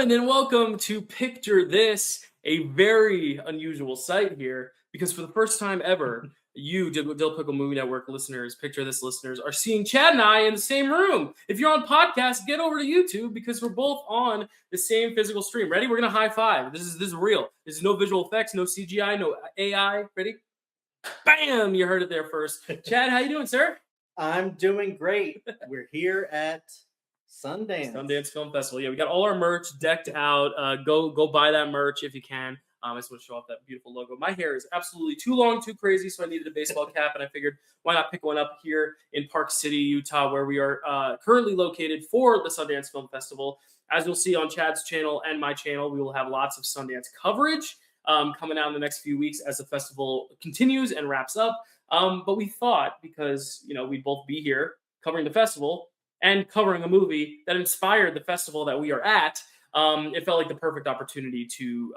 gentlemen, and welcome to Picture This, a very unusual sight here, because for the first time ever, you, Dill Pickle Movie Network listeners, Picture This listeners, are seeing Chad and I in the same room. If you're on podcast, get over to YouTube, because we're both on the same physical stream. Ready? We're going to high five. This is real. This is no visual effects, no CGI, no AI. Ready? Bam! You heard it there first. Chad, how you doing, sir? I'm doing great. We're here at Sundance Film Festival. Yeah, we got all our merch decked out. Go buy that merch if you can. I just want to show off that beautiful logo. My hair is absolutely too long, too crazy, so I needed a baseball cap, and I figured why not pick one up here in Park City, Utah, where we are currently located for the Sundance Film Festival. As you'll see on Chad's channel and my channel, we will have lots of Sundance coverage coming out in the next few weeks as the festival continues and wraps up. But we thought, because we'd both be here covering the festival and covering a movie that inspired the festival that we are at, it felt like the perfect opportunity to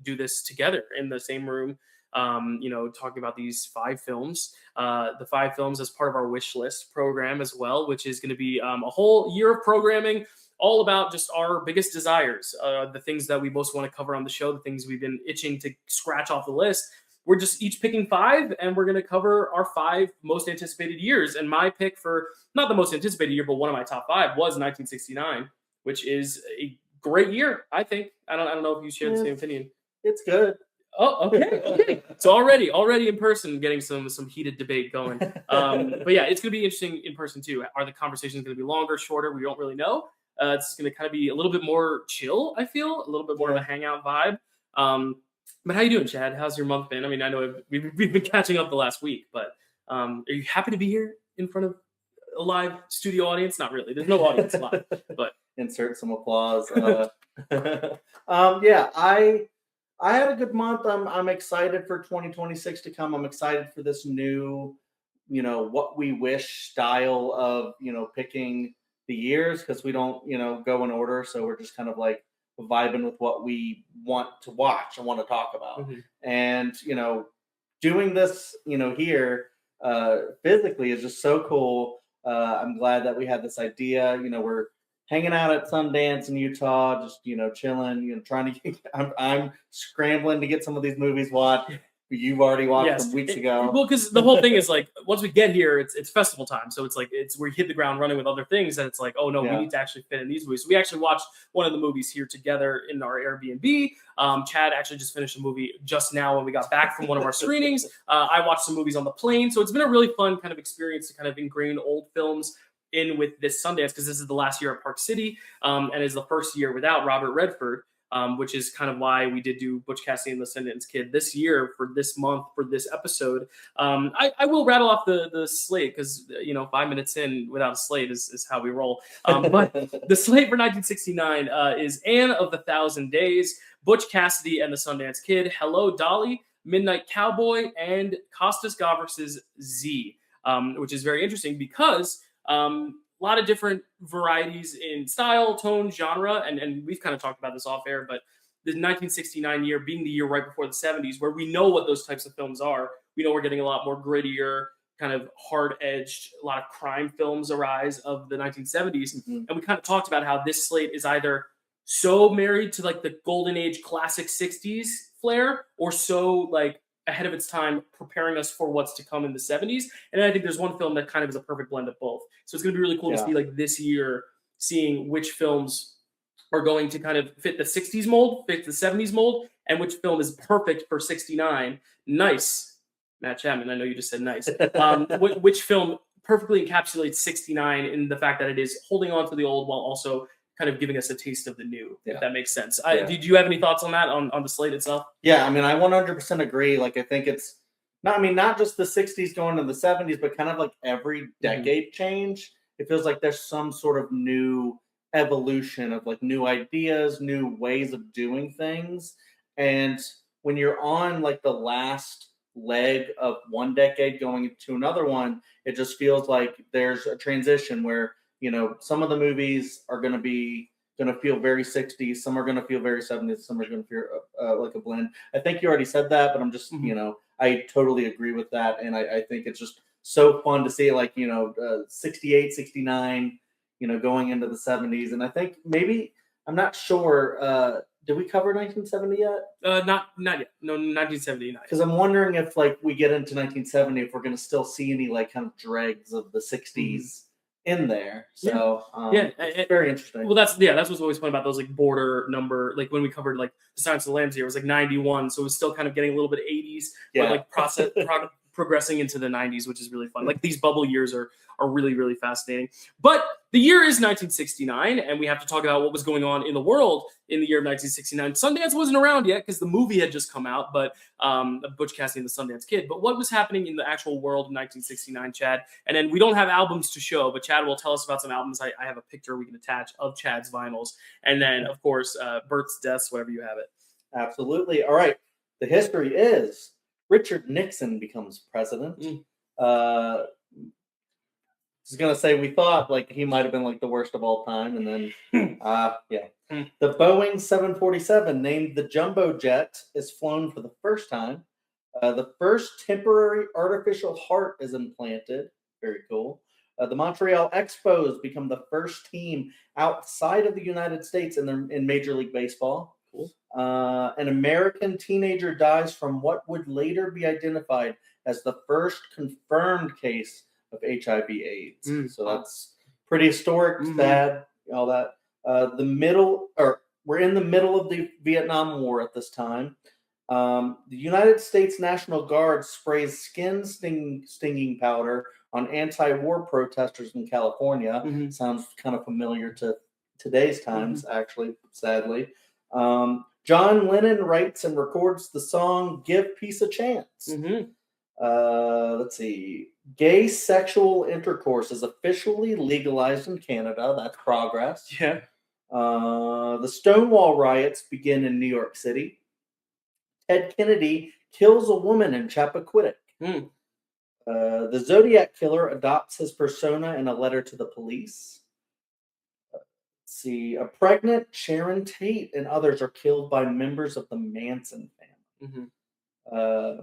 do this together in the same room, talking about these 5 films, the 5 films as part of our wish list program as well, which is going to be a whole year of programming all about just our biggest desires, the things that we most want to cover on the show, the things we've been itching to scratch off the list. We're just each picking 5, and we're going to cover our 5 most anticipated years. And my pick for not the most anticipated year, but one of my top 5 was 1969, which is a great year, I think. I don't know if you share the same opinion. It's good. Oh, okay. So already in person, getting some heated debate going. But yeah, it's going to be interesting in person too. Are the conversations going to be longer, shorter? We don't really know. It's going to kind of be a little bit more chill, I feel, a little bit more of a hangout vibe. But how you doing, Chad? How's your month been? I mean, I know we've been catching up the last week, but are you happy to be here in front of a live studio audience? Not really. There's no audience live, but insert some applause. Yeah, I had a good month. I'm excited for 2026 to come. I'm excited for this new, what we wish style of, picking the years, because we don't, go in order. So we're just kind of like vibing with what we want to watch and want to talk about. Mm-hmm. And, doing this, here physically is just so cool. I'm glad that we had this idea. We're hanging out at Sundance in Utah, just, chilling, trying to get, I'm scrambling to get some of these movies watched. You've already watched them weeks ago. Well, because the whole thing is like, once we get here, it's festival time. So it's like, we hit the ground running with other things. And it's like, oh no, we need to actually fit in these movies. So we actually watched one of the movies here together in our Airbnb. Chad actually just finished a movie just now when we got back from one of our screenings. I watched some movies on the plane. So it's been a really fun kind of experience to kind of ingrain old films in with this Sundance, because this is the last year at Park City and is the first year without Robert Redford. Which is kind of why we did do Butch Cassidy and the Sundance Kid this year for this month for this episode. I will rattle off the slate, because 5 minutes in without a slate is how we roll. But the slate for 1969 is Anne of the Thousand Days, Butch Cassidy and the Sundance Kid, Hello, Dolly, Midnight Cowboy, and Costas Gavras' Z, which is very interesting because a lot of different varieties in style, tone, genre, and we've kind of talked about this off air, but the 1969 year being the year right before the 70s, where we know what those types of films are. We know we're getting a lot more grittier, kind of hard-edged, a lot of crime films arise of the 1970s. Mm-hmm. And we kind of talked about how this slate is either so married to like the golden age classic 60s flair, or so like ahead of its time, preparing us for what's to come in the 70s. And I think there's one film that kind of is a perfect blend of both. So it's going to be really cool to see like this year, seeing which films are going to kind of fit the 60s mold, fit the 70s mold, and which film is perfect for 69. Nice. Matt Chapman, I know you just said nice. Which film perfectly encapsulates 69 in the fact that it is holding on to the old while also kind of giving us a taste of the new, if that makes sense. Did you have any thoughts on that, on the slate itself? Yeah, I mean, I 100% agree. Like, I think it's not just the 60s going to the 70s, but kind of like every decade change. It feels like there's some sort of new evolution of like new ideas, new ways of doing things. And when you're on like the last leg of one decade going into another one, it just feels like there's a transition where some of the movies are going to feel very 60s. Some are going to feel very 70s. Some are going to feel like a blend. I think you already said that, but I'm just, I totally agree with that. And I think it's just so fun to see like, 68, 69, going into the 70s. And I think maybe I'm not sure. Did we cover 1970 yet? Not yet. No, 1970. Because I'm wondering if like we get into 1970, if we're going to still see any like kind of dregs of the 60s in there. So it's very interesting. Well, that's what's always fun about those like border number. Like when we covered like the Silence of the Lambs here, it was like 91, so it was still kind of getting a little bit of 80s, but like progressing into the 90s, which is really fun. Like these bubble years are really, really fascinating. But the year is 1969, and we have to talk about what was going on in the world in the year of 1969. Sundance wasn't around yet because the movie had just come out, but Butch Cassidy and the Sundance Kid. But what was happening in the actual world of 1969, Chad? And then we don't have albums to show, but Chad will tell us about some albums. I have a picture we can attach of Chad's vinyls. And then, of course, births, deaths, whatever you have it. Absolutely. All right. The history is Richard Nixon becomes president. I was going to say we thought like he might have been like the worst of all time. And then, the Boeing 747 named the Jumbo Jet is flown for the first time. The first temporary artificial heart is implanted. Very cool. The Montreal Expos become the first team outside of the United States in Major League Baseball. Cool. An American teenager dies from what would later be identified as the first confirmed case of HIV/AIDS. So that's pretty historic, sad, all that. We're in the middle of the Vietnam War at this time. The United States National Guard sprays skin stinging powder on anti-war protesters in California. Sounds kind of familiar to today's times, actually, sadly. John Lennon writes and records the song "Give Peace a Chance." Let's see. Gay sexual intercourse is officially legalized in Canada. That's progress. Yeah. The Stonewall riots begin in New York City. Ted Kennedy kills a woman in Chappaquiddick. The Zodiac Killer adopts his persona in a letter to the police. Let's see. A pregnant Sharon Tate and others are killed by members of the Manson family.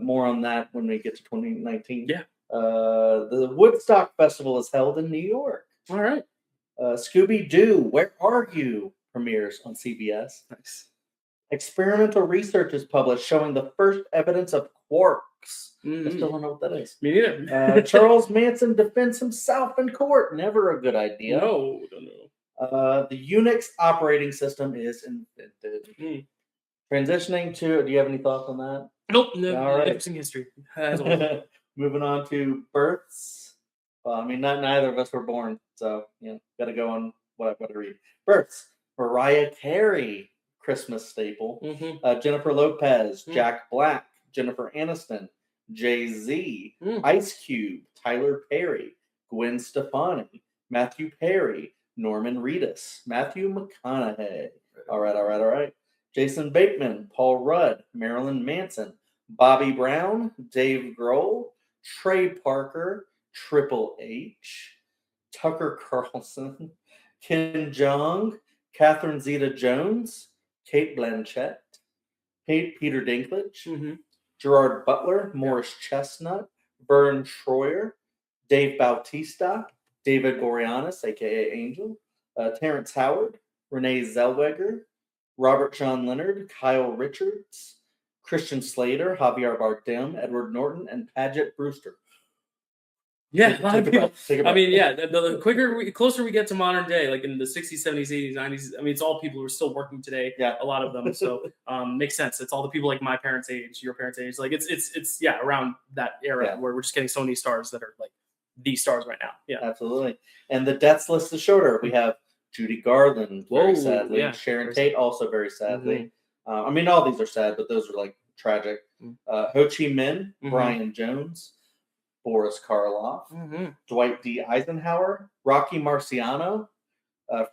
More on that when we get to 2019. Yeah. The Woodstock Festival is held in New York. All right. Scooby-Doo, Where Are You? Premieres on CBS. Nice. Experimental research is published showing the first evidence of quarks. I still don't know what that is. Me neither. Charles Manson defends himself in court. Never a good idea. No. The Unix operating system is invented. Transitioning to, do you have any thoughts on that? Nope. No. All right. Interesting history. Moving on to births. Well, I mean, neither of us were born, so got to go on what I read. Births: Mariah Carey, Christmas staple. Jennifer Lopez, Jack Black, Jennifer Aniston, Jay-Z, Ice Cube, Tyler Perry, Gwen Stefani, Matthew Perry, Norman Reedus, Matthew McConaughey. All right. Jason Bateman, Paul Rudd, Marilyn Manson, Bobby Brown, Dave Grohl, Trey Parker, Triple H, Tucker Carlson, Ken Jeong, Catherine Zeta-Jones, Kate Blanchett, Peter Dinklage, Gerard Butler, Morris Chestnut, Vern Troyer, Dave Bautista, David Boreanaz, a.k.a. Angel, Terrence Howard, Renee Zellweger, Robert John Leonard, Kyle Richards, Christian Slater, Javier Bardem, Edward Norton, and Paget Brewster. Yeah, a lot of people. I mean, the closer we get to modern day, like in the 60s, 70s, 80s, 90s, I mean, it's all people who are still working today. Yeah. A lot of them. So makes sense. It's all the people like my parents' age, your parents' age. Like it's around that era where we're just getting so many stars that are like the stars right now. Yeah. Absolutely. And the deaths list is shorter. We have Judy Garland, very sadly. Sharon Tate, also very sadly. I mean, all these are sad, but those are like tragic. Ho Chi Minh, Brian Jones, Boris Karloff, Dwight D. Eisenhower, Rocky Marciano,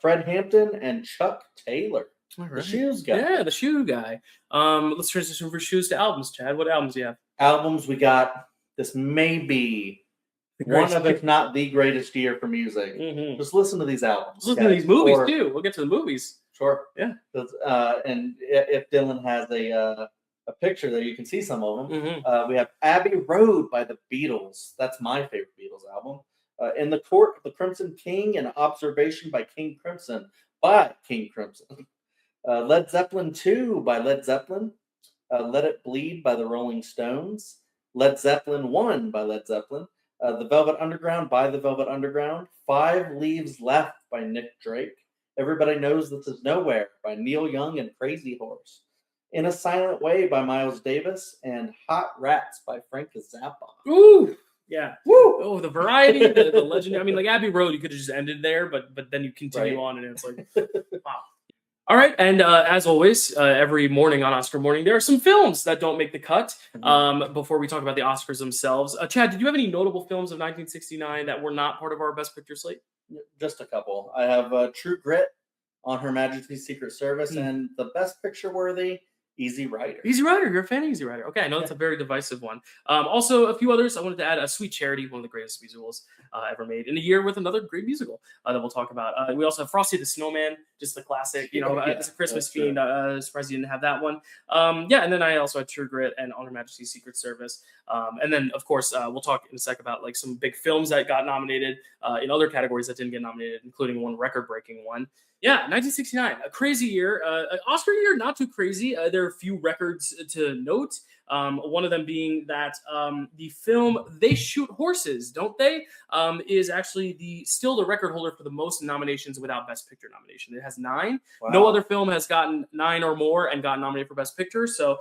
Fred Hampton, and Chuck Taylor. Right. The shoes guy. Yeah, the shoe guy. Let's transition from shoes to albums, Chad. What albums do you have? Albums, we got, this may be one of, if not the greatest year for music. Just listen to these albums. Listen to these movies, too. We'll get to the movies. Sure. Yeah. And if Dylan has a picture there, you can see some of them. We have Abbey Road by the Beatles. That's my favorite Beatles album. In the Court of the Crimson King, and Observation by King Crimson by King Crimson. Led Zeppelin 2 by Led Zeppelin. Let It Bleed by the Rolling Stones. Led Zeppelin 1 by Led Zeppelin. The Velvet Underground by the Velvet Underground. 5 Leaves Left by Nick Drake. Everybody Knows This Is Nowhere by Neil Young and Crazy Horse. In a Silent Way by Miles Davis. And Hot Rats by Frank Zappa. Ooh! Yeah. Woo! Oh, the variety, the legend. I mean, like Abbey Road, you could have just ended there, but then you continue on, and it's like, wow. All right, and as always, every morning on Oscar morning, there are some films that don't make the cut. Before we talk about the Oscars themselves, Chad, did you have any notable films of 1969 that were not part of our Best Picture slate? Just a couple. I have True Grit, On Her Majesty's Secret Service, and the Best Picture worthy, Easy Rider. Easy Rider, you're a fan of Easy Rider. Okay, I know it's a very divisive one. Also, a few others. I wanted to add Sweet Charity, one of the greatest musicals ever made, in a year with another great musical that we'll talk about. We also have Frosty the Snowman, just the classic. It's a Christmas fiend. Surprised you didn't have that one. And then I also had True Grit and On Her Majesty's Secret Service. And then, of course, we'll talk in a sec about like some big films that got nominated in other categories that didn't get nominated, including one record-breaking one. Yeah, 1969, a crazy year. Oscar year, not too crazy. There are a few records to note. One of them being that the film They Shoot Horses, Don't They? Is actually still the record holder for the most nominations without Best Picture nomination. It has 9. Wow. No other film has gotten 9 or more and gotten nominated for Best Picture. So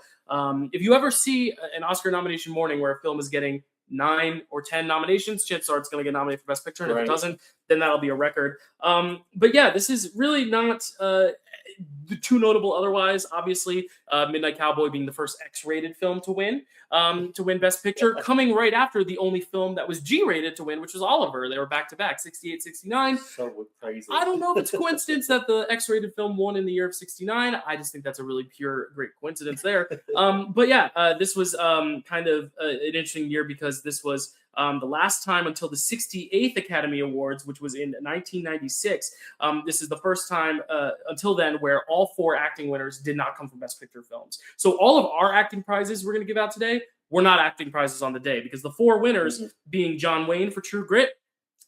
if you ever see an Oscar nomination morning where a film is getting 9 or 10 nominations, chances are it's going to get nominated for Best Picture, and if it doesn't, then that'll be a record. But yeah, this is really not too notable otherwise. Obviously, Midnight Cowboy being the first X-rated film to win Best Picture, coming right after the only film that was G-rated to win, which was Oliver. They were back-to-back, 68, 69. So crazy. I don't know if it's coincidence that the X-rated film won in the year of 69. I just think that's a really pure, great coincidence there. But yeah, this was kind of an interesting year because this was the last time until the 68th Academy Awards, which was in 1996. This is the first time until then where all 4 acting winners did not come from Best Picture films. So all of our acting prizes we're going to give out today were not acting prizes on the day, because the 4 winners being John Wayne for True Grit,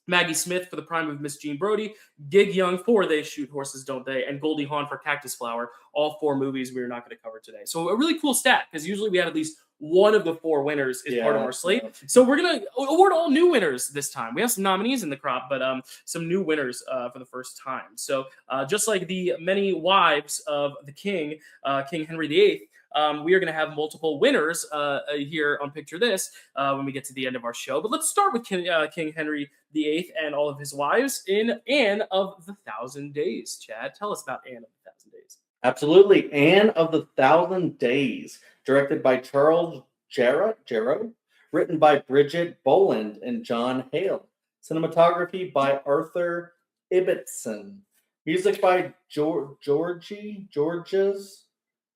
Maggie Smith for The Prime of Miss Jean Brodie, Gig Young for They Shoot Horses, Don't They, and Goldie Hawn for Cactus Flower, all 4 movies we're not going to cover today. So a really cool stat, because usually we have at least one of the 4 winners is part of our slate. Yeah. So we're going to award all new winners this time. We have some nominees in the crop, but some new winners for the first time. So just like the many wives of the king, King Henry VIII, we are going to have multiple winners here on Picture This when we get to the end of our show. But let's start with King Henry VIII and all of his wives in Anne of the Thousand Days. Chad, tell us about Anne of the Thousand Days. Absolutely. Anne of the Thousand Days, directed by Charles Jarrow, written by Bridget Boland and John Hale. Cinematography by Arthur Ibbotson. Music by Georges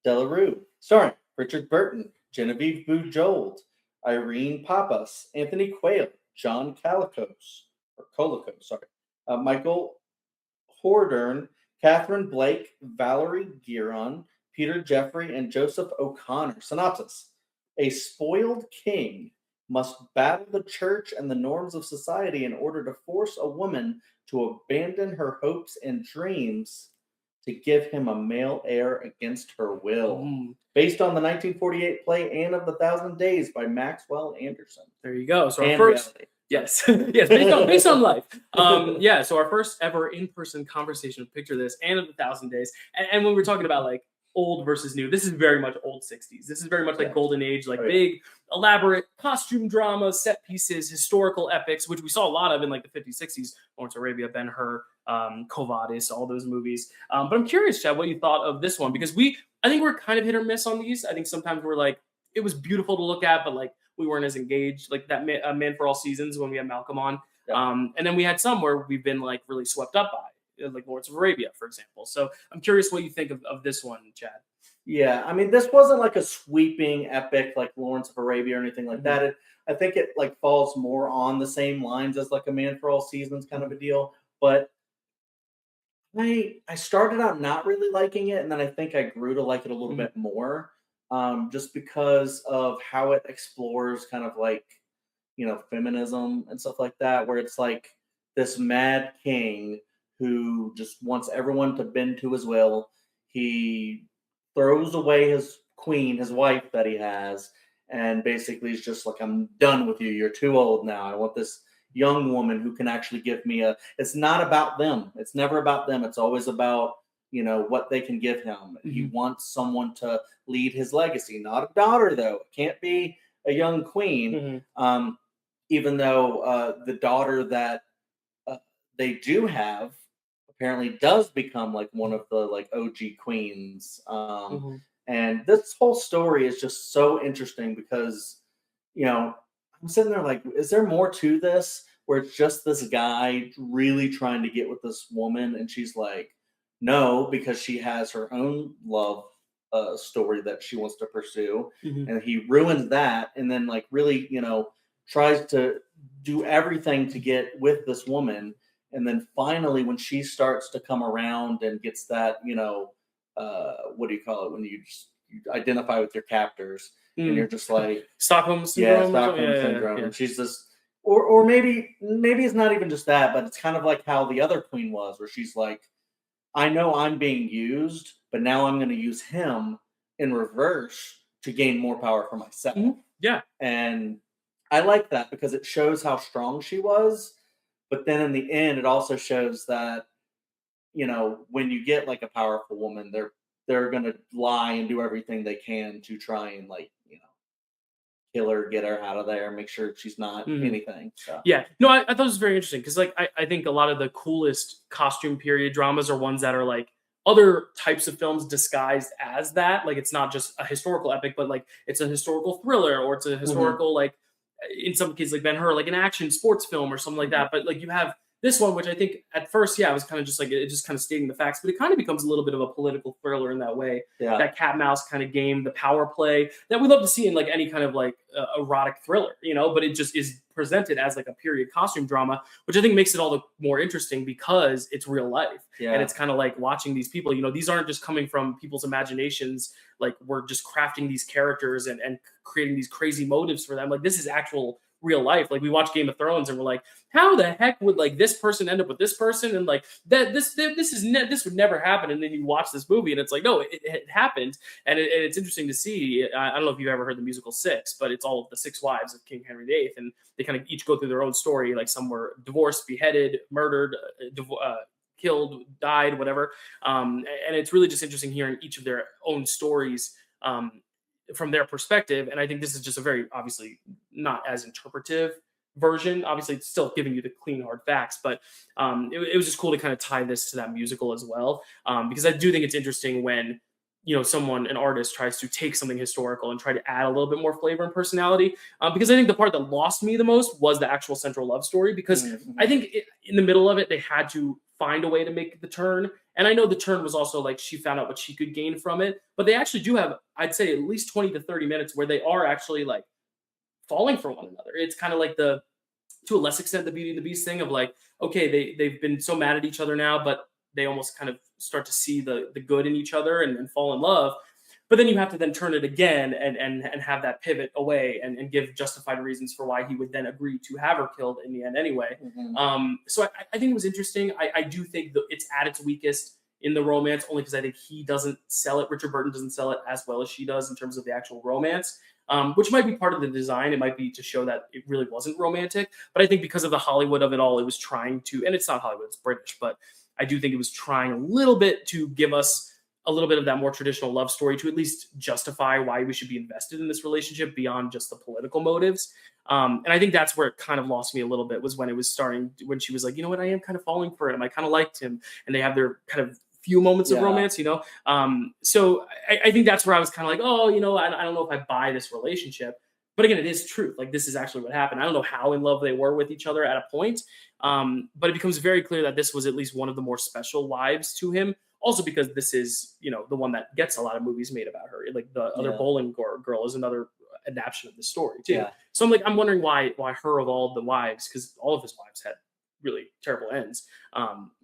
Delarue. Starring Richard Burton, Genevieve Bujold, Irene Papas, Anthony Quayle, John Colicos, Michael Hordern, Catherine Blake, Valerie Giron, Peter Jeffrey, and Joseph O'Connor. Synopsis: a spoiled king must battle the church and the norms of society in order to force a woman to abandon her hopes and dreams to give him a male heir against her will. Based on the 1948 play Anne of the Thousand Days by Maxwell Anderson. There you go. So our first... Yes, based on life. So our first ever in-person conversation, Picture This, Anne of the Thousand Days. And when we're talking about like old versus new, this is very much old 60s. This is very much like golden age, like big, elaborate costume dramas, set pieces, historical epics, which we saw a lot of in like the 50s, 60s, Lawrence Arabia, Ben-Hur, Quo Vadis, all those movies. But I'm curious, Chad, what you thought of this one, because I think we're kind of hit or miss on these. I think sometimes we're like, it was beautiful to look at, but like, we weren't as engaged, like that Man for All Seasons when we had Malcolm on. And then we had some where we've been like really swept up by, like Lawrence of Arabia, for example. So I'm curious what you think of this one, Chad. Yeah, I mean, this wasn't like a sweeping epic like Lawrence of Arabia or anything like that. I think it like falls more on the same lines as like a Man for All Seasons kind of a deal. But I started out not really liking it, and then I think I grew to like it a little bit more. Just because of how it explores kind of like, feminism and stuff like that, where it's like this mad king who just wants everyone to bend to his will. he throws away his queen, his wife that he has, and basically is just like, I'm done with you. You're too old now. I want this young woman who can actually give me a. It's not about them. It's never about them. It's always about, what they can give him. He wants someone to lead his legacy, not a daughter though. It can't be a young queen. Even though the daughter that they do have apparently does become like one of the like OG queens. And this whole story is just so interesting because, I'm sitting there like, is there more to this where it's just this guy really trying to get with this woman and she's like, no, because she has her own love story that she wants to pursue. And he ruins that and then like really, tries to do everything to get with this woman. And then finally, when she starts to come around and gets that, what do you call it? When you identify with your captors and you're just like Stockholm syndrome. Stockholm syndrome. And she's just, or maybe it's not even just that, but it's kind of like how the other queen was, where she's like, I know I'm being used, but now I'm going to use him in reverse to gain more power for myself. Yeah. And I like that because it shows how strong she was. But then in the end, it also shows that, when you get like a powerful woman, they're going to lie and do everything they can to try and like, kill her, get her out of there, make sure she's not anything. So. Yeah. No, I thought it was very interesting because like I think a lot of the coolest costume period dramas are ones that are like other types of films disguised as that. Like it's not just a historical epic, but like it's a historical thriller or it's a historical like in some cases like Ben-Hur, like an action sports film or something like that. But like you have this one, which I think at first, it was kind of just like it just kind of stating the facts, but it kind of becomes a little bit of a political thriller in that way. Yeah. That cat mouse kind of game, the power play that we love to see in like any kind of like erotic thriller, but it just is presented as like a period costume drama, which I think makes it all the more interesting because it's real life. And it's kind of like watching these people, these aren't just coming from people's imaginations. Like we're just crafting these characters and creating these crazy motives for them. Like this is actual real life. Like we watch Game of Thrones and we're like, how the heck would like this person end up with this person? And like that, this would never happen. And then you watch this movie and it's like, no, it happened. And it's interesting to see. I don't know if you've ever heard the musical Six, but it's all of the 6 wives of King Henry VIII. And they kind of each go through their own story. Like some were divorced, beheaded, murdered, killed, died, whatever. And it's really just interesting hearing each of their own stories from their perspective. And I think this is just a very obviously not as interpretive version. Obviously, it's still giving you the clean, hard facts, but it was just cool to kind of tie this to that musical as well. Because I do think it's interesting when, an artist tries to take something historical and try to add a little bit more flavor and personality. Because I think the part that lost me the most was the actual central love story, because I think in the middle of it, they had to find a way to make the turn. And I know the turn was also like she found out what she could gain from it, but they actually do have, I'd say, at least 20 to 30 minutes where they are actually like falling for one another. It's kind of like to a less extent, the Beauty and the Beast thing of like, okay, they've been so mad at each other now, but they almost kind of start to see the good in each other and fall in love. But then you have to then turn it again and have that pivot away and give justified reasons for why he would then agree to have her killed in the end anyway. So I think it was interesting. I do think it's at its weakest in the romance, only because I think he doesn't sell it. Richard Burton doesn't sell it as well as she does in terms of the actual romance, which might be part of the design. It might be to show that it really wasn't romantic. But I think because of the Hollywood of it all, it was trying to, and it's not Hollywood, it's British, but I do think it was trying a little bit to give us a little bit of that more traditional love story to at least justify why we should be invested in this relationship beyond just the political motives. And I think that's where it kind of lost me a little bit, was when it was starting, when she was like, you know what, I am kind of falling for him. I kind of liked him. And they have their kind of few moments of romance, So I think that's where I was kind of like, oh, I don't know if I buy this relationship. But again, it is truth. Like, this is actually what happened. I don't know how in love they were with each other at a point. But it becomes very clear that this was at least one of the more special wives to him. Also because this is, the one that gets a lot of movies made about her. Like the other Bowling Girl is another adaptation of the story too. Yeah. So I'm wondering why her of all the wives, because all of his wives had really terrible ends,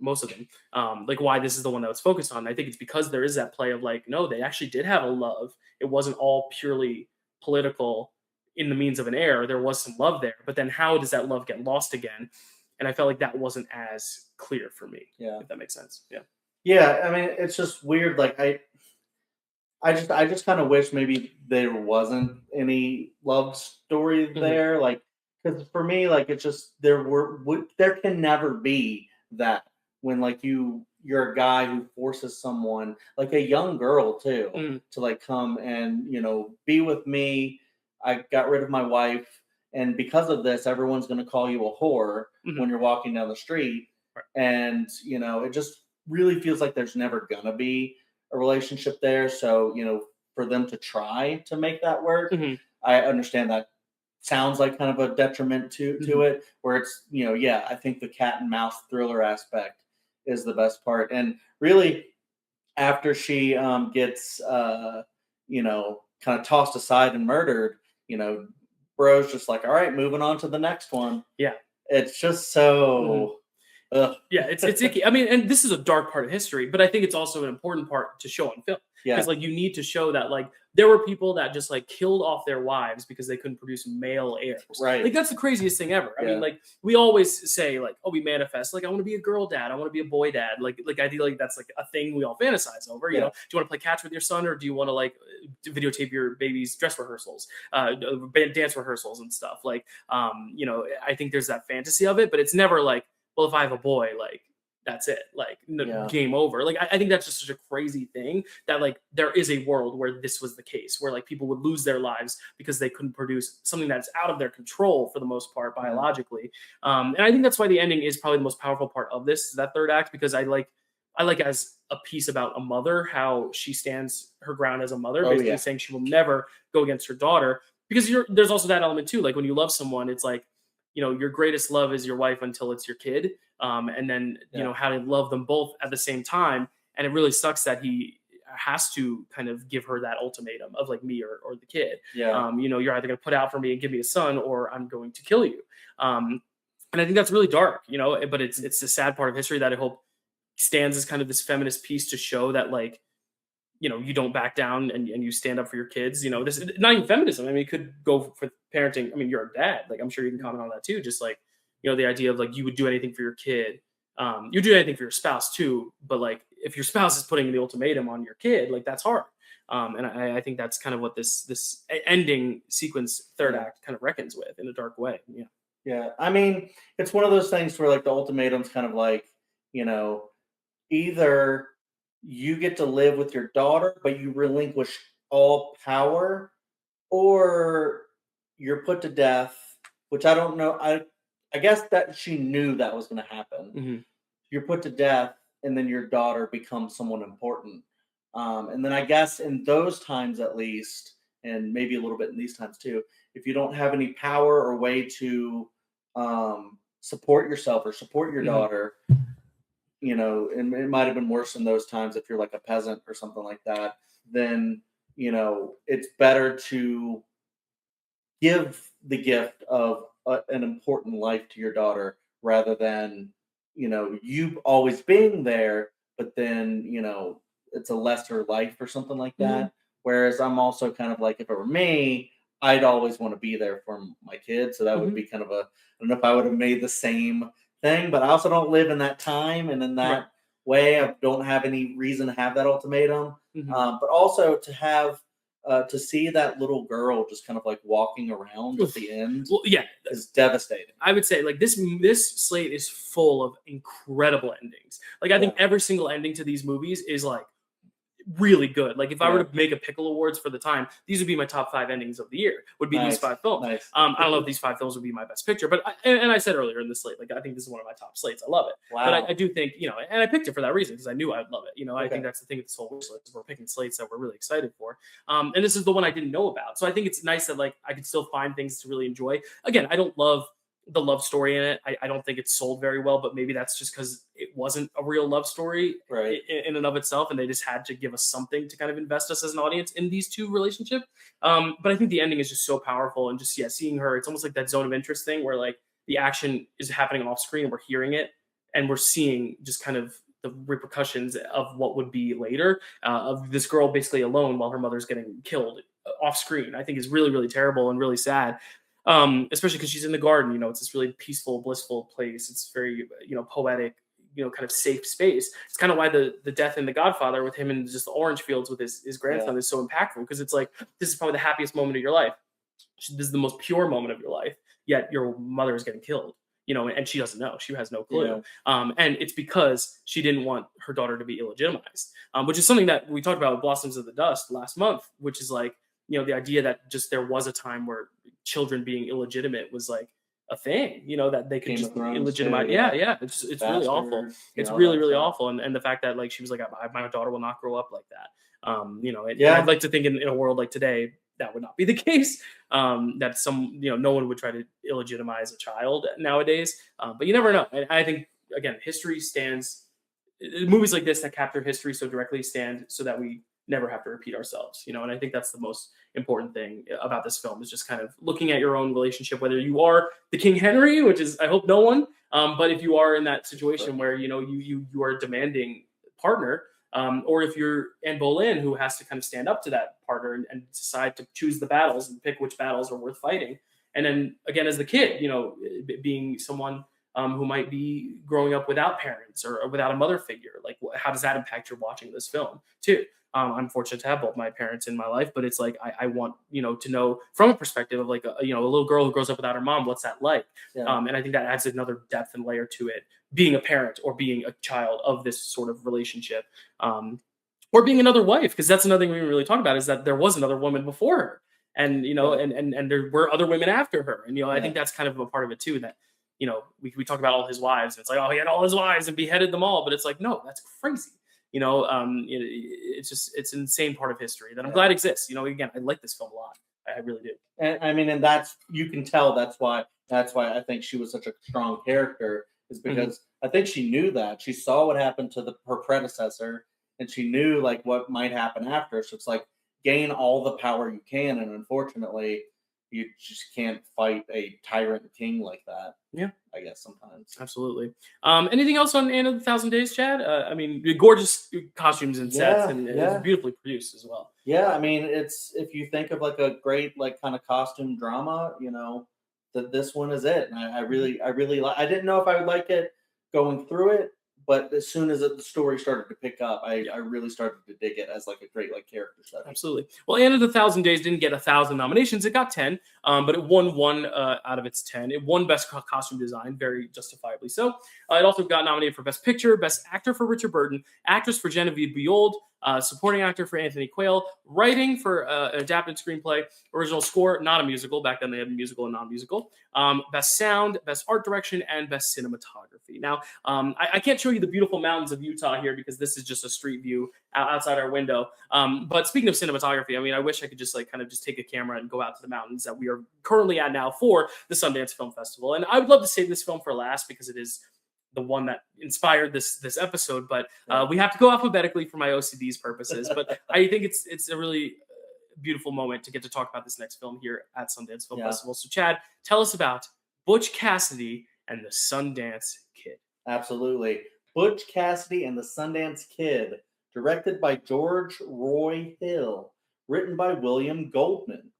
most of them. Like why this is the one that was focused on. I think it's because there is that play of like, no, they actually did have a love. It wasn't all purely political in the means of an heir. There was some love there, but then how does that love get lost again? And I felt like that wasn't as clear for me. Yeah. If that makes sense. Yeah. Yeah, I mean, it's just weird. Like I just kind of wish maybe there wasn't any love story Mm-hmm. there. Like, because for me, like it's just there can never be that when like you're a guy who forces someone like a young girl too Mm-hmm. to like come and be with me. I got rid of my wife, and because of this, everyone's going to call you a whore Mm-hmm. when you're walking down the street, Right. and it just really feels like there's never gonna be a relationship there. So, for them to try to make that work, Mm-hmm. I understand that sounds like kind of a detriment Mm-hmm. to it, where it's, yeah, I think the cat and mouse thriller aspect is the best part. And really, after she gets, kind of tossed aside and murdered, Bro's just like, all right, moving on to the next one. Yeah. It's just Mm-hmm. so. Ugh. Yeah, it's icky. I mean, and this is a dark part of history, but I think it's also an important part to show on film because Yeah. like you need to show that like there were people that just like killed off their wives because they couldn't produce male heirs. Right. Like that's the craziest thing ever. I Yeah. mean, like we always say like, oh, we manifest like I want to be a girl dad, I want to be a boy dad. Like I feel like that's like a thing we all fantasize over. You Yeah. know, do you want to play catch with your son or do you want to like videotape your baby's dress rehearsals, dance rehearsals and stuff? Like, I think there's that fantasy of it, but it's never like, well, if I have a boy, like that's it, like Yeah. game over. Like I think that's just such a crazy thing that like there is a world where this was the case, where like people would lose their lives because they couldn't produce something that's out of their control for the most part biologically. And I think that's why the ending is probably the most powerful part of this, is that third act, because I like as a piece about a mother, how she stands her ground as a mother, Oh, basically yeah. saying she will never go against her daughter, because there's also that element too, like when you love someone, it's like, your greatest love is your wife until it's your kid. And then, Yeah. how to love them both at the same time. And it really sucks that he has to kind of give her that ultimatum of like me or the kid. Yeah. You're either going to put out for me and give me a son, or I'm going to kill you. And I think that's really dark, but it's a sad part of history that I hope stands as kind of this feminist piece to show that like, you don't back down and you stand up for your kids. This is not even feminism. I mean, it could go for parenting. I mean, you're a dad. Like, I'm sure you can comment on that too. Just like, the idea of like, you would do anything for your kid. You do anything for your spouse too. But like, if your spouse is putting the ultimatum on your kid, like that's hard. And I think that's kind of what this ending sequence, third act, kind of reckons with in a dark way. Yeah. Yeah. I mean, it's one of those things where like the ultimatum's kind of like, either you get to live with your daughter, but you relinquish all power, or you're put to death, which I don't know. I guess that she knew that was going to happen. Mm-hmm. You're put to death, and then your daughter becomes someone important. And then I guess in those times, at least, and maybe a little bit in these times too, if you don't have any power or way to support yourself or support your Mm-hmm. daughter, and it might have been worse in those times if you're like a peasant or something like that, then, it's better to give the gift of an important life to your daughter rather than, you always being there, but then, it's a lesser life or something like that. Mm-hmm. Whereas I'm also kind of like, if it were me, I'd always want to be there for my kids. So that would be kind of I don't know if I would have made the same thing, but I also don't live in that time and in that way. I don't have any reason to have that ultimatum. Mm-hmm. But also to have to see that little girl just kind of like walking around at the end, is devastating. I would say like this slate is full of incredible endings. Like I think every single ending to these movies is like really good. Like if I were to make a pickle awards for the time, these would be my top 5 endings of the year, would be these 5 films. Nice. I don't know if these 5 films would be my best picture, but I said earlier in the slate, like I think this is one of my top slates. I love it. Wow. But I do think, and I picked it for that reason because I knew I'd love it. I think that's the thing with this whole wish list, is we're picking slates that we're really excited for. And this is the one I didn't know about. So I think it's nice that like I could still find things to really enjoy. Again, I don't love the love story in it. I don't think it's sold very well, but maybe that's just because it wasn't a real love story in and of itself, and they just had to give us something to kind of invest us as an audience in these two relationship. But I think the ending is just so powerful, and just seeing her, it's almost like that zone of interest thing where like the action is happening off screen and we're hearing it, and we're seeing just kind of the repercussions of what would be later, of this girl basically alone while her mother's getting killed off screen. I think is really, really terrible and really sad. Especially because she's in the garden, it's this really peaceful, blissful place. It's very, poetic, kind of safe space. It's kind of why the death in The Godfather with him in just the orange fields with his grandson is so impactful, because it's like, this is probably the happiest moment of your life. This is the most pure moment of your life, yet your mother is getting killed, and she doesn't know. She has no clue. And it's because she didn't want her daughter to be illegitimized, which is something that we talked about with Blossoms of the Dust last month, which is like, the idea that just there was a time where children being illegitimate was like a thing, that they could just illegitimize. Yeah. It's really awful. It's really, really awful. And the fact that like, she was like, my daughter will not grow up like that. And I'd like to think in a world like today, that would not be the case. That no one would try to illegitimize a child nowadays. But you never know. And I think, again, history stands, movies like this that capture history so directly stand so that we never have to repeat ourselves, and I think that's the most important thing about this film, is just kind of looking at your own relationship, whether you are the King Henry, which is, I hope, no one, but if you are in that situation where, you are a demanding partner, or if you're Anne Boleyn, who has to kind of stand up to that partner and decide to choose the battles and pick which battles are worth fighting. And then again, as the kid, being someone who might be growing up without parents or without a mother figure, like how does that impact your watching this film too? I'm fortunate to have both my parents in my life, but it's like, I want, to know from a perspective of like, a little girl who grows up without her mom, what's that like? And I think that adds another depth and layer to it, being a parent or being a child of this sort of relationship, or being another wife. Cause that's another thing we didn't really talk about, is that there was another woman before her, and, and there were other women after her. And, I think that's kind of a part of it too, that, we talk about all his wives, and it's like, oh, he had all his wives and beheaded them all. But it's like, no, that's crazy. It's an insane part of history that I'm glad exists. Again, I like this film a lot. I really do. And I mean, and that's, you can tell that's why I think she was such a strong character, is because I think she knew that. She saw what happened to her predecessor, and she knew like what might happen after. So it's like, gain all the power you can. And unfortunately, you just can't fight a tyrant king like that. Yeah, I guess sometimes. Absolutely. Anything else on Anne of the Thousand Days, Chad? I mean, gorgeous costumes and sets, and it's beautifully produced as well. Yeah, I mean, it's, if you think of like a great like kind of costume drama, that this one is it. And I really I didn't know if I would like it going through it, but as soon as the story started to pick up, I really started to dig it as like a great like character study. Absolutely. Well, Anne of the Thousand Days didn't get 1,000 nominations; it got 10, but it won 1 out of its 10. It won Best Costume Design, very justifiably so. It also got nominated for Best Picture, Best Actor for Richard Burton, Actress for Genevieve Bujold, Supporting Actor for Anthony Quayle, Writing for an adapted screenplay, Original Score, not a musical. Back then they had a musical and non-musical. Best Sound, Best Art Direction, and Best Cinematography. Now, I can't show you the beautiful mountains of Utah here because this is just a street view outside our window. But speaking of cinematography, I mean, I wish I could just like kind of just take a camera and go out to the mountains that we are currently at now for the Sundance Film Festival. And I would love to save this film for last because it is the one that inspired this episode, but we have to go alphabetically for my OCD's purposes. But I think it's a really beautiful moment to get to talk about this next film here at Sundance Film Festival. So Chad, tell us about Butch Cassidy and the Sundance Kid. Absolutely. Butch Cassidy and the Sundance Kid, directed by George Roy Hill, written by William Goldman,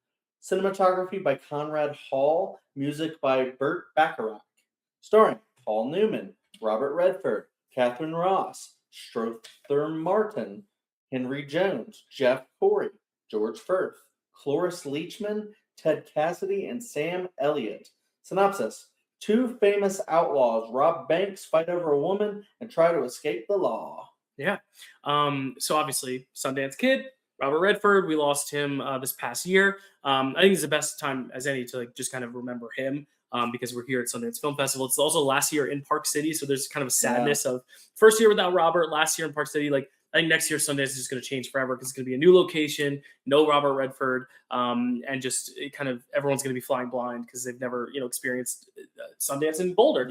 cinematography by Conrad Hall, music by Burt Bacharach, starring Paul Newman, Robert Redford, Catherine Ross, Strother Martin, Henry Jones, Jeff Corey, George Firth, Cloris Leachman, Ted Cassidy, and Sam Elliott. Synopsis: 2 famous outlaws rob banks, fight over a woman, and try to escape the law. Yeah. So obviously, Sundance Kid, Robert Redford, we lost him this past year. I think it's the best time as any to like just kind of remember him. Because we're here at Sundance Film Festival. It's also last year in Park City, so there's kind of a sadness of first year without Robert, last year in Park City. Like I think next year Sundance is just going to change forever because it's going to be a new location, no Robert Redford, and just kind of everyone's going to be flying blind because they've never experienced Sundance in Boulder.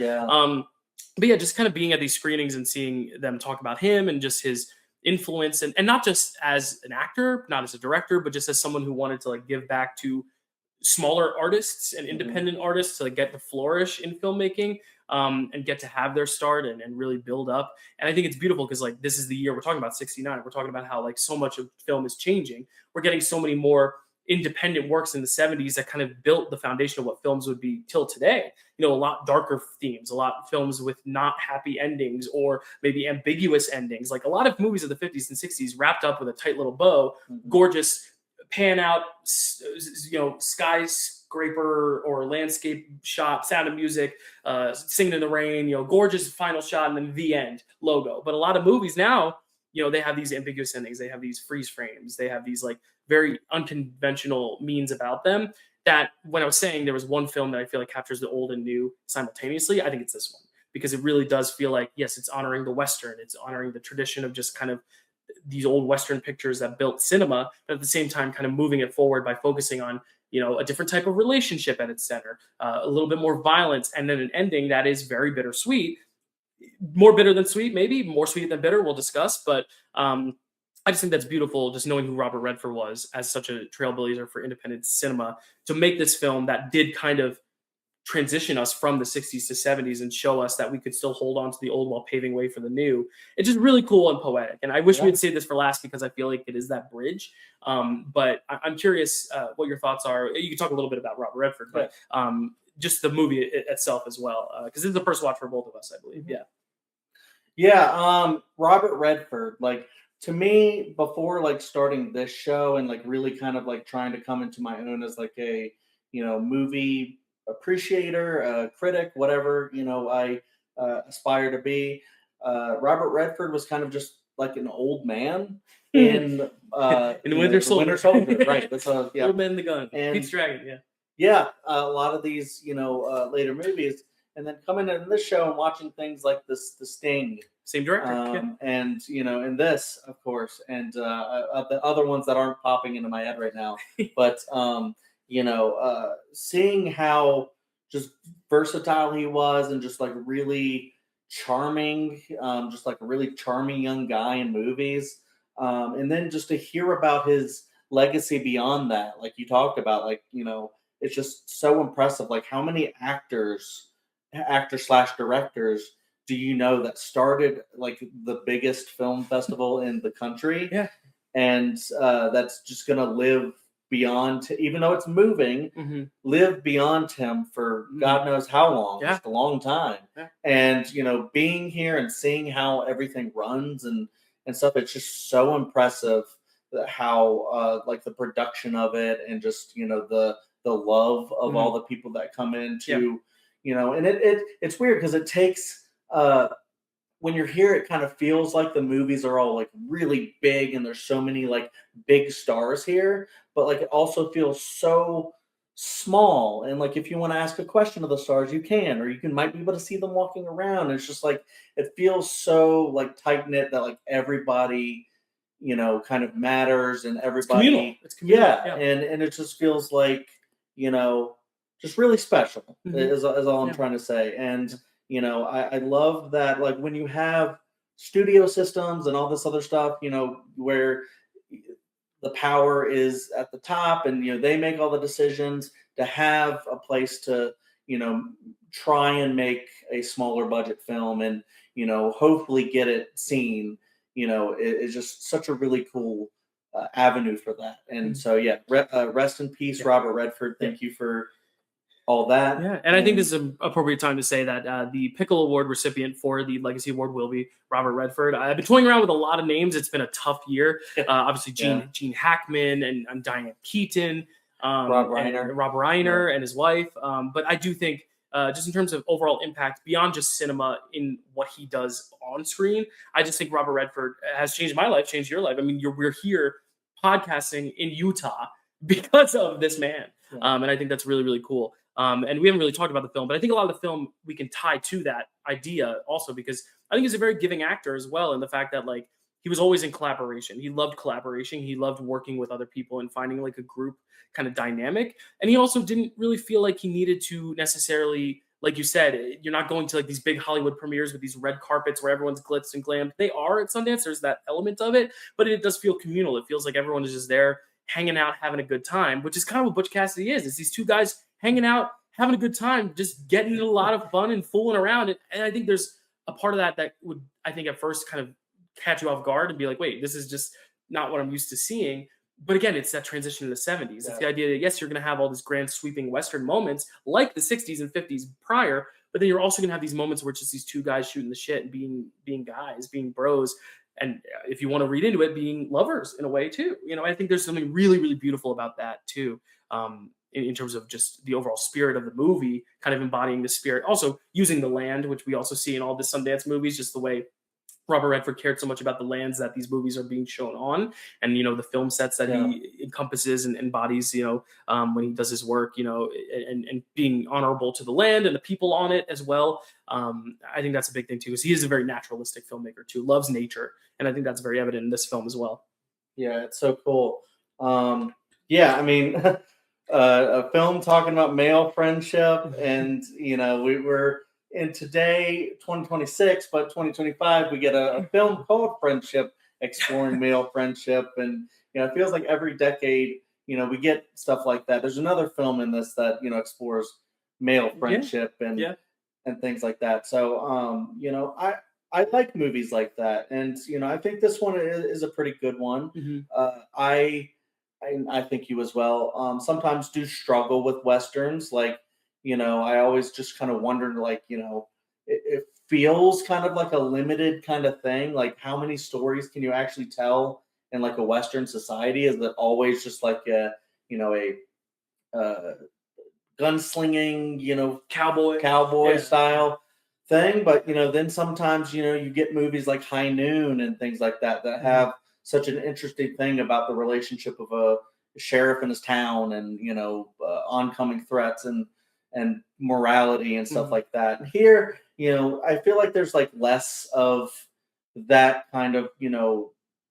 But yeah, just kind of being at these screenings and seeing them talk about him and just his influence, and not just as an actor, not as a director, but just as someone who wanted to like give back to smaller artists and independent artists to like get to flourish in filmmaking, and get to have their start and really build up. And I think it's beautiful because like this is the year we're talking about 69. We're talking about how like so much of film is changing. We're getting so many more independent works in the 70s that kind of built the foundation of what films would be till today. A lot darker themes, a lot of films with not happy endings or maybe ambiguous endings. Like a lot of movies of the 50s and 60s wrapped up with a tight little bow, gorgeous pan out, skyscraper or landscape shot, sound of music, singing in the rain, gorgeous final shot, and then the end logo. But a lot of movies now, they have these ambiguous endings. They have these freeze frames. They have these like very unconventional means about them that when I was saying there was one film that I feel like captures the old and new simultaneously, I think it's this one, because it really does feel like, yes, it's honoring the Western. It's honoring the tradition of just kind of these old Western pictures that built cinema, but at the same time kind of moving it forward by focusing on, a different type of relationship at its center, a little bit more violence, and then an ending that is very bittersweet. More bitter than sweet, maybe more sweet than bitter. We'll discuss, but I just think that's beautiful. Just knowing who Robert Redford was as such a trailblazer for independent cinema to make this film that did kind of transition us from the 60s to 70s and show us that we could still hold on to the old while paving way for the new. It's just really cool and poetic. And I wish we had saved this for last because I feel like it is that bridge. But I'm curious what your thoughts are. You can talk a little bit about Robert Redford, but just the movie itself as well, because this is the first watch for both of us, I believe. Robert Redford, like, to me, before like starting this show and like really kind of like trying to come into my own as like a movie appreciator, critic, whatever I aspire to be, Robert Redford was kind of just like an old man in Winter Soldier. Right? That's Old Man the Gun, and Pete's Dragon, a lot of these later movies, and then coming in this show and watching things like The Sting, same director, and in this, of course, and the other ones that aren't popping into my head right now, but seeing how just versatile he was and just like really charming, just like a really charming young guy in movies, and then just to hear about his legacy beyond that, like you talked about, like it's just so impressive. Like how many actors / directors do you know that started like the biggest film festival in the country? Yeah. And that's just going to live beyond, even though it's moving, live beyond him for God knows how long, just a long time. Yeah. And, being here and seeing how everything runs and stuff, it's just so impressive how like the production of it and just, the love of all the people that come into, and it's weird because it takes, when you're here, it kind of feels like the movies are all like really big and there's so many like big stars here, but like it also feels so small. And like if you want to ask a question of the stars, you can, or might be able to see them walking around. It's just like it feels so like tight knit that like everybody, kind of matters and everybody. It's communal. Yeah. And it just feels like just really special is all I'm trying to say. And I love that, like when you have studio systems and all this other stuff, where the power is at the top and, they make all the decisions, to have a place to, try and make a smaller budget film and, hopefully get it seen, is just such a really cool avenue for that. And so, rest in peace, Robert Redford. Thank you for all that. Yeah, and I think this is an appropriate time to say that the Pickle Award recipient for the Legacy Award will be Robert Redford. I've been toying around with a lot of names. It's been a tough year. Obviously, Gene Hackman and Diane Keaton, Rob Reiner and his wife. But I do think, just in terms of overall impact, beyond just cinema in what he does on screen, I just think Robert Redford has changed my life, changed your life. I mean, we're here podcasting in Utah because of this man. And I think that's really, really cool. And we haven't really talked about the film, but I think a lot of the film we can tie to that idea also, because I think he's a very giving actor as well. And the fact that like he was always in collaboration. He loved collaboration. He loved working with other people and finding like a group kind of dynamic. And he also didn't really feel like he needed to necessarily, like you said, you're not going to like these big Hollywood premieres with these red carpets where everyone's glitz and glammed. They are at Sundance. There's that element of it, but it does feel communal. It feels like everyone is just there hanging out, having a good time, which is kind of what Butch Cassidy is. It's these two guys hanging out, having a good time, just getting a lot of fun and fooling around. And I think there's a part of that would, I think, at first kind of catch you off guard and be like, wait, this is just not what I'm used to seeing. But again, it's that transition to the 70s. It's the idea that, yes, you're going to have all these grand sweeping Western moments like the 60s and 50s prior, but then you're also going to have these moments where it's just these two guys shooting the shit and being guys, being bros. And if you want to read into it, being lovers in a way too. I think there's something really, really beautiful about that too. In terms of just the overall spirit of the movie, kind of embodying the spirit, also using the land, which we also see in all the Sundance movies, just the way Robert Redford cared so much about the lands that these movies are being shown on, and the film sets that he encompasses and embodies. When he does his work, and being honorable to the land and the people on it as well. I think that's a big thing too, because he is a very naturalistic filmmaker too, loves nature, and I think that's very evident in this film as well. Yeah, it's so cool. I mean, a film talking about male friendship, and we were. In today, 2026, but 2025, we get a film called Friendship, exploring male friendship. And, it feels like every decade, we get stuff like that. There's another film in this that, explores male friendship and things like that. So, I like movies like that. And, I think this one is a pretty good one. Mm-hmm. I think you as well. Sometimes do struggle with Westerns, like, I always just kind of wondered, like, it feels kind of like a limited kind of thing. Like, how many stories can you actually tell in like a Western society? Is it always just like a gunslinging, cowboy style thing? But, then sometimes, you get movies like High Noon and things like that have such an interesting thing about the relationship of a sheriff in his town and, oncoming threats and morality and stuff like that. And here, I feel like there's like less of that kind of,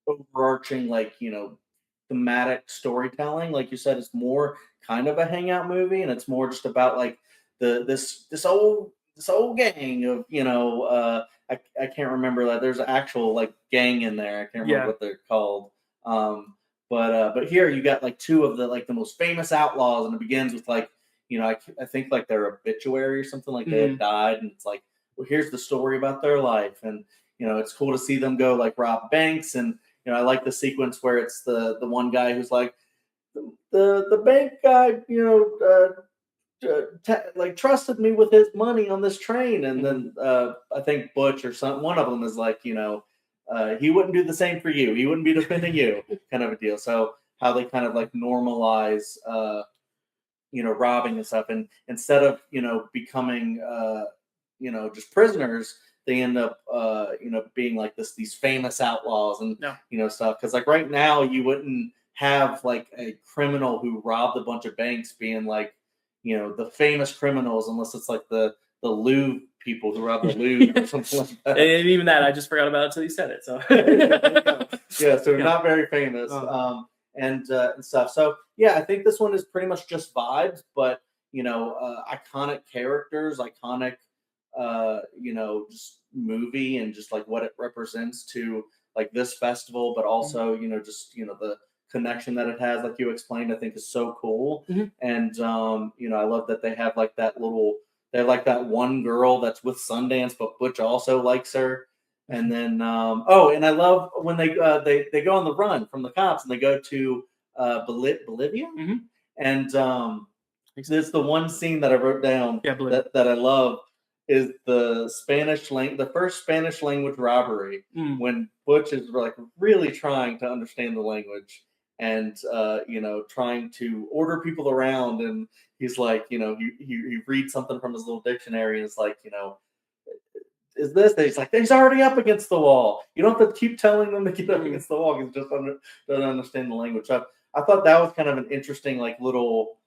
overarching, like, thematic storytelling. Like you said, it's more kind of a hangout movie, and it's more just about like this old gang of, I can't remember that there's an actual like gang in there. I can't remember what they're called. But here you got like two of the most famous outlaws, and it begins with like, I think like their obituary or something, like they had died, and it's like, well, here's the story about their life, and it's cool to see them go like rob banks, and I like the sequence where it's the one guy who's like the bank guy, like trusted me with his money on this train, and then I think Butch or one of them is like, he wouldn't do the same for you, he wouldn't be defending you, kind of a deal. So how they kind of like normalize robbing and stuff, and instead of becoming just prisoners, they end up being like these famous outlaws and stuff. Because like right now you wouldn't have like a criminal who robbed a bunch of banks being like the famous criminals, unless it's like the Louvre people who robbed the Louvre or something like that. And even that, I just forgot about it until you said it. So so not very famous. And stuff. So I think this one is pretty much just vibes, but iconic characters, iconic just movie, and just like what it represents to like this festival, but also just the connection that it has, like you explained, I think is so cool. And I love that they have like that they have like that one girl that's with Sundance, but Butch also likes her. And then, and I love when they go on the run from the cops, and they go to Bolivia. And there's the one scene that I wrote down that I love is the first Spanish language robbery, when Butch is like really trying to understand the language, and trying to order people around, and he's like, he reads something from his little dictionary, and it's like, is this? And he's like, he's already up against the wall. You don't have to keep telling them to get up against the wall, because just don't understand the language. So I thought that was kind of an interesting, like, little,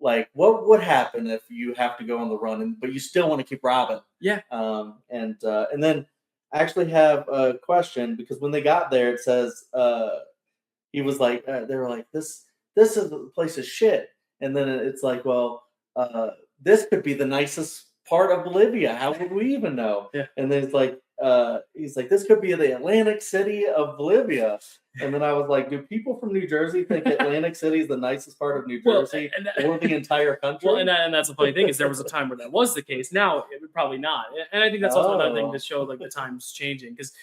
like, what would happen if you have to go on the run, but you still want to keep robbing? And then I actually have a question, because when they got there, it says he was like, they were like, this is the place of shit. And then it's like, well, this could be the nicest part of Bolivia. How would we even know? And then it's like, he's like, this could be the Atlantic City of Bolivia. And then I was like, do people from New Jersey think Atlantic City is the nicest part of New Jersey or the entire country? Well, and that's the funny thing, is there was a time where that was the case. Now, probably not. And I think that's also another thing to show like the times changing. Because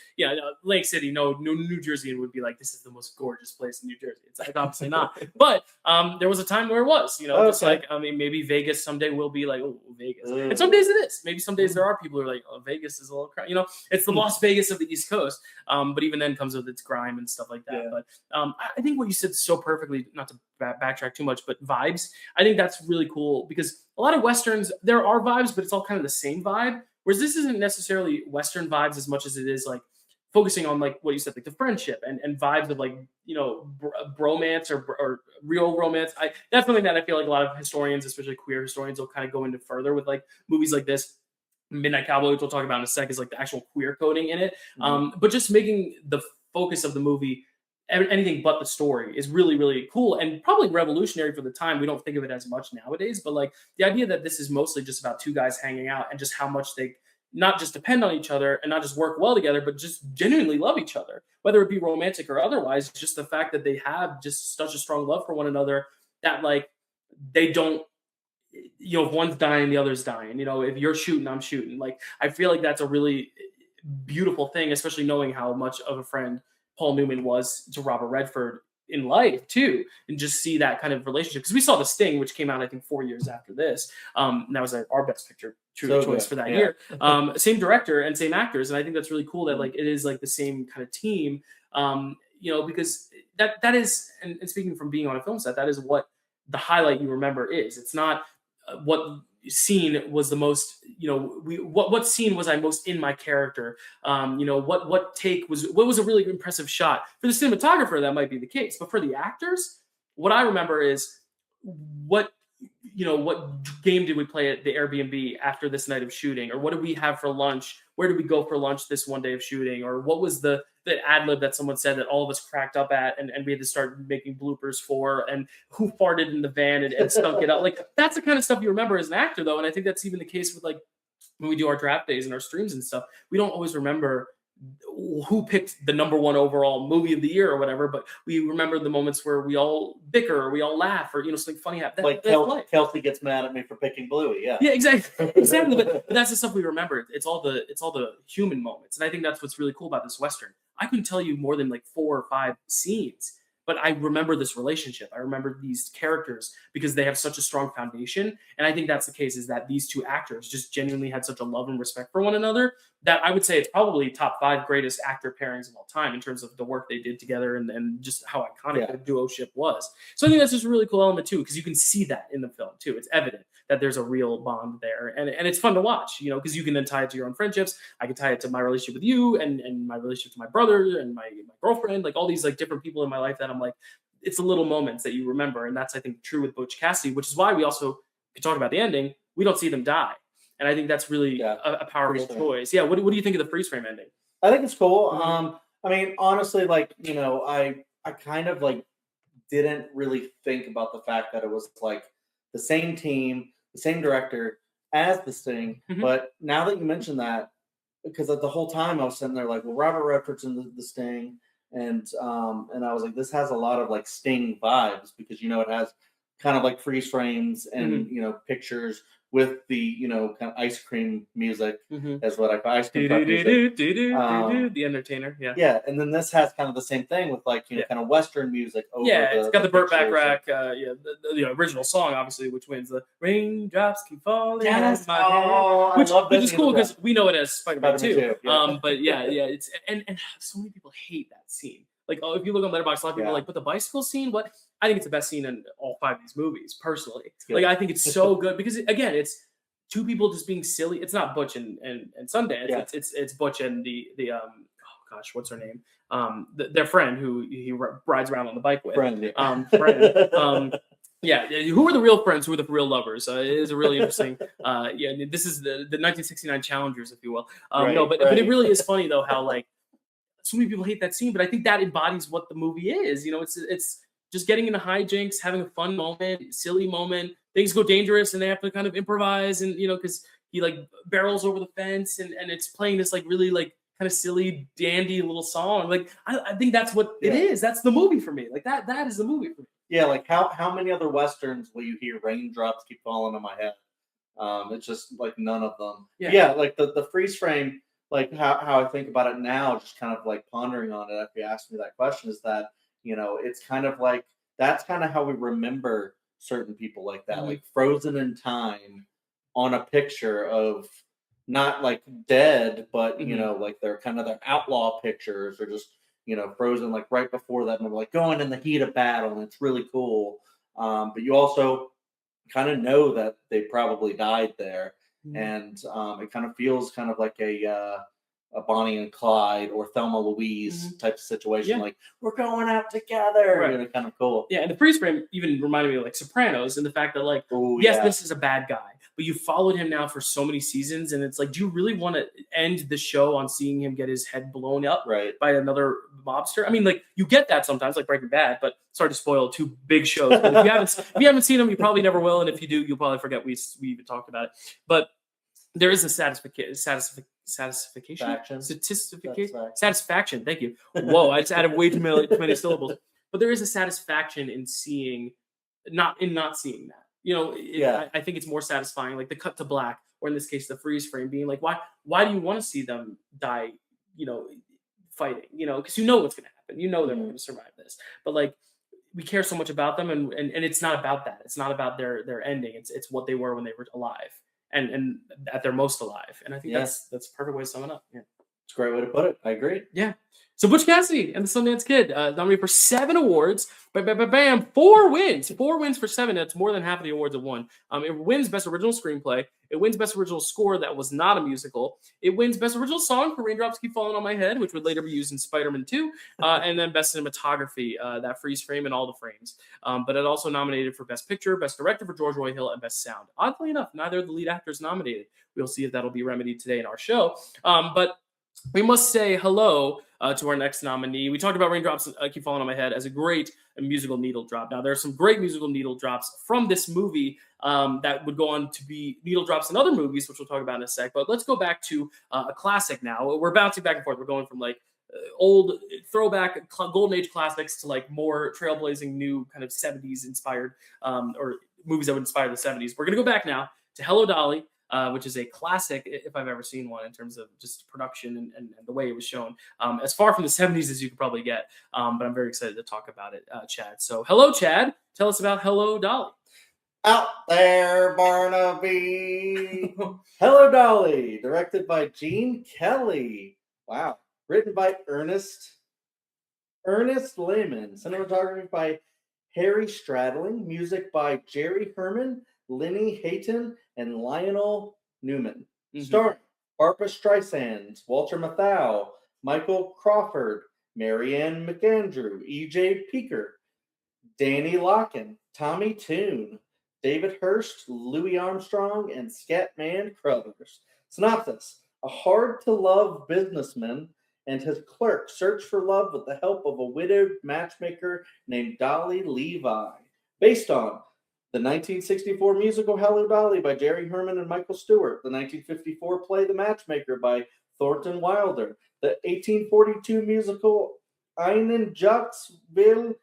Lake City, no New Jerseyan would be like, this is the most gorgeous place in New Jersey. It's like obviously not. But there was a time where it was, just like, I mean, maybe Vegas someday will be like, oh, Vegas. And some days it is. Maybe some days there are people who are like, oh, Vegas is a little crowd. It's the Las Vegas of the East Coast. But even then comes with its grime and stuff like that. Yeah. But I think what you said so perfectly, not to backtrack too much, but vibes. I think that's really cool because a lot of Westerns, there are vibes, but it's all kind of the same vibe. Whereas this isn't necessarily Western vibes as much as it is like focusing on like what you said, like the friendship and vibes of like, bromance or real romance. That's something that I feel like a lot of historians, especially queer historians, will kind of go into further with like movies like this. Midnight Cowboy, which we'll talk about in a sec, is like the actual queer coding in it. But just making the focus of the movie anything but the story is really, really cool and probably revolutionary for the time. We don't think of it as much nowadays, but like the idea that this is mostly just about two guys hanging out and just how much they not just depend on each other and not just work well together, but just genuinely love each other, whether it be romantic or otherwise. Just the fact that they have just such a strong love for one another that like they don't, if one's dying, the other's dying. If you're shooting, I'm shooting. Like I feel like that's a really beautiful thing, especially knowing how much of a friend Paul Newman was to Robert Redford in life too, and just see that kind of relationship. Because we saw The Sting, which came out I think 4 years after this. And that was our best picture choice for that year. Same director and same actors, and I think that's really cool that like it is like the same kind of team. Because that is, and speaking from being on a film set, that is what the highlight you remember is. It's not what scene was the most, what scene was I most in my character? What take was, what was a really impressive shot? For the cinematographer, that might be the case, but for the actors, what I remember is what game did we play at the Airbnb after this night of shooting, or what did we have for lunch? Where did we go for lunch this one day of shooting? Or what was the ad lib that someone said that all of us cracked up at and we had to start making bloopers for, and who farted in the van and stunk it up? Like that's the kind of stuff you remember as an actor though. And I think that's even the case with like when we do our draft days and our streams and stuff, we don't always remember who picked the number one overall movie of the year or whatever, but we remember the moments where we all bicker or we all laugh or something funny happens. Like Kelsey gets mad at me for picking Bluey. Yeah, exactly. But that's the stuff we remember. It's all the human moments, and I think that's what's really cool about this Western. I couldn't tell you more than like 4 or 5 scenes, but I remember this relationship. I remember these characters because they have such a strong foundation. And I think that's the case, is that these two actors just genuinely had such a love and respect for one another that I would say it's probably top 5 greatest actor pairings of all time in terms of the work they did together and just how iconic their duo-ship was. So I think that's just a really cool element too, because you can see that in the film too. It's evident that there's a real bond there. And it's fun to watch, because you can then tie it to your own friendships. I can tie it to my relationship with you and my relationship to my brother and my girlfriend, like all these like different people in my life that I'm like, it's the little moments that you remember. And that's, I think, true with Butch Cassidy, which is why we also could talk about the ending. We don't see them die. And I think that's really a powerful choice. Yeah. What do you think of the freeze frame ending? I think it's cool. Mm-hmm. I mean, honestly, like, I kind of like didn't really think about the fact that it was like the same team, the same director as The Sting. Mm-hmm. But now that you mentioned that, because the whole time I was sitting there like, well, Robert Redford's in the Sting. And I was like, this has a lot of like Sting vibes because, it has kind of like freeze frames and, pictures with the, kind of ice cream music as what I call ice cream music. The Entertainer. Yeah. Yeah. And then this has kind of the same thing with like, kind of Western music. Over it's got the Burt Bacharach, the original song, obviously, which wins the raindrops keep falling on my head. Which is cool because we know it as Spider-Man 2. But it's and so many people hate that scene. Like, if you look on Letterboxd, a lot of people are like, but the bicycle scene, what? I think it's the best scene in all 5 of these movies, personally. Like, I think it's so good because, again, it's 2 people just being silly. It's not Butch and Sundance. Yeah. It's Butch and the what's her name? Their friend who he rides around on the bike with. Friend. Who are the real friends? Who are the real lovers? It is a really interesting. This is the 1969 challengers, if you will. But it really is funny though how like so many people hate that scene, but I think that embodies what the movie is. It's just getting into hijinks, having a fun moment, silly moment. Things go dangerous, and they have to kind of improvise, and because he like barrels over the fence, and it's playing this like really like kind of silly, dandy little song. Like I think that's what it is. That's the movie for me. Like that is the movie for me. Yeah, like how many other Westerns will you hear raindrops keep falling on my head? It's just like none of them. Yeah, like the freeze frame, like how I think about it now, just kind of like pondering on it after you asked me that question, is that, it's kind of like that's kind of how we remember certain people like that, like frozen in time on a picture of not like dead, but like they're kind of their outlaw pictures, or just frozen like right before that, and they're like going in the heat of battle, and it's really cool. But you also kind of know that they probably died there, and it kind of feels kind of like a Bonnie and Clyde or Thelma Louise type of situation. Like, we're going out together, kind of cool. Yeah, and the freeze frame even reminded me of like Sopranos, and the fact that like, this is a bad guy, but you followed him now for so many seasons, and it's like, do you really want to end the show on seeing him get his head blown up by another mobster? I mean, like, you get that sometimes, like Breaking Bad, but sorry to spoil two big shows. But if you haven't seen them, you probably never will, and if you do, you'll probably forget we even talked about it. But there is a satisfaction. Thank you. Whoa, I just added way too many syllables. But there is a satisfaction in not seeing that. I think it's more satisfying, like the cut to black, or in this case, the freeze frame, being like, why do you want to see them die? Fighting. Because what's going to happen. They're not going to survive this. But like, we care so much about them, and it's not about that. It's not about their ending. It's what they were when they were alive. And at their most alive. And I think that's a perfect way to sum it up. Yeah. It's a great way to put it. I agree. Yeah. So Butch Cassidy and the Sundance Kid, nominated for 7 awards. Bam, 4 wins. 4 wins for 7. That's more than half of the awards it won. It wins Best Original Screenplay. It wins Best Original Score that was not a musical. It wins Best Original Song for Raindrops Keep Falling on My Head, which would later be used in Spider-Man 2. And then Best Cinematography, that freeze frame and all the frames. But it also nominated for Best Picture, Best Director for George Roy Hill, and Best Sound. Oddly enough, neither of the lead actors nominated. We'll see if that'll be remedied today in our show. But we must say hello to our next nominee. We talked about Raindrops Keep Falling on My Head as a great musical needle drop. Now, there are some great musical needle drops from this movie that would go on to be needle drops in other movies, which we'll talk about in a sec. But let's go back to a classic now. We're bouncing back and forth. We're going from like old throwback golden age classics to like more trailblazing new kind of 70s inspired or movies that would inspire the 70s. We're going to go back now to Hello, Dolly. Which is a classic, if I've ever seen one, in terms of just production and the way it was shown. As far from the 70s as you could probably get. But I'm very excited to talk about it, Chad. So, hello, Chad. Tell us about Hello, Dolly. Out there, Barnaby. Hello, Dolly. Directed by Gene Kelly. Wow. Written by Ernest Lehman. Cinematography by Harry Stradling. Music by Jerry Herman, Lenny Hayton, and Lionel Newman. Starring Barbra Streisand, Walter Matthau, Michael Crawford, Marianne McAndrew, E.J. Peeker, Danny Locken, Tommy Toon, David Hurst, Louis Armstrong, and Scatman Crothers. Synopsis: a hard-to-love businessman and his clerk search for love with the help of a widowed matchmaker named Dolly Levi. Based on the 1964 musical Hello, Dolly by Jerry Herman and Michael Stewart. The 1954 play The Matchmaker by Thornton Wilder. The 1842 musical Einen Jacques will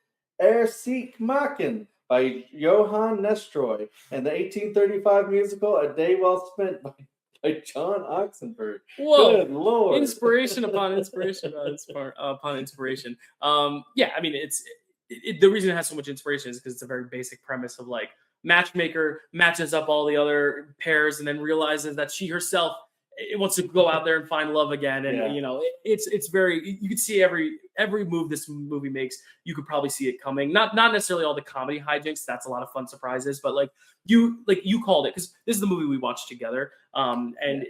sich machen by Johann Nestroy. And the 1835 musical A Day Well Spent by John Oxenford. Whoa. Good Lord. Inspiration upon inspiration upon inspiration. Yeah, I mean, the reason it has so much inspiration is because it's a very basic premise of like matchmaker matches up all the other pairs and then realizes that she herself wants to go out there and find love again. And it's very, you could see every move this movie makes, you could probably see it coming. Not necessarily all the comedy hijinks. That's a lot of fun surprises, but you called it, because this is the movie we watched together. And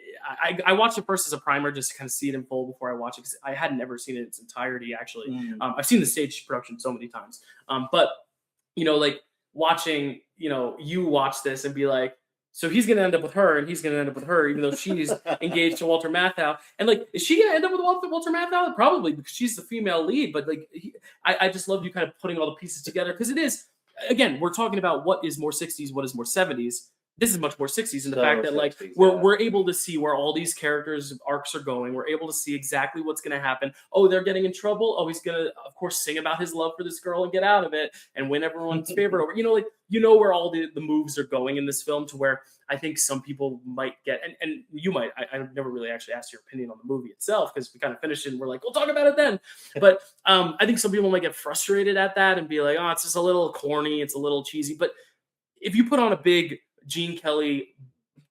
I watched it first as a primer just to kind of see it in full before I watch it, because I hadn't ever seen it in its entirety, actually. I've seen the stage production so many times. But, watching, you watch this and be like, so he's going to end up with her, and he's going to end up with her, even though she's engaged to Walter Matthau. And is she going to end up with Walter Matthau? Probably, because she's the female lead. But I just love you kind of putting all the pieces together, because it is, again, we're talking about what is more 60s, what is more 70s. this is much more 60s, and the fact that like we're able to see where all these characters' arcs are going. We're able to see exactly what's going to happen. Oh, they're getting in trouble. Oh, he's gonna, of course, sing about his love for this girl and get out of it and win everyone's favor over. Like where all the moves are going in this film, to where I think some people might get, and you might. I've never really actually asked your opinion on the movie itself, because we kind of finished it and we're like, we'll talk about it then. But I think some people might get frustrated at that and be like, oh, it's just a little corny, it's a little cheesy. But if you put on a big Gene Kelly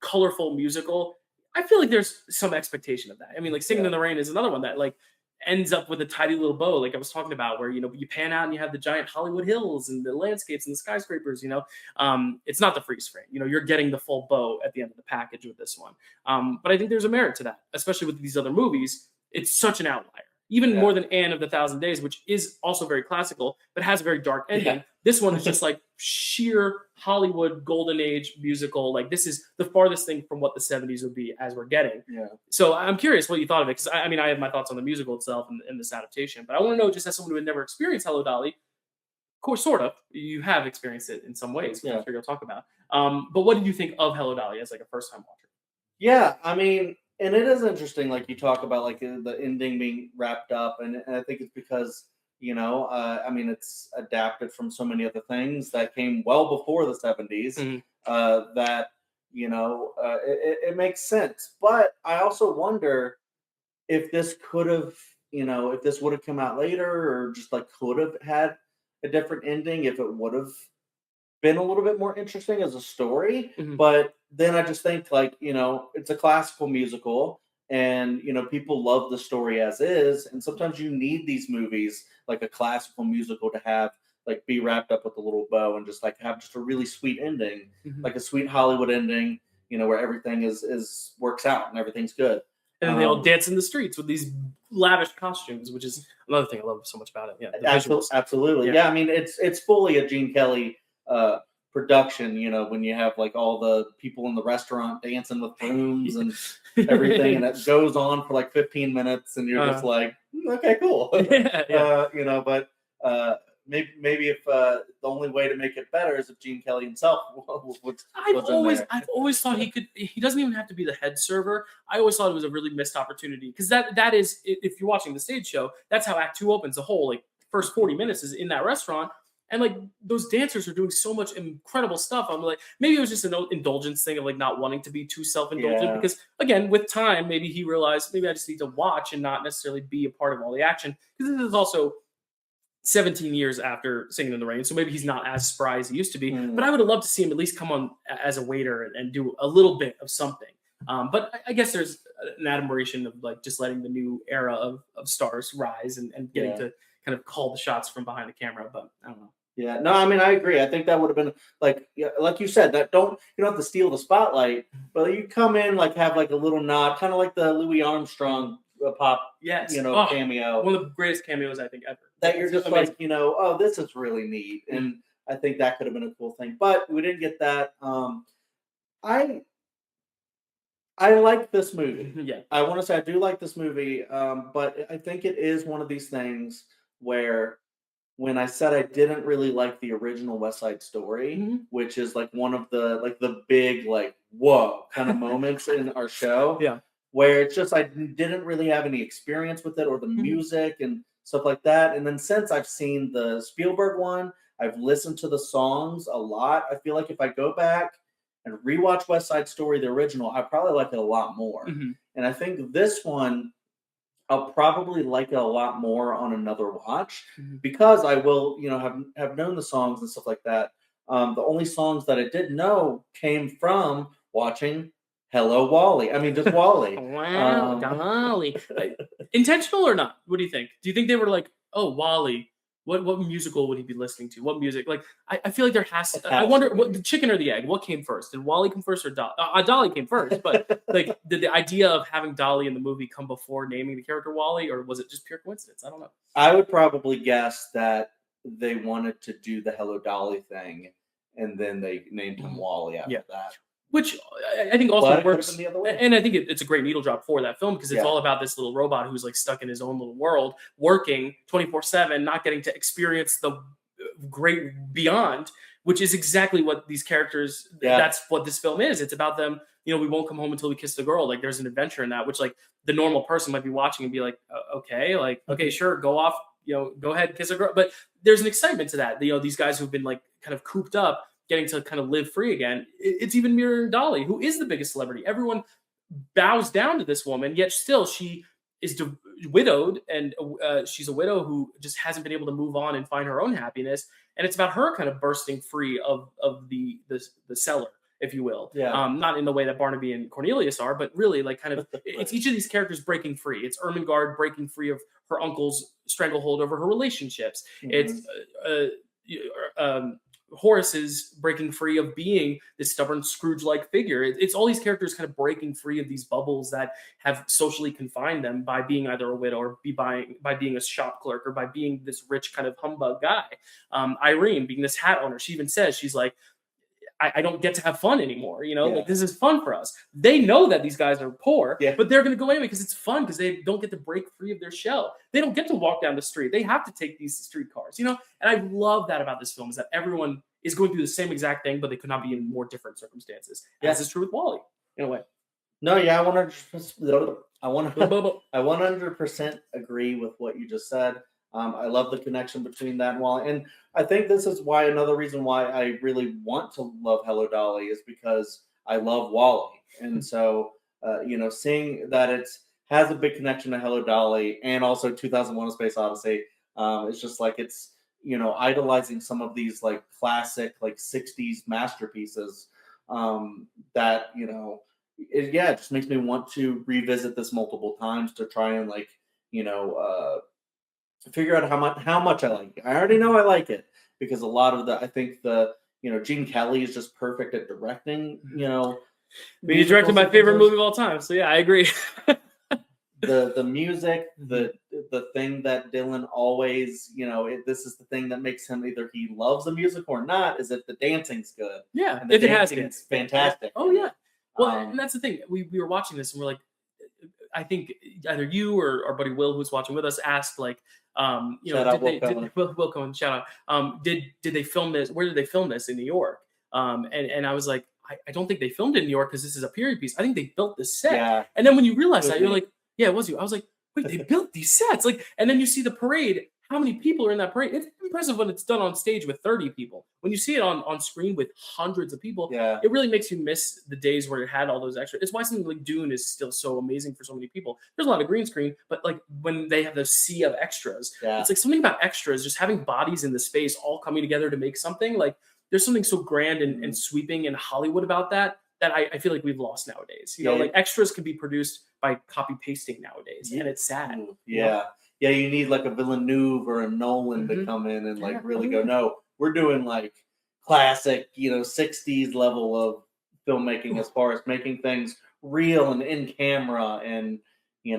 colorful musical, I feel like there's some expectation of that. I mean, like Singing in the Rain is another one that like ends up with a tidy little bow, like I was talking about, where you pan out and you have the giant Hollywood hills and the landscapes and the skyscrapers. It's not the freeze frame. You're getting the full bow at the end of the package with this one. But I think there's a merit to that, especially with these other movies. It's such an outlier. Even more than Anne of the Thousand Days, which is also very classical, but has a very dark ending. Yeah. This one is just like sheer Hollywood golden age musical. Like this is the farthest thing from what the 70s would be as we're getting. Yeah. So I'm curious what you thought of it, because I mean, I have my thoughts on the musical itself and this adaptation, but I want to know, just as someone who had never experienced Hello, Dolly, of course, sort of, you have experienced it in some ways, which I'm sure you'll talk about. But what did you think of Hello, Dolly as like a first time watcher? Yeah, I mean, and it is interesting, like you talk about like the ending being wrapped up, and I think it's because, I mean, it's adapted from so many other things that came well before the 70s, that, it makes sense. But I also wonder if this could have, if this would have come out later, or just like could have had a different ending, if it would have been a little bit more interesting as a story. But then I just think like, it's a classical musical, and people love the story as is, and sometimes you need these movies like a classical musical to have like be wrapped up with a little bow and just like have just a really sweet ending, like a sweet Hollywood ending, where everything is works out and everything's good. And then they all dance in the streets with these lavish costumes, which is another thing I love so much about it. Yeah, absolutely. Yeah, I mean, it's fully a Gene Kelly production, when you have like all the people in the restaurant dancing with brooms and everything, and it goes on for like 15 minutes, and you're just like, okay, cool. But maybe if the only way to make it better is if Gene Kelly himself was I've always thought he doesn't even have to be the head server. I always thought it was a really missed opportunity, because that is, if you're watching the stage show, that's how Act 2 opens. The whole like first 40 minutes is in that restaurant. And like those dancers are doing so much incredible stuff. I'm like, maybe it was just an indulgence thing of like not wanting to be too self-indulgent, because again, with time, maybe he realized maybe I just need to watch and not necessarily be a part of all the action, because this is also 17 years after Singing in the Rain, so maybe he's not as spry as he used to be. But I would have loved to see him at least come on as a waiter and do a little bit of something. But I guess there's an admiration of like just letting the new era of stars rise and getting to kind of call the shots from behind the camera. But I don't know. Yeah, no, I mean, I agree. I think that would have been like you said, that you don't have to steal the spotlight, but you come in, like have like a little nod, kind of like the Louis Armstrong pop, cameo. One of the greatest cameos I think ever. That you're just amazing. Like, oh, this is really neat. And I think that could have been a cool thing, but we didn't get that. I like this movie. Yeah. I want to say I do like this movie, but I think it is one of these things where, when I said I didn't really like the original West Side Story, which is like one of the big like whoa kind of moments in our show, where it's just I didn't really have any experience with it or the music and stuff like that. And then since I've seen the Spielberg one, I've listened to the songs a lot. I feel like if I go back and rewatch West Side Story, the original, I probably like it a lot more. And I think this one, I'll probably like it a lot more on another watch, because I will, have known the songs and stuff like that. The only songs that I didn't know came from watching Hello, Wally. I mean, just Wally. Wow, Dolly. Intentional or not? What do you think? Do you think they were like, oh, Wally, what musical would he be listening to? What music? Like, I feel like there has to. I wonder, what the chicken or the egg? What came first? Did Wally come first or Dolly? Dolly came first, but like, did the idea of having Dolly in the movie come before naming the character Wally, or was it just pure coincidence? I don't know. I would probably guess that they wanted to do the Hello, Dolly thing, and then they named him Wally after that. Which I think also works, and I think it's a great needle drop for that film, because it's all about this little robot who's like stuck in his own little world, working 24/7, not getting to experience the great beyond. which is exactly what these characters. Yeah. That's what this film is. It's about them. We won't come home until we kiss the girl. Like there's an adventure in that, which like the normal person might be watching and be like, okay, like okay, sure, go off. Go ahead, kiss a girl. But there's an excitement to that. These guys who've been like kind of cooped up, getting to kind of live free again. It's even mirroring Dolly, who is the biggest celebrity. Everyone bows down to this woman, yet still she is widowed, and she's a widow who just hasn't been able to move on and find her own happiness. And it's about her kind of bursting free of the cellar, if you will. Yeah. Not in the way that Barnaby and Cornelius are, but really like kind of it's each of these characters breaking free. It's Ermengarde breaking free of her uncle's stranglehold over her relationships. It's Horace's breaking free of being this stubborn Scrooge-like figure. It's all these characters kind of breaking free of these bubbles that have socially confined them by being either a widow or by being a shop clerk or by being this rich kind of humbug guy. Irene being this hat owner. She even says, she's like, I don't get to have fun anymore. Like this is fun for us. They know that these guys are poor, but they're going to go anyway because it's fun, because they don't get to break free of their shell. They don't get to walk down the street. They have to take these streetcars, and I love that about this film is that everyone is going through the same exact thing, but they could not be in more different circumstances. As is true with Wally in a way. No, yeah, I 100% agree with what you just said. I love the connection between that and Wally. And I think this is why another reason why I really want to love Hello Dolly is because I love Wally. And so, seeing that it has a big connection to Hello Dolly and also 2001: A Space Odyssey, it's just like it's, idolizing some of these like classic like 60s masterpieces that, it just makes me want to revisit this multiple times to try and like, figure out how much I like it. I already know I like it because a lot of I think Gene Kelly is just perfect at directing, He directed my favorite movie of all time. So yeah, I agree. the music, the thing that Dylan always, this is the thing that makes him either he loves the music or not, is if the dancing's good. Yeah, and the dancing's fantastic. Oh yeah. Well, and that's the thing. We were watching this and we're like, I think either you or our buddy Will, who's watching with us, asked like, Will Cohen, shout out. Did they film this? Where did they film this in New York? And I was like, I don't think they filmed it in New York because this is a period piece. I think they built this set. Yeah. And then when you realize that, you're like, yeah, it was you. I was like, wait, they built these sets. Like, and then you see the parade. How many people are in that parade? It's impressive when it's done on stage with 30 people. When you see it on screen with hundreds of people, it really makes you miss the days where it had all those extras. It's why something like Dune is still so amazing for so many people. There's a lot of green screen, but like when they have the sea of extras, it's like something about extras, just having bodies in the space all coming together to make something. Like there's something so grand and sweeping in Hollywood about that I feel like we've lost nowadays. Like extras can be produced by copy pasting nowadays, and it's sad. Yeah, you need like a Villeneuve or a Nolan to come in and like really go, no, we're doing like classic, 60s level of filmmaking as far as making things real and in camera and,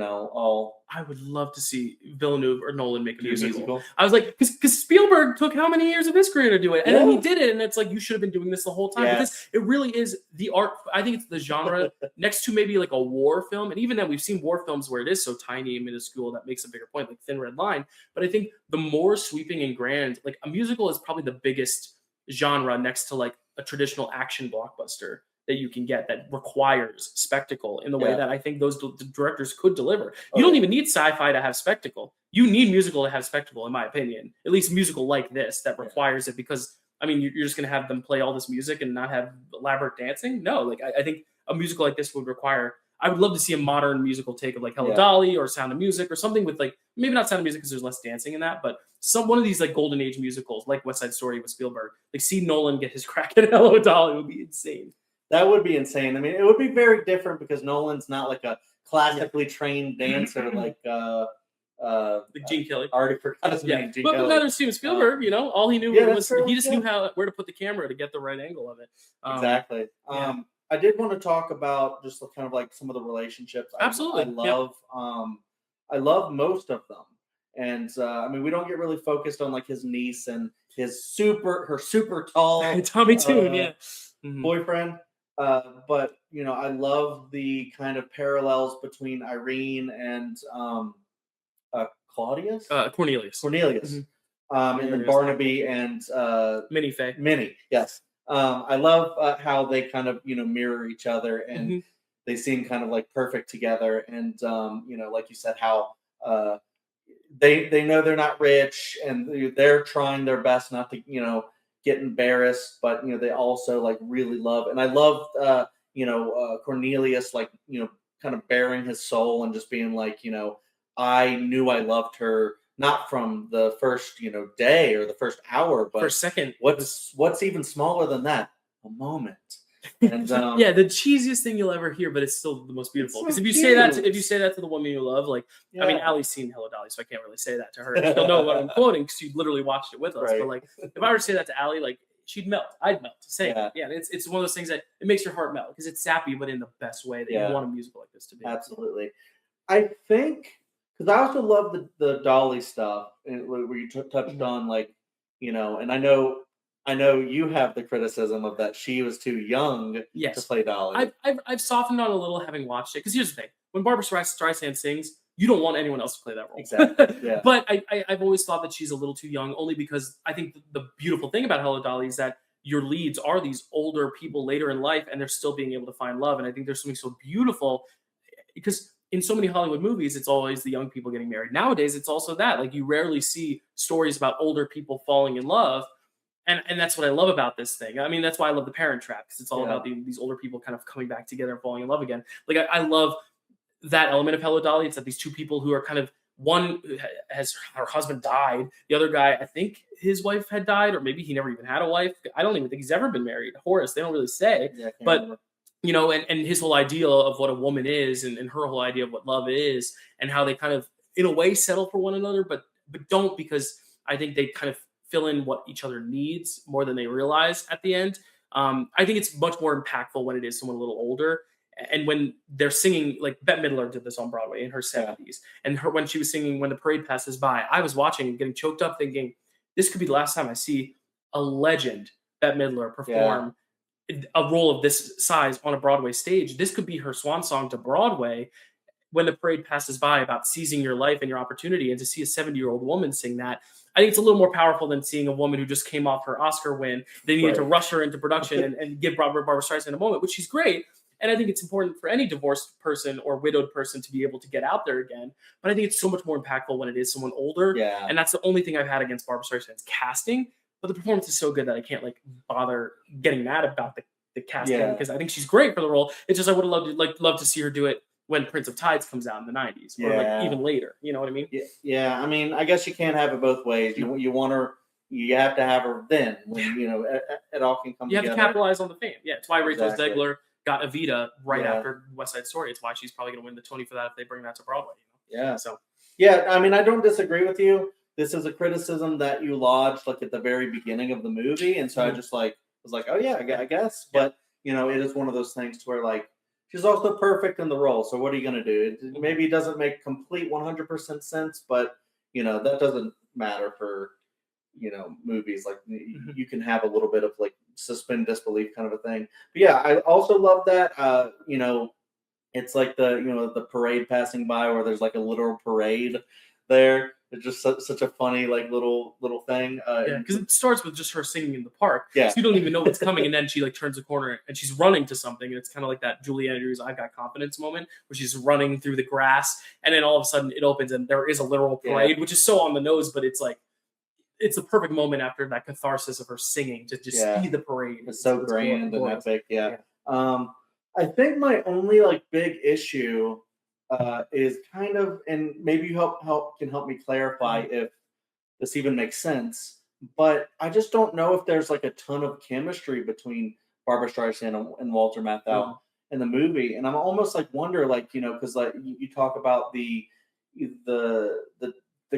all. I would love to see Villeneuve or Nolan make a musical. I was like, because Spielberg took how many years of his career to do it? And then he did it, and it's like, you should have been doing this the whole time. Because it really is the art. I think it's the genre next to maybe like a war film. And even then, we've seen war films where it is so tiny and minuscule that makes a bigger point, like Thin Red Line. But I think the more sweeping and grand, like a musical is probably the biggest genre next to like a traditional action blockbuster that you can get that requires spectacle in the way that I think those directors could deliver. You don't even need sci-fi to have spectacle. You need musical to have spectacle, in my opinion. At least musical like this that requires it, because I mean, you're just going to have them play all this music and not have elaborate dancing. No, like I think a musical like this would require. I would love to see a modern musical take of like Hello Dolly or Sound of Music or something with like, maybe not Sound of Music because there's less dancing in that, but one of these like golden age musicals like West Side Story with Spielberg. Like see Nolan get his crack at Hello Dolly would be insane. That would be insane. I mean, it would be very different because Nolan's not like a classically trained dancer like Gene Kelly. Already forgot his name. But neither Steven Spielberg. All he knew was he just knew where to put the camera to get the right angle of it. Exactly. I did want to talk about just kind of like some of the relationships. Absolutely, I love most of them, and I mean, we don't get really focused on like his niece and her super tall Tommy Tune, boyfriend. But I love the kind of parallels between Irene and Cornelius. And then Barnaby and Minnie Faye. Minnie, yes. I love how they kind of mirror each other, and they seem kind of like perfect together. And like you said, how they know they're not rich, and they're trying their best not to get embarrassed, but they also like really love. And I love Cornelius, like kind of bearing his soul and just being like, I knew I loved her, not from the first day or the first hour, but first second. What's even smaller than that? A moment. And yeah, the cheesiest thing you'll ever hear, but it's still the most beautiful. Because if you say that to the woman you love, like I mean, Allie's seen Hello Dolly, so I can't really say that to her. She'll know what I'm quoting because she literally watched it with us. Right. But like, if I were to say that to Allie, like she'd melt. I'd melt to say it. Yeah, it's one of those things that it makes your heart melt because it's sappy, but in the best way that you want a musical like this to be. Absolutely. I think because I also love the Dolly stuff, where you touched on like and I know you have the criticism of that she was too young to play Dolly. I've softened on a little having watched it because here's the thing: when Barbra Streisand sings, you don't want anyone else to play that role. Exactly. Yeah. But I've always thought that she's a little too young, only because I think the beautiful thing about Hello Dolly is that your leads are these older people later in life, and they're still being able to find love. And I think there's something so beautiful because in so many Hollywood movies, it's always the young people getting married. Nowadays, it's also that. Like, you rarely see stories about older people falling in love. And that's what I love about this thing. I mean, that's why I love The Parent Trap, because it's all about these older people kind of coming back together and falling in love again. Like, I love that element of Hello Dolly. It's that these two people who are kind of, one has her husband died. The other guy, I think his wife had died, or maybe he never even had a wife. I don't even think he's ever been married. Horace, they don't really say. Yeah, but remember. And his whole idea of what a woman is, and her whole idea of what love is, and how they kind of, in a way, settle for one another, but don't, because I think they kind of fill in what each other needs more than they realize at the end. I think it's much more impactful when it is someone a little older. And when they're singing, like Bette Midler did this on Broadway in her 70s. And when she was singing When the Parade Passes By, I was watching and getting choked up thinking, this could be the last time I see a legend, Bette Midler, perform a role of this size on a Broadway stage. This could be her swan song to Broadway, When the Parade Passes By, about seizing your life and your opportunity. And to see a 70-year-old woman sing that, I think it's a little more powerful than seeing a woman who just came off her Oscar win. They needed to rush her into production and give Barbra Streisand a moment, which she's great. And I think it's important for any divorced person or widowed person to be able to get out there again. But I think it's so much more impactful when it is someone older. Yeah. And that's the only thing I've had against Barbra Streisand's casting. But the performance is so good that I can't bother getting mad about the casting, because I think she's great for the role. It's just I would have loved to see her do it when Prince of Tides comes out in the 90s, or even later. You know what I mean? Yeah. I mean, I guess you can't have it both ways. You want her, you have to have her then when it all can come together. You have to capitalize on the fame. Yeah, it's why Rachel Zegler got Evita right after West Side Story. It's why she's probably going to win the Tony for that if they bring that to Broadway. Yeah. So. Yeah, I mean, I don't disagree with you. This is a criticism that you lodged at the very beginning of the movie, and so I just was like, oh yeah, I guess. But it is one of those things to where she's also perfect in the role. So what are you going to do? Maybe it doesn't make complete 100% sense, but that doesn't matter for movies. Like you can have a little bit of suspend disbelief kind of a thing. But yeah, I also love that. It's like the parade passing by where there's a literal parade there. It's just such a funny little thing. Because it starts with just her singing in the park. Yeah, so you don't even know what's coming, and then she turns the corner and she's running to something, and it's kind of like that Julie Andrews "I've Got Confidence" moment where she's running through the grass, and then all of a sudden it opens and there is a literal parade, which is so on the nose, but it's it's the perfect moment after that catharsis of her singing to just see the parade. It's so grand and epic. Yeah. I think my only like big issue is kind of, and maybe you can help me clarify if this even makes sense, but I just don't know if there's like a ton of chemistry between Barbra Streisand and Walter Matthau in the movie, and I'm almost like wonder, like, you know, because like you talk about the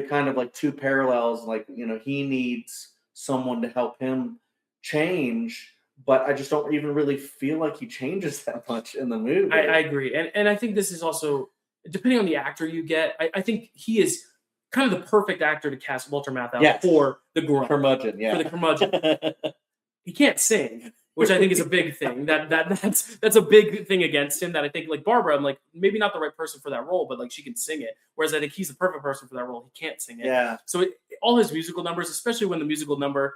kind of like two parallels, like, you know, he needs someone to help him change, but I just don't even really feel like he changes that much in the movie. I agree, and I think this is also, depending on the actor you get, I think he is kind of the perfect actor to cast Walter Matthau for the grunt. Curmudgeon, yeah. For the curmudgeon. He can't sing, which I think is a big thing. That's a big thing against him. That I think, like Barbara, I'm like maybe not the right person for that role, but like she can sing it. Whereas I think he's the perfect person for that role. He can't sing it. Yeah. So all his musical numbers, especially when the musical number,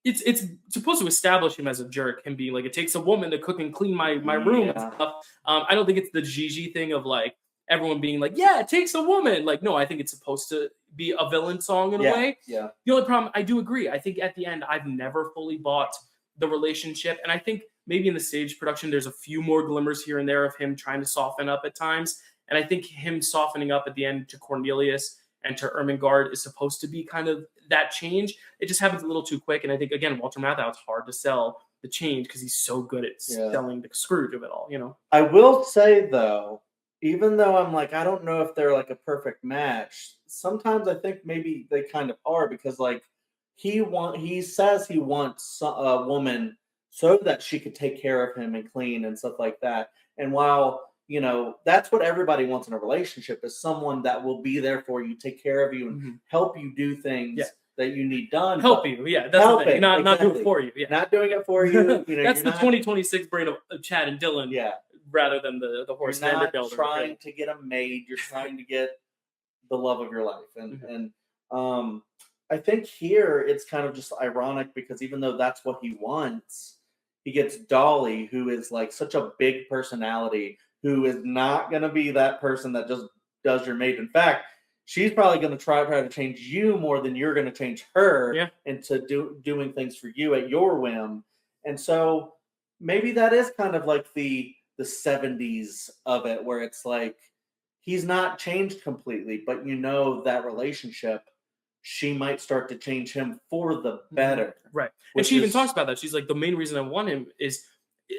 it's supposed to establish him as a jerk, him being like, it takes a woman to cook and clean my room and stuff. I don't think it's the Gigi thing of like everyone being like, yeah, it takes a woman. Like, no, I think it's supposed to be a villain song in a way. Yeah. The only problem, I do agree. I think at the end, I've never fully bought the relationship. And I think maybe in the stage production, there's a few more glimmers here and there of him trying to soften up at times. And I think him softening up at the end to Cornelius and to Ermengarde is supposed to be kind of that change. It just happens a little too quick. And I think, again, Walter Matthau, it's hard to sell the change because he's so good at selling the Scrooge of it all, you know? I will say, though, even though I'm like, I don't know if they're like a perfect match, sometimes I think maybe they kind of are, because like he says he wants a woman so that she could take care of him and clean and stuff like that. And while, you know, that's what everybody wants in a relationship, is someone that will be there for you, take care of you, and help you do things that you need done. Help you, that's the thing. Not do it for you. Yeah. Not doing it for you. You know, that's the 2026 brain of Chad and Dylan. Yeah. Rather than the horse standard builder. You're not trying to get a maid. You're trying to get the love of your life. And I think here it's kind of just ironic, because even though that's what he wants, he gets Dolly, who is like such a big personality, who is not going to be that person that just does your maid. In fact, she's probably going to try to change you more than you're going to change her into doing things for you at your whim. And so maybe that is kind of like the 70s of it, where it's like he's not changed completely, but you know that relationship, she might start to change him for the better. Right. And she even talks about that. She's like, the main reason I want him is,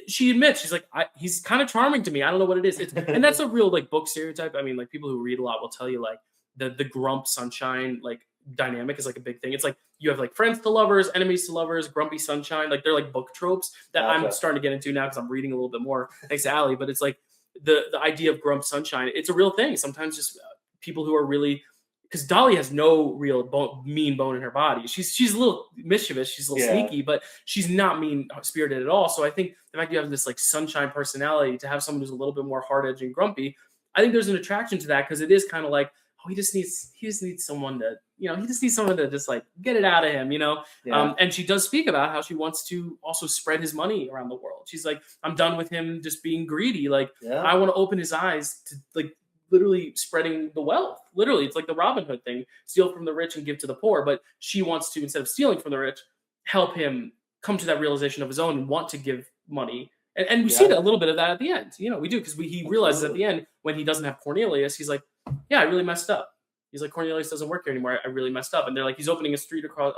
she admits, she's like, he's kind of charming to me. I don't know what it is. And that's a real like book stereotype. I mean, like people who read a lot will tell you like the grump sunshine like dynamic is like a big thing. It's like you have like friends to lovers, enemies to lovers, grumpy sunshine. Like they're like book tropes that I'm starting to get into now because I'm reading a little bit more. Thanks to Allie. But it's like the idea of grump sunshine. It's a real thing. Sometimes just people who are really, because Dolly has no real mean bone in her body. She's a little mischievous. She's a little sneaky, but she's not mean spirited at all. So I think the fact you have this like sunshine personality, to have someone who's a little bit more hard edged and grumpy, I think there's an attraction to that, because it is kind of like, oh, he just needs someone to, you know, he just needs someone to just like get it out of him, you know? And she does speak about how she wants to also spread his money around the world. She's like, I'm done with him just being greedy. Like, I want to open his eyes to like literally spreading the wealth. Literally, it's like the Robin Hood thing, steal from the rich and give to the poor. But she wants to, instead of stealing from the rich, help him come to that realization of his own and want to give money. And we see that a little bit of that at the end. You know, we do, because he realizes at the end, when he doesn't have Cornelius, he's like, yeah, I really messed up. He's like, Cornelius doesn't work here anymore. I really messed up. And they're like, he's opening a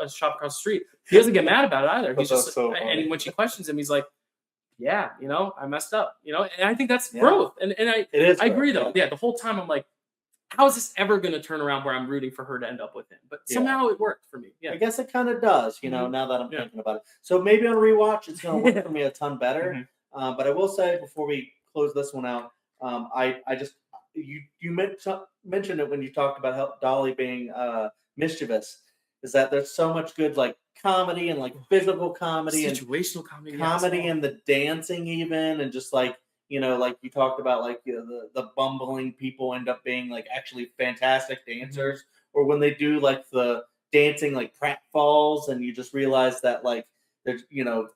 shop across the street. He doesn't get mad about it either. He's just, and when she questions him, he's like, yeah, you know, I messed up, you know? And I think that's growth. And I agree though. Yeah. The whole time I'm like, how is this ever going to turn around where I'm rooting for her to end up with him? But somehow it worked for me. Yeah. I guess it kind of does, you know, now that I'm thinking about it. So maybe on rewatch, it's going to work for me a ton better. But I will say, before we close this one out, I just, you mentioned it when you talked about how Dolly being mischievous, is that there's so much good like comedy and like physical comedy, situational and comedy and the dancing even, and just like, you know, like you talked about, like, you know, the bumbling people end up being like actually fantastic dancers, or when they do like the dancing like pratfalls, and you just realize that like there's, you know,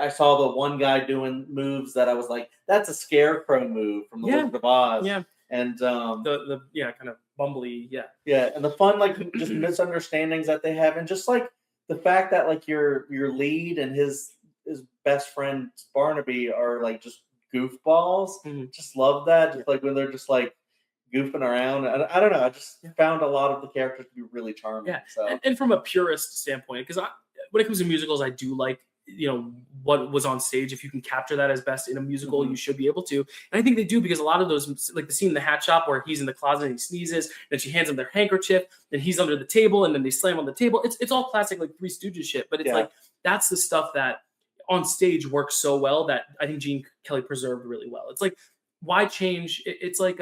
I saw the one guy doing moves that I was like, that's a scarecrow move from the Wizard of Oz. Yeah. And the kind of bumbly, and the fun like just misunderstandings that they have, and just like the fact that like your lead and his best friend Barnaby are like just goofballs. Just love that. Just like when they're just like goofing around. I don't know. I just found a lot of the characters to be really charming. Yeah. So and from a purist standpoint, because when it comes to musicals, I do like, you know, what was on stage. If you can capture that as best in a musical, you should be able to. And I think they do, because a lot of those, like the scene in the hat shop where he's in the closet and he sneezes, then she hands him their handkerchief, then he's under the table, and then they slam on the table. It's all classic like Three Stooges shit, but it's like that's the stuff that on stage works so well that I think Gene Kelly preserved really well. It's like, why change? It's like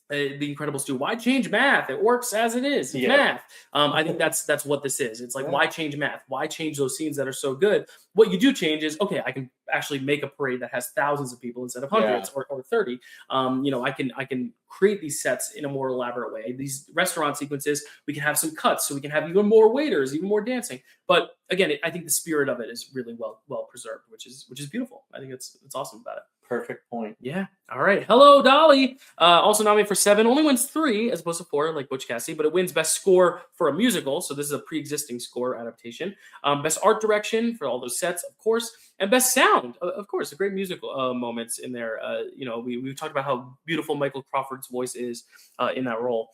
The Incredibles 2. Why change math? It works as it is. It's math. I think that's what this is. It's like, why change math? Why change those scenes that are so good? What you do change is, okay, I can actually make a parade that has thousands of people instead of hundreds or 30. I can create these sets in a more elaborate way. These restaurant sequences, we can have some cuts, so we can have even more waiters, even more dancing. But again, I think the spirit of it is really well preserved, which is beautiful. I think it's awesome about it. Perfect point. Yeah. All right. Hello, Dolly. Also nominated for 7. Only wins 3 as opposed to 4, like Butch Cassidy, but it wins Best Score for a Musical. So this is a pre-existing score adaptation. Best Art Direction for all those sets, of course, and Best Sound, of course. Great musical moments in there. We talked about how beautiful Michael Crawford's voice is in that role.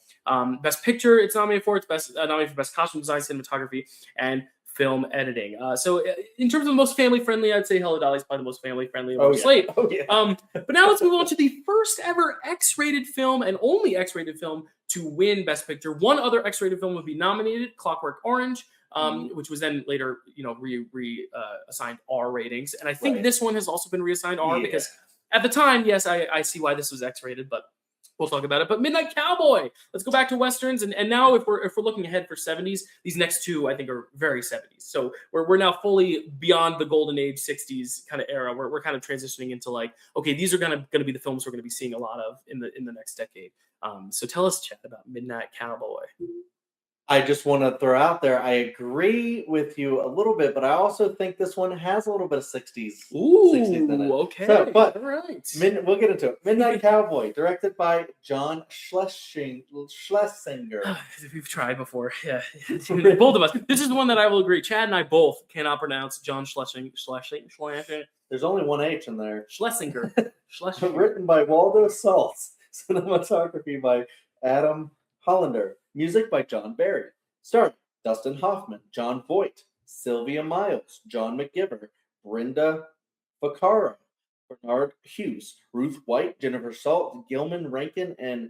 Best Picture, it's nominated for. It's nominated for Best Costume Design, Cinematography, and Film Editing. So in terms of most family friendly, I'd say Hello, Dolly is probably the most family friendly of the slate. But now let's move on to the first ever X-rated film and only X-rated film to win Best Picture. One other X-rated film would be nominated, Clockwork Orange, which was then later assigned R ratings. And I think this one has also been reassigned R because at the time, yes, I see why this was X-rated, but we'll talk about it. But Midnight Cowboy. Let's go back to Westerns. And now if we're looking ahead for 70s, these next two I think are very 70s. So we're now fully beyond the golden age 60s kind of era. We're kind of transitioning into like, okay, these are gonna be the films we're gonna be seeing a lot of in the next decade. So tell us, Chad, about Midnight Cowboy. I just want to throw out there, I agree with you a little bit, but I also think this one has a little bit of 60s. Ooh, 60s in it. Okay. So, but all right. We'll get into it. Midnight Cowboy, directed by John Schlesinger. We've tried before. Yeah. Both of us. This is the one that I will agree. Chad and I both cannot pronounce John Schlesinger. There's only one H in there. Schlesinger. Written by Waldo Saltz. Cinematography by Adam Hollander. Music by John Barry. Starring Dustin Hoffman, John Voight, Sylvia Miles, John McGiver, Brenda Vaccaro, Bernard Hughes, Ruth White, Jennifer Salt, Gilman Rankin, and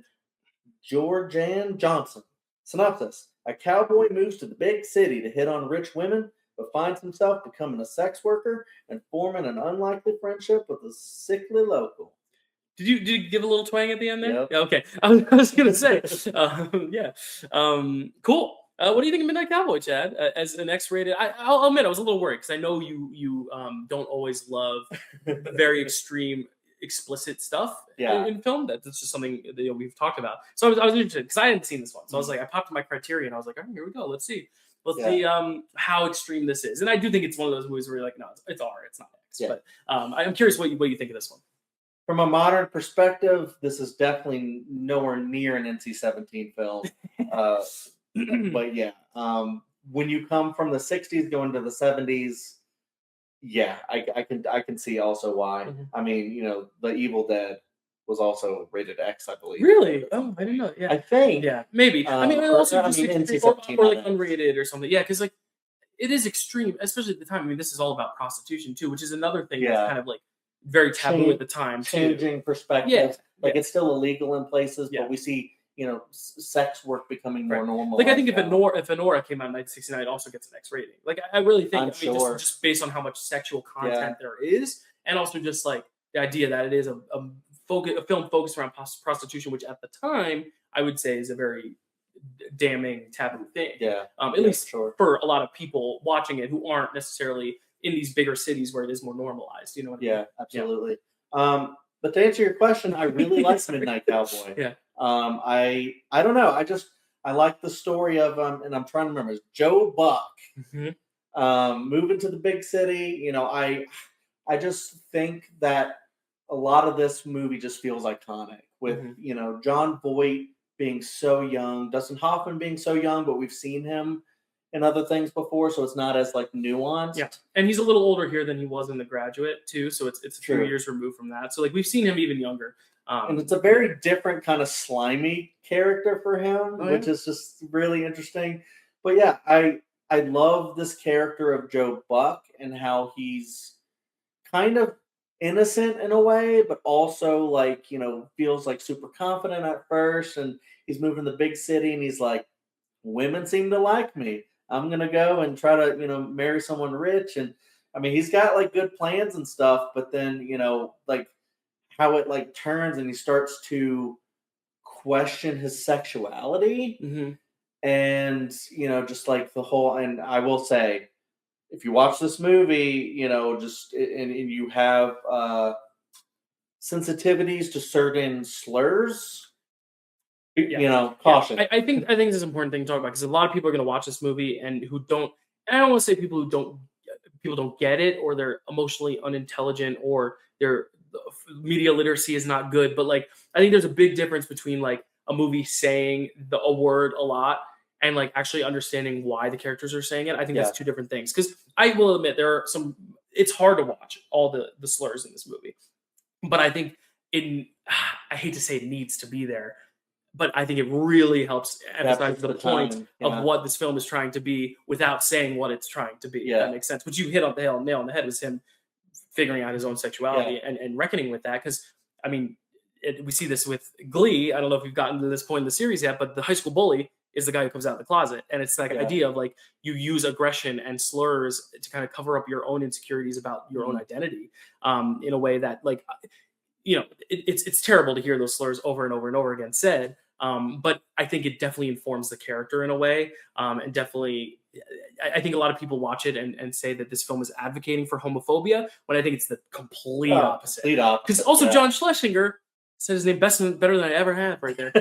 Georgianne Johnson. Synopsis: a cowboy moves to the big city to hit on rich women, but finds himself becoming a sex worker and forming an unlikely friendship with a sickly local. Did you give a little twang at the end there? Yep. Yeah, okay. I was going to say, cool. What do you think of Midnight Cowboy, Chad? As an X-rated, I'll admit I was a little worried because I know you don't always love very extreme, explicit stuff in film. That's just something that we've talked about. So I was interested because I hadn't seen this one. So I was like, I popped in my criteria and I was like, oh, here we go. Let's see how extreme this is. And I do think it's one of those movies where you're like, no, it's R, it's not X. Yeah. But I'm curious what you think of this one. From a modern perspective, this is definitely nowhere near an NC-17 film. But yeah, when you come from the 60s going to the 70s, I can see also why. Mm-hmm. I mean, The Evil Dead was also rated X, I believe. Really? Oh, I didn't know. Yeah, I think. Yeah, maybe. NC-17 or like unrated or something. Yeah, because like it is extreme, especially at the time. I mean, this is all about prostitution too, which is another thing that's kind of like very taboo at the time. Changing perspectives. It's still illegal in places, but we see, sex work becoming more normal. Like I think if Anora came out in 1969, it also gets an X rating. Like I really think, just based on how much sexual content there is, and also just like the idea that it is a film focused around prostitution, which at the time I would say is a very damning taboo thing. Yeah, at least for a lot of people watching it who aren't necessarily in these bigger cities where it is more normalized, you know what I mean? Yeah, absolutely. But to answer your question, I really like Midnight Cowboy. Yeah. I don't know. I like the story of and I'm trying to remember, it's Joe Buck moving to the big city. I just think that a lot of this movie just feels iconic with John Voight being so young, Dustin Hoffman being so young, but we've seen him and other things before, so it's not as like nuanced. Yeah, and he's a little older here than he was in The Graduate too, so it's a few years removed from that. So like we've seen him even younger, and it's a very different kind of slimy character for him, which is just really interesting. But yeah, I love this character of Joe Buck and how he's kind of innocent in a way, but also like feels like super confident at first, and he's moving to the big city, and he's like, women seem to like me. I'm going to go and try to, marry someone rich. And I mean, he's got like good plans and stuff, but then, like how it like turns and he starts to question his sexuality. Mm-hmm. And, you know, just like the whole, and I will say, if you watch this movie, you know, just, and you have sensitivities to certain slurs, you know, caution. I think this is an important thing to talk about because a lot of people are going to watch this movie and who don't, and I don't want to say people don't get it, or they're emotionally unintelligent, or their media literacy is not good. But like, I think there's a big difference between like a movie saying a word a lot and like actually understanding why the characters are saying it. I think that's two different things. Because I will admit there are some. It's hard to watch all the slurs in this movie, but I think I hate to say it needs to be there, but I think it really helps emphasize the point of what this film is trying to be without saying what it's trying to be. Yeah. If that makes sense. Which you hit on the nail on the head was him figuring out his own sexuality and reckoning with that. Because, I mean, we see this with Glee. I don't know if you've gotten to this point in the series yet, but the high school bully is the guy who comes out of the closet. And it's that idea of like, you use aggression and slurs to kind of cover up your own insecurities about your own identity in a way that like, you know, it's terrible to hear those slurs over and over and over again said. But I think it definitely informs the character in a way. And definitely, I think a lot of people watch it and say that this film is advocating for homophobia, when I think it's the complete opposite. Because also John Schlesinger said his name better than I ever have right there.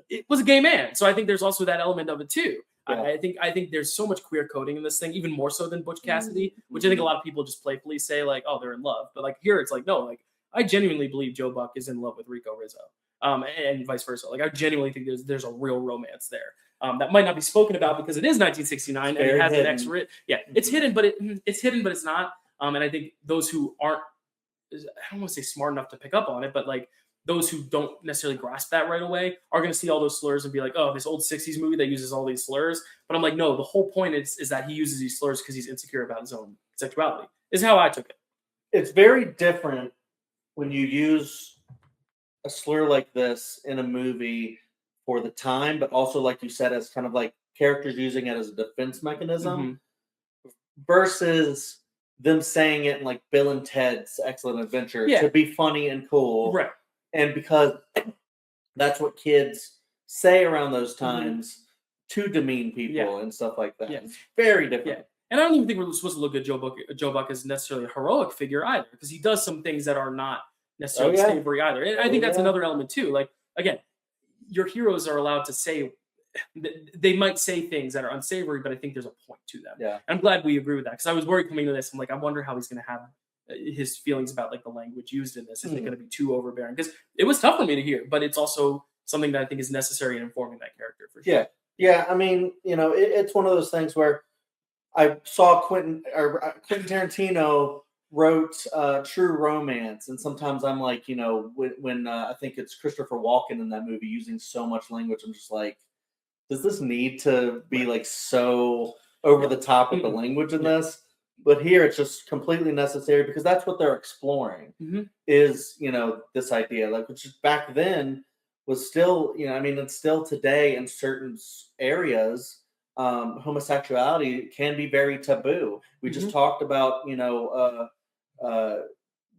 It was a gay man. So I think there's also that element of it too. Yeah. I think there's so much queer coding in this thing, even more so than Butch Cassidy, which I think a lot of people just playfully say like, oh, they're in love. But like here, it's like, no, like I genuinely believe Joe Buck is in love with Rico Rizzo. And vice versa. Like I genuinely think there's a real romance there. That might not be spoken about because it is 1969 and it has an X-rated. Yeah, it's hidden, but it's not. And I think those who aren't, I don't want to say smart enough to pick up on it, but like those who don't necessarily grasp that right away are going to see all those slurs and be like, oh, this old 60s movie that uses all these slurs. But I'm like, no, the whole point is that he uses these slurs because he's insecure about his own sexuality, is how I took it. It's very different when you use a slur like this in a movie for the time, but also, like you said, as kind of like characters using it as a defense mechanism versus them saying it in like Bill and Ted's Excellent Adventure to be funny and cool. Right. And because that's what kids say around those times to demean people and stuff like that. Yeah. It's very different. Yeah. And I don't even think we're supposed to look at Joe Buck as necessarily a heroic figure either, because he does some things that are not necessarily savory either. And I think that's another element too. Like, again, your heroes are allowed to say, they might say things that are unsavory, but I think there's a point to them. Yeah. And I'm glad we agree with that, because I was worried coming to this. I'm like, I wonder how he's going to have his feelings about like the language used in this. Is it going to be too overbearing? Because it was tough for me to hear, but it's also something that I think is necessary in informing that character for sure. Yeah. Yeah. I mean, you know, it's one of those things where I saw Quentin Tarantino wrote True Romance, and sometimes I'm like, you know, when I think it's Christopher Walken in that movie using so much language, I'm just like, does this need to be like so over the top with the language in this? But here it's just completely necessary, because that's what they're exploring is, you know, this idea, like, which back then was still, you know, I mean, it's still today in certain areas, homosexuality can be very taboo. We just talked about, you know,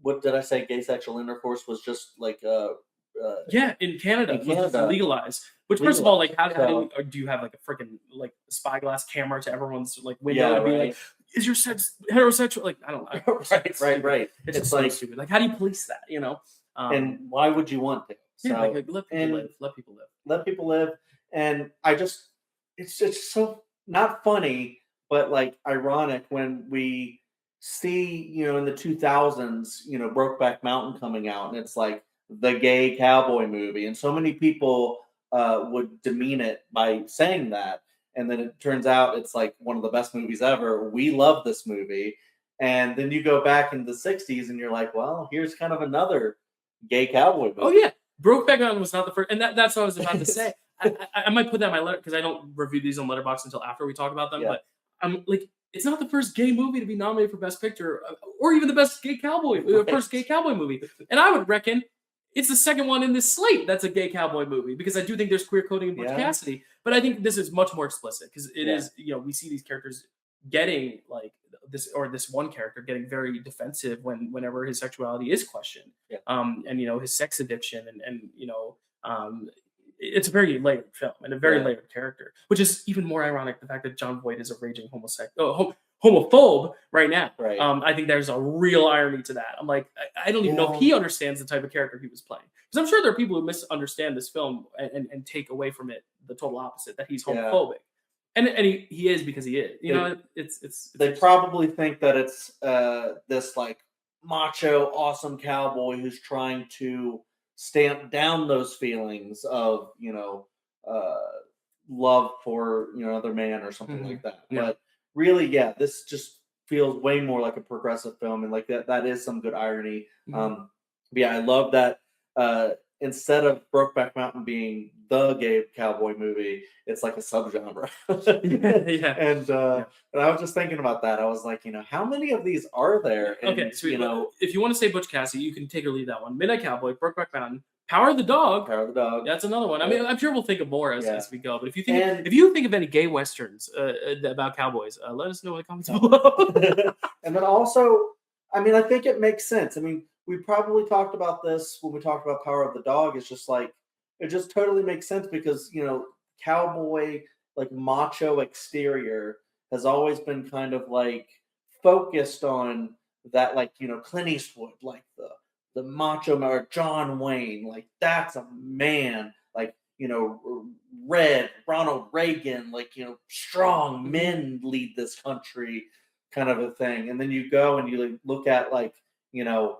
what did I say? Gay sexual intercourse was just like, in Canada, it was legalized. Which, first of all, like, how do you have like a freaking like spyglass camera to everyone's like window and be like, is your sex heterosexual? Like, I don't know. right. It's just like so stupid. Like, how do you police that? You know, and why would you want to? So, like, let people live. And it's just so not funny, but like ironic when we see, you know, in the 2000s, you know, Brokeback Mountain coming out, and it's like the gay cowboy movie, and so many people would demean it by saying that, and then it turns out it's like one of the best movies ever. We love this movie, and then you go back in the 60s, and you're like, well, here's kind of another gay cowboy movie. Oh yeah, Brokeback Mountain was not the first, and that's what I was about to say. I might put that in my letter, because I don't review these on Letterboxd until after we talk about them. But I'm like, it's not the first gay movie to be nominated for Best Picture, or even the best gay cowboy, first gay cowboy movie. And I would reckon it's the second one in this slate that's a gay cowboy movie, because I do think there's queer coding in Butch Cassidy. But I think this is much more explicit, because it is, you know, we see these characters getting like this one character getting very defensive whenever his sexuality is questioned. And, you know, his sex addiction and you know, it's a very layered film and a very Yeah. layered character, which is even more ironic. The fact that Jon Voight is a raging homophobe right now. Right. I think there's a real irony to that. I'm like, I don't even know if he understands the type of character he was playing, because I'm sure there are people who misunderstand this film and take away from it the total opposite, that he's homophobic. And he is, because he is. You know, it's they probably think that it's this like macho, awesome cowboy who's trying to stamp down those feelings of, you know, love for, you know, another man or something like that. Yeah. But really, yeah, this just feels way more like a progressive film, and like that is some good irony. But yeah, I love that instead of Brokeback Mountain being the gay cowboy movie, it's like a subgenre. And I was just thinking about that. I was like, you know, how many of these are there? And, okay, sweet. You know, if you want to say Butch Cassidy, you can take or leave that one. Midnight Cowboy, Brokeback Mountain, Power of the Dog. That's another one. I mean, I'm sure we'll think of more as we go. But if you think of any gay westerns about cowboys, let us know in the comments below. And then also, I mean, I think it makes sense. I mean, we probably talked about this when we talked about Power of the Dog. It's just like, it just totally makes sense because, you know, cowboy, like macho exterior has always been kind of like focused on that, like, you know, Clint Eastwood, like the macho, or John Wayne, like that's a man, like, you know, Ronald Reagan, like, you know, strong men lead this country kind of a thing. And then you go and you look at, like, you know,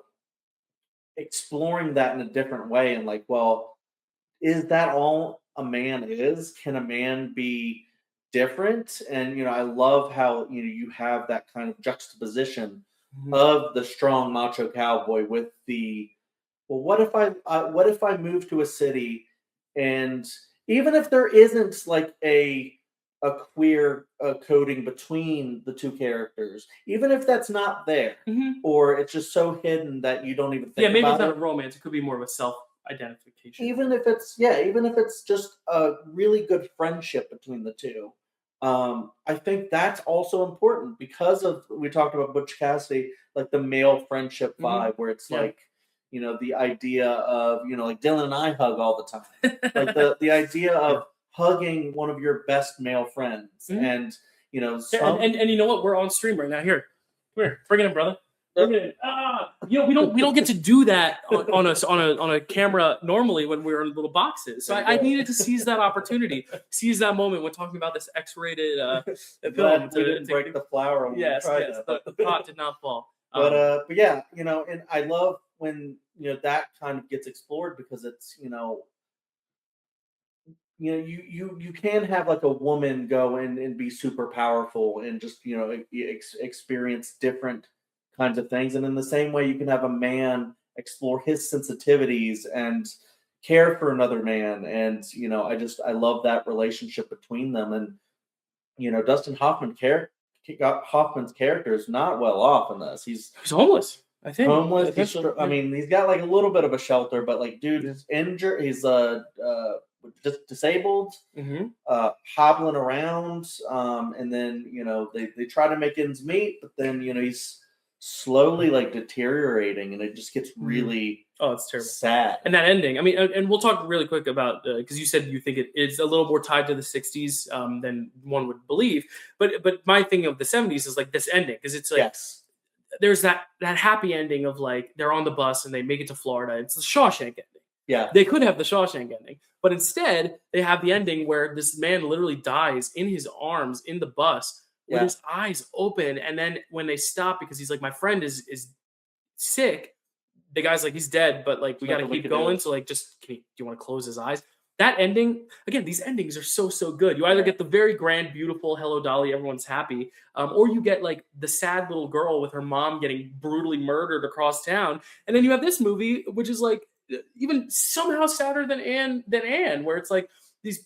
exploring that in a different way, and like, well, is that all a man is? Can a man be different? And, you know, I love how, you know, you have that kind of juxtaposition of the strong macho cowboy with the, well, what if I move to a city, and even if there isn't like a queer coding between the two characters, even if that's not there, or it's just so hidden that you don't even think about it. Yeah, maybe it's not a romance. It could be more of a self-identification. Even if it's just a really good friendship between the two. I think that's also important because of, we talked about Butch Cassidy, like the male friendship vibe, where it's like, you know, the idea of, you know, like Dylan and I hug all the time. Like the idea of hugging one of your best male friends. And, you know, and you know what? We're on stream right now. Here, come here, bring it in, brother. Bring it in. You know, we don't get to do that on a camera normally when we're in little boxes. So I needed to seize that opportunity, seize that moment when talking about this X-rated film. We didn't break the flower. Yes, the pot did not fall. But yeah, you know, and I love when, you know, that kind of gets explored, because it's, you know, you can have like a woman go in and be super powerful and just, you know, experience different kinds of things. And in the same way, you can have a man explore his sensitivities and care for another man. And, you know, I love that relationship between them. And, you know, Dustin Hoffman's character is not well off in this. He's homeless. I think homeless. I mean, he's got like a little bit of a shelter, but like, dude is injured. He's disabled, hobbling around, and then, you know, they try to make ends meet, but then, you know, he's slowly like deteriorating, and it just gets really it's terrible, sad. And that ending, I mean, and we'll talk really quick about, because you said you think it's a little more tied to the 60s than one would believe, but my thing of the 70s is like this ending, because it's like there's that happy ending of like they're on the bus and they make it to Florida. It's the Shawshank ending. Yeah, they could have the Shawshank ending, but instead they have the ending where this man literally dies in his arms in the bus with his eyes open. And then when they stop, because he's like, my friend is sick, the guy's like, he's dead, but like, we got to keep going. So like, just, do you want to close his eyes? That ending, again, these endings are so good. You either get the very grand, beautiful, hello, Dolly, everyone's happy, or you get like the sad little girl with her mom getting brutally murdered across town. And then you have this movie, which is like even somehow sadder than Anne, where it's like this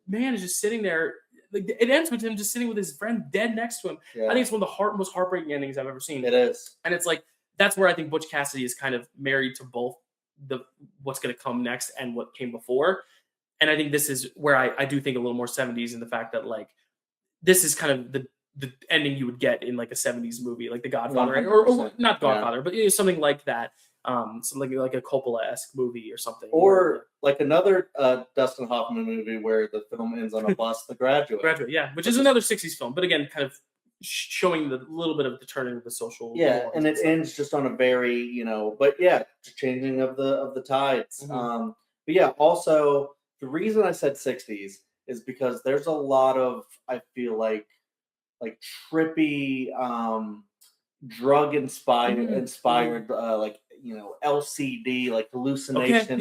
man is just sitting there. Like, it ends with him just sitting with his friend dead next to him. I think it's one of the most heartbreaking endings I've ever seen. It is. And it's like, that's where I think Butch Cassidy is kind of married to both what's going to come next and what came before. And I think this is where I do think a little more 70s, in the fact that like, this is kind of the ending you would get in like a 70s movie, like The Godfather, or not Godfather, but something like that. something like a Coppola-esque movie or something. Or like another Dustin Hoffman movie where the film ends on a bus, The Graduate. Which is another 60s film, but again, kind of showing the little bit of the turning of the social. Yeah, and it ends just on a very, but yeah, changing of the tides. Mm-hmm. But yeah, also the reason I said 60s is because there's a lot of, I feel like trippy, drug inspired, like LCD, like hallucination,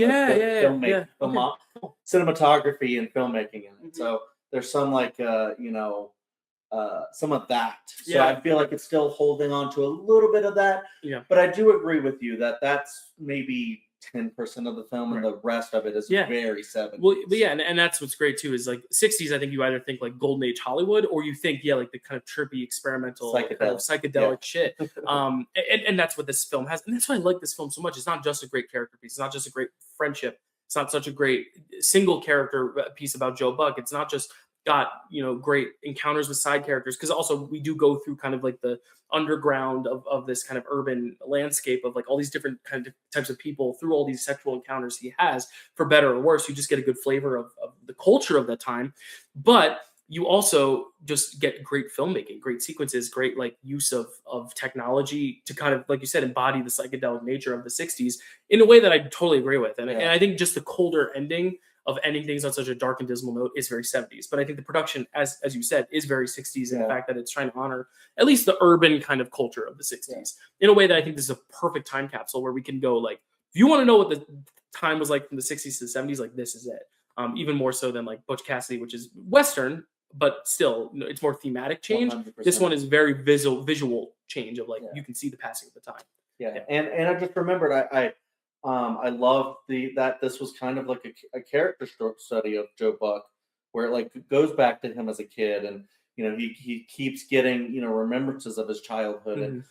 cinematography and filmmaking in it. So there's some like some of that. So I feel like it's still holding on to a little bit of that. Yeah. But I do agree with you that that's maybe 10% of the film, and the rest of it is very 70s. Well, but yeah, and that's what's great too is like 60s. I think you either think like golden age Hollywood, or you think like the kind of trippy experimental psychedelic shit. And that's what this film has, and that's why I like this film so much. It's not just a great character piece. It's not just a great friendship. It's not such a great single character piece about Joe Buck. It's not just got great encounters with side characters, because also we do go through kind of like the underground of this kind of urban landscape of like all these different types of people through all these sexual encounters he has, for better or worse. You just get a good flavor of the culture of that time, but you also just get great filmmaking, great sequences, great like use of technology to kind of, like you said, embody the psychedelic nature of the 60s in a way that I totally agree with. And I think just the colder ending of ending things on such a dark and dismal note is very 70s. But I think the production, as you said, is very 60s in the fact that it's trying to honor at least the urban kind of culture of the 60s in a way that I think this is a perfect time capsule where we can go like, if you want to know what the time was like from the 60s to the 70s, like this is it. Even more so than like Butch Cassidy, which is Western, but still it's more thematic change. 100%. This one is very visual change of like, you can see the passing of the time. And I just remembered, I love that this was kind of like a character study of Joe Buck, where it like goes back to him as a kid, and he keeps getting remembrances of his childhood and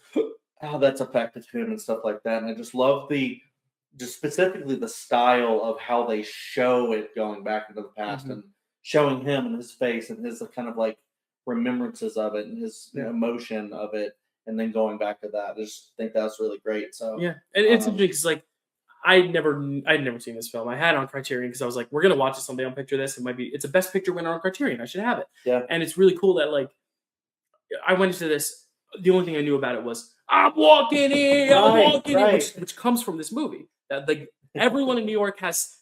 how that's affected him and stuff like that. And I just love just specifically the style of how they show it going back into the past and showing him and his face and his kind of like remembrances of it and his emotion of it, and then going back to that. I just think that's really great. So and it's interesting because like I'd never seen this film. I had it on Criterion because I was like, we're gonna watch it someday. I'll picture this. It's a Best Picture winner on Criterion. I should have it. And it's really cool that like I went into this. The only thing I knew about it was I'm walking in, which comes from this movie. That like everyone in New York has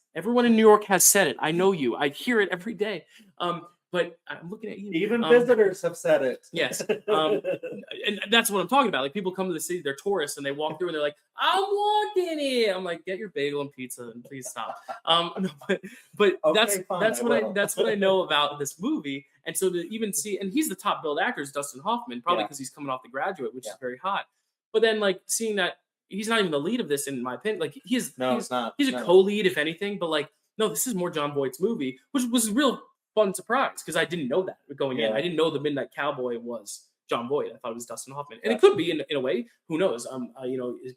said it. I know you. I hear it every day. But I'm looking at you. Even visitors have said it. Yes. And that's what I'm talking about. Like people come to the city, they're tourists, and they walk through and they're like, I'm walking in. I'm like, get your bagel and pizza and please stop. But okay, that's what I know about this movie. And so to even see, and he's the top billed actor is Dustin Hoffman, probably because he's coming off The Graduate, which is very hot. But then like seeing that he's not even the lead of this, in my opinion. Like he's a co-lead, if anything, but like, no, this is more John Voight's movie, which was a real fun surprise because I didn't know that going in. I didn't know the Midnight Cowboy was John Voight. I thought it was Dustin Hoffman, and it could be in a way. Who knows?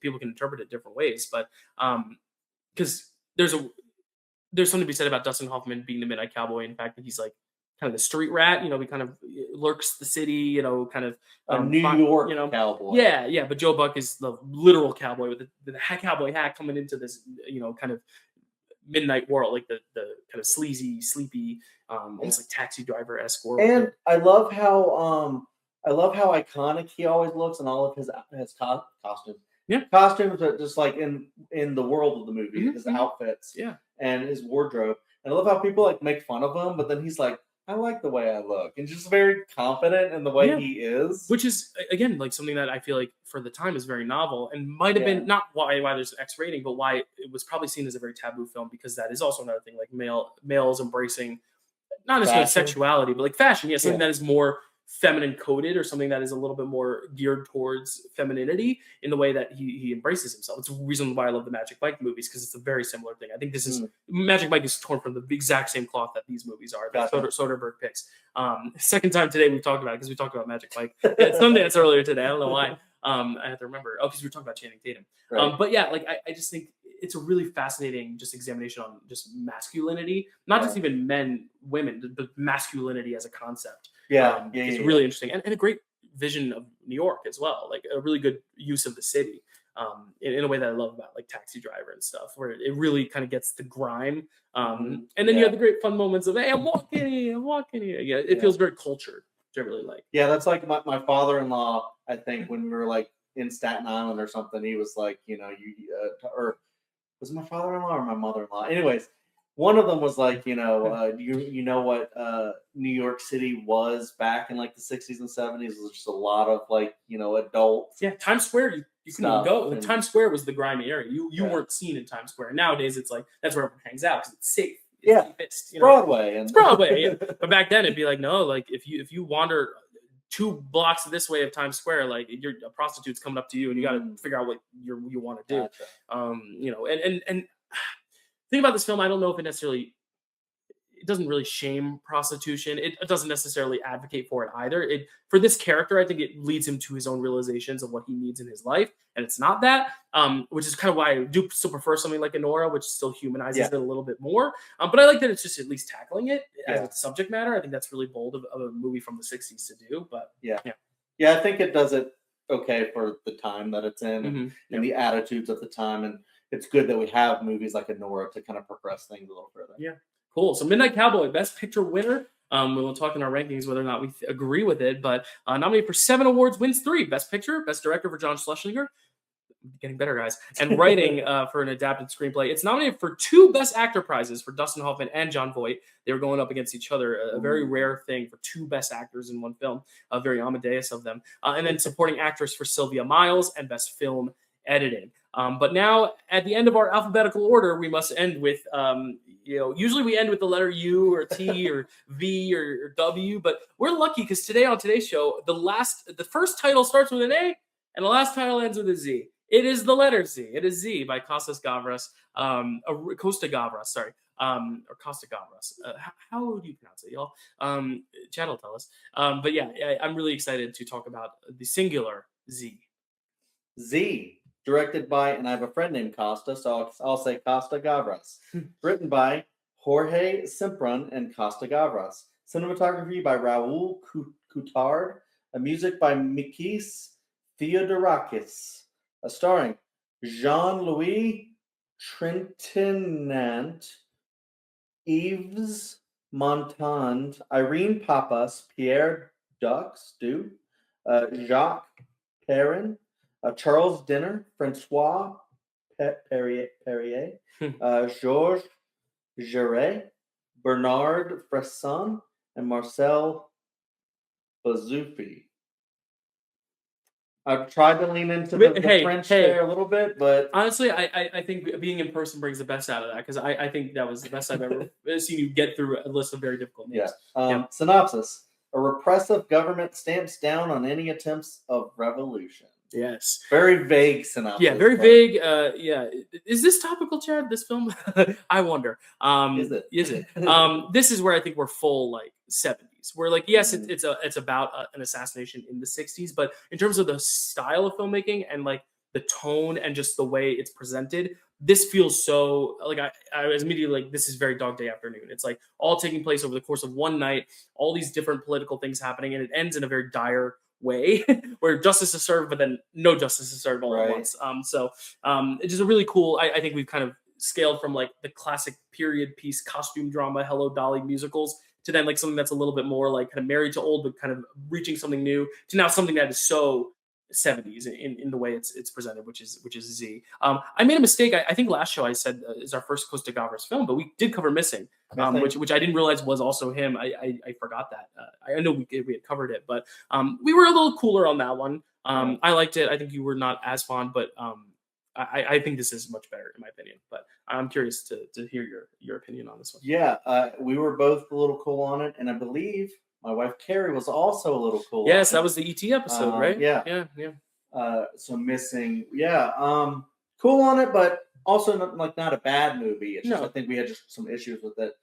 People can interpret it different ways, but because there's something to be said about Dustin Hoffman being the Midnight Cowboy. In fact, that he's like kind of the street rat. He kind of lurks the city. Kind of a New York cowboy. Yeah. But Joe Buck is the literal cowboy with the cowboy hat coming into this kind of midnight world, like the kind of sleazy, sleepy, almost like Taxi Driver-esque world. And I love how iconic he always looks in all of his costumes. Costumes are just like in the world of the movie, his outfits, and his wardrobe. And I love how people like make fun of him, but then he's like, I like the way I look, and just very confident in the way he is. Which is again like something that I feel like for the time is very novel, and might have been not why there's an X rating, but why it was probably seen as a very taboo film, because that is also another thing, like males embracing not necessarily sexuality, but like fashion, something that is more feminine coded, or something that is a little bit more geared towards femininity in the way that he embraces himself. It's a reason why I love the Magic Mike movies, because it's a very similar thing. I think this is Magic Mike is torn from the exact same cloth that these movies are. That Soderbergh picks. Second time today we've talked about it, because we talked about Magic Mike at Sundance earlier today. I don't know why. I have to remember. Oh, because we were talking about Channing Tatum. Right. But yeah, like I just think it's a really fascinating just examination on just masculinity, not just even men, women, but masculinity as a concept. It's really interesting, and a great vision of New York as well, like a really good use of the city. in a way that I love about like Taxi Driver and stuff, where it really kind of gets the grime. And then you have the great fun moments of, hey, I'm walking here. Yeah, it feels very cultured, which I really like. Yeah, that's like my father-in-law, I think, when we were like in Staten Island or something, he was like, or was it my father-in-law or my mother-in-law? Anyways, one of them was like, you know what New York City was back in like the 60s and 70s. It was just a lot of like, adults. Yeah, Times Square, you couldn't go. And Times Square was the grimy area. You weren't seen in Times Square. Nowadays, it's like that's where everyone hangs out because it's safe. It's Broadway. It's Broadway. Yeah. But back then, it'd be like, no, like if you wander 2 blocks this way of Times Square, like a prostitute's coming up to you, and you got to figure out what you want to do. Gotcha. And thing about this film, I don't know if it doesn't really shame prostitution. It doesn't necessarily advocate for it either. For this character, I think it leads him to his own realizations of what he needs in his life, and it's not that, which is kind of why I do still prefer something like Enora, which still humanizes it a little bit more. But I like that it's just at least tackling it as a subject matter. I think that's really bold of a movie from the 60s to do. But yeah, I think it does it okay for the time that it's in and the attitudes of the time, and it's good that we have movies like Enora to kind of progress things a little further. Yeah. Cool. So Midnight Cowboy, Best Picture winner. We'll talk in our rankings whether or not we agree with it, but nominated for 7 awards, wins 3. Best Picture, Best Director for John Schlesinger. Getting better, guys. And writing for an adapted screenplay. It's nominated for 2 Best Actor prizes for Dustin Hoffman and Jon Voight. They were going up against each other, a very rare thing for 2 Best Actors in one film. Very Amadeus of them. And then Supporting Actress for Sylvia Miles and Best Film Editing. But now, at the end of our alphabetical order, we must end with, usually we end with the letter U or T or V or W, but we're lucky because today on today's show, the first title starts with an A and the last title ends with a Z. It is the letter Z. It is Z by Costa Gavras, sorry, or Costa Gavras. How do you pronounce it, y'all? Chad will tell us. But yeah, I'm really excited to talk about the singular Z. Z. Directed by, and I have a friend named Costa, so I'll say Costa Gavras. Written by Jorge Simpron and Costa Gavras. Cinematography by Raul Coutard. Music by Mikis Theodorakis. Starring Jean-Louis Trintignant, Yves Montand, Irene Papas, Pierre Dux, Jacques Perrin, Charles Dinner, Francois Perrier, Georges Géret, Bernard Fresson, and Marcel Bazoufi. I've tried to lean into the French there a little bit, but honestly, I think being in person brings the best out of that because I think that was the best I've ever seen you get through a list of very difficult names. Synopsis. A repressive government stamps down on any attempts of revolution. Yes. Very vague synopsis. Yeah, very vague. Is this topical, Chad? This film? I wonder. Is it? This is where I think we're full like 70s. Where like yes, it's about an assassination in the 60s, but in terms of the style of filmmaking and like the tone and just the way it's presented, this feels so like I was immediately like, this is very Dog Day Afternoon. It's like all taking place over the course of one night, all these different political things happening, and it ends in a very dire way where justice is served, but then no justice is served all at once. It's just a really cool. I think we've kind of scaled from like the classic period piece costume drama, Hello Dolly musicals to then like something that's a little bit more like kind of Married to Old, but kind of reaching something new to now something that is so 70s in the way it's presented, which is Z. I made a mistake. I think last show I said is our first Costa Gavras film, but we did cover Missing, which I didn't realize was also him. I forgot that. I know we had covered it, but we were a little cooler on that one. I liked it. I think you were not as fond, but I think this is much better in my opinion. But I'm curious to hear your opinion on this one. Yeah, we were both a little cool on it, and I believe my wife Carrie was also a little cool. Yes, that was the ET episode, right? Yeah. So Missing, cool on it, but also not a bad movie. It's just I think we had just some issues with it.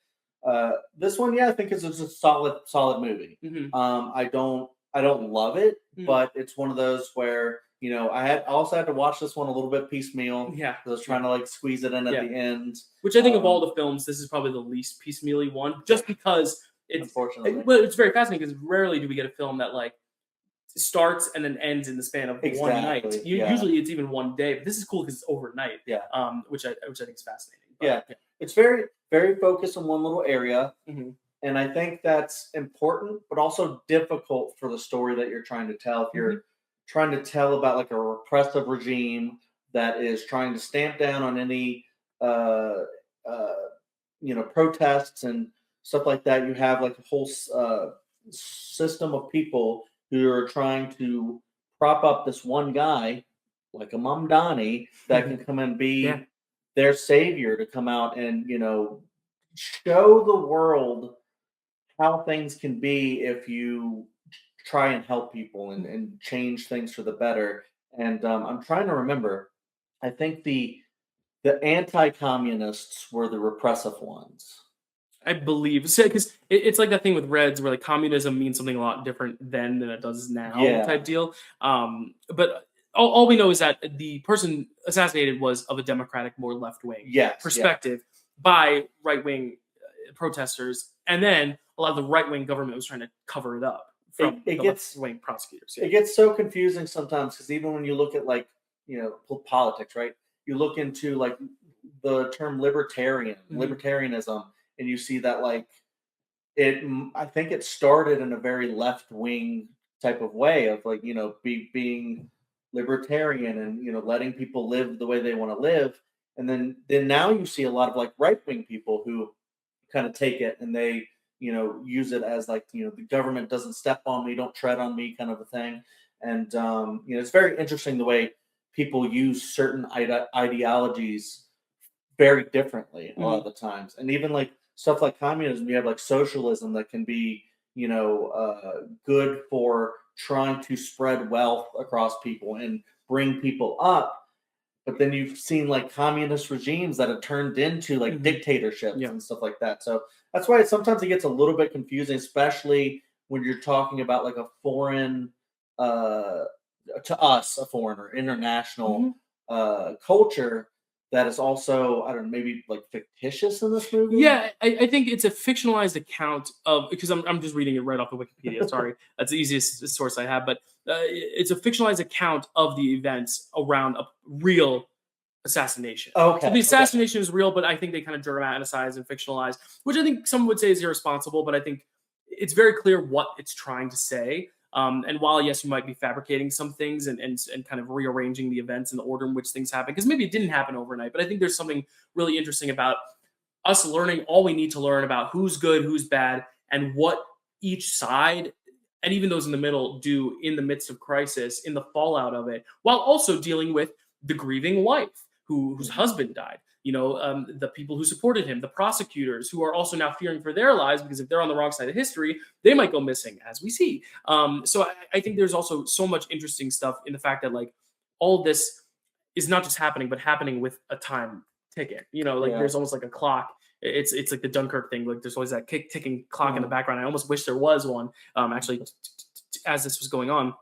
This one, I think is just a solid movie. Mm-hmm. I don't love it, but it's one of those where I also had to watch this one a little bit piecemeal. Yeah, I was trying to like squeeze it in at the end. Which I think of all the films, this is probably the least piecemeal-y one, just because. Unfortunately, it's very fascinating because rarely do we get a film that like starts and then ends in the span of one night. Usually it's even one day, but this is cool because it's overnight. Yeah. Which I think is fascinating. But, it's very, very focused on one little area. And I think that's important, but also difficult for the story that you're trying to tell. If you're trying to tell about like a repressive regime that is trying to stamp down on any, protests and stuff like that, you have like a whole system of people who are trying to prop up this one guy, like a Mamdani, that can come and be their savior, to come out and, show the world how things can be if you try and help people and change things for the better. And I'm trying to remember, I think the anti-communists were the repressive ones. I believe so, because it's like that thing with Reds where like communism means something a lot different then than it does now, type deal. But all we know is that the person assassinated was of a democratic, more left wing perspective by right wing protesters, and then a lot of the right wing government was trying to cover it up from the left wing prosecutors. It gets so confusing sometimes, because even when you look at like politics, right? You look into like the term libertarianism, and you see that like I think it started in a very left wing type of way of like being libertarian and letting people live the way they want to live, and then now you see a lot of like right wing people who kind of take it and they use it as like the government doesn't step on me, don't tread on me, kind of a thing. And it's very interesting the way people use certain ideologies very differently a lot of the times. And even like stuff like communism, you have like socialism that can be good for trying to spread wealth across people and bring people up. But then you've seen like communist regimes that have turned into like dictatorships and stuff like that. So that's why sometimes it gets a little bit confusing, especially when you're talking about like a foreign, to us, a foreigner, international culture that is also, I don't know, maybe like fictitious in this movie. Yeah, I think it's a fictionalized account of, because I'm just reading it right off of Wikipedia. Sorry, that's the easiest source I have, but it's a fictionalized account of the events around a real assassination. Okay. So the assassination is real, but I think they kind of dramatize and fictionalize, which I think some would say is irresponsible, but I think it's very clear what it's trying to say. And while, yes, you might be fabricating some things and kind of rearranging the events and the order in which things happen, because maybe it didn't happen overnight, but I think there's something really interesting about us learning all we need to learn about who's good, who's bad, and what each side, and even those in the middle, do in the midst of crisis, in the fallout of it, while also dealing with the grieving wife whose husband died. The people who supported him, the prosecutors who are also now fearing for their lives, because if they're on the wrong side of history, they might go missing, as we see. So I think there's also so much interesting stuff in the fact that like all of this is not just happening, but happening with a time ticket. There's almost like a clock. It's like the Dunkirk thing. Like there's always that ticking clock in the background. I almost wish there was one actually as this was going on,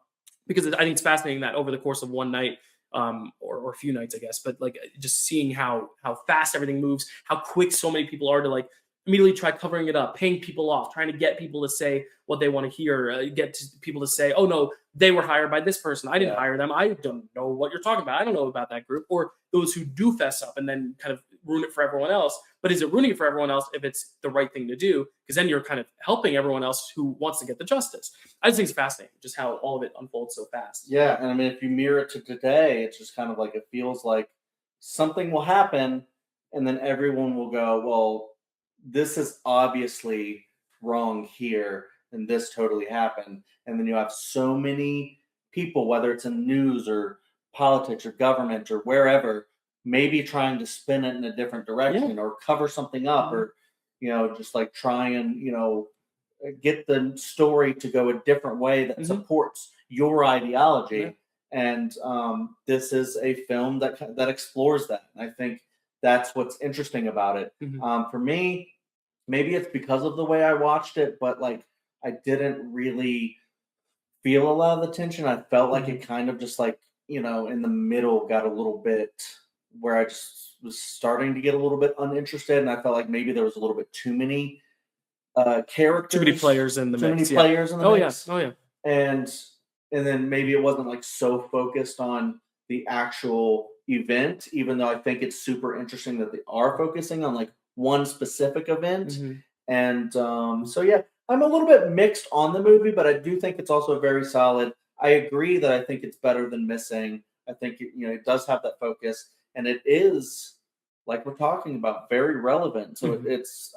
because I think it's fascinating that over the course of one night, or a few nights, I guess, but like just seeing how fast everything moves, how quick so many people are to like immediately try covering it up, paying people off, trying to get people to say what they want to hear, get people to say, oh no, they were hired by this person, I didn't hire them, I don't know what you're talking about, I don't know about that group. Or those who do fess up and then kind of ruin it for everyone else. But is it ruining it for everyone else if it's the right thing to do? Because then you're kind of helping everyone else who wants to get the justice. I just think it's fascinating just how all of it unfolds so fast. Yeah, and I mean, if you mirror it to today, it's just kind of like, it feels like something will happen and then everyone will go, well, this is obviously wrong here, and this totally happened. And then you have so many people, whether it's in news or politics or government or wherever, maybe trying to spin it in a different direction or cover something up or, just like try and, get the story to go a different way that supports your ideology. And this is a film that explores that. And I think that's what's interesting about it. For me, maybe it's because of the way I watched it, but like I didn't really feel a lot of the tension. I felt like it kind of just like, in the middle got a little bit where I just was starting to get a little bit uninterested, and I felt like maybe there was a little bit too many characters, too many players in the mix. Players in the mix. Oh yeah. And and then maybe it wasn't like so focused on the actual event, even though I think it's super interesting that they are focusing on like one specific event. And so yeah, I'm a little bit mixed on the movie, but I do think it's also very solid. I agree that I think it's better than Missing. I think it does have that focus, and it is, like we're talking about, very relevant. So it's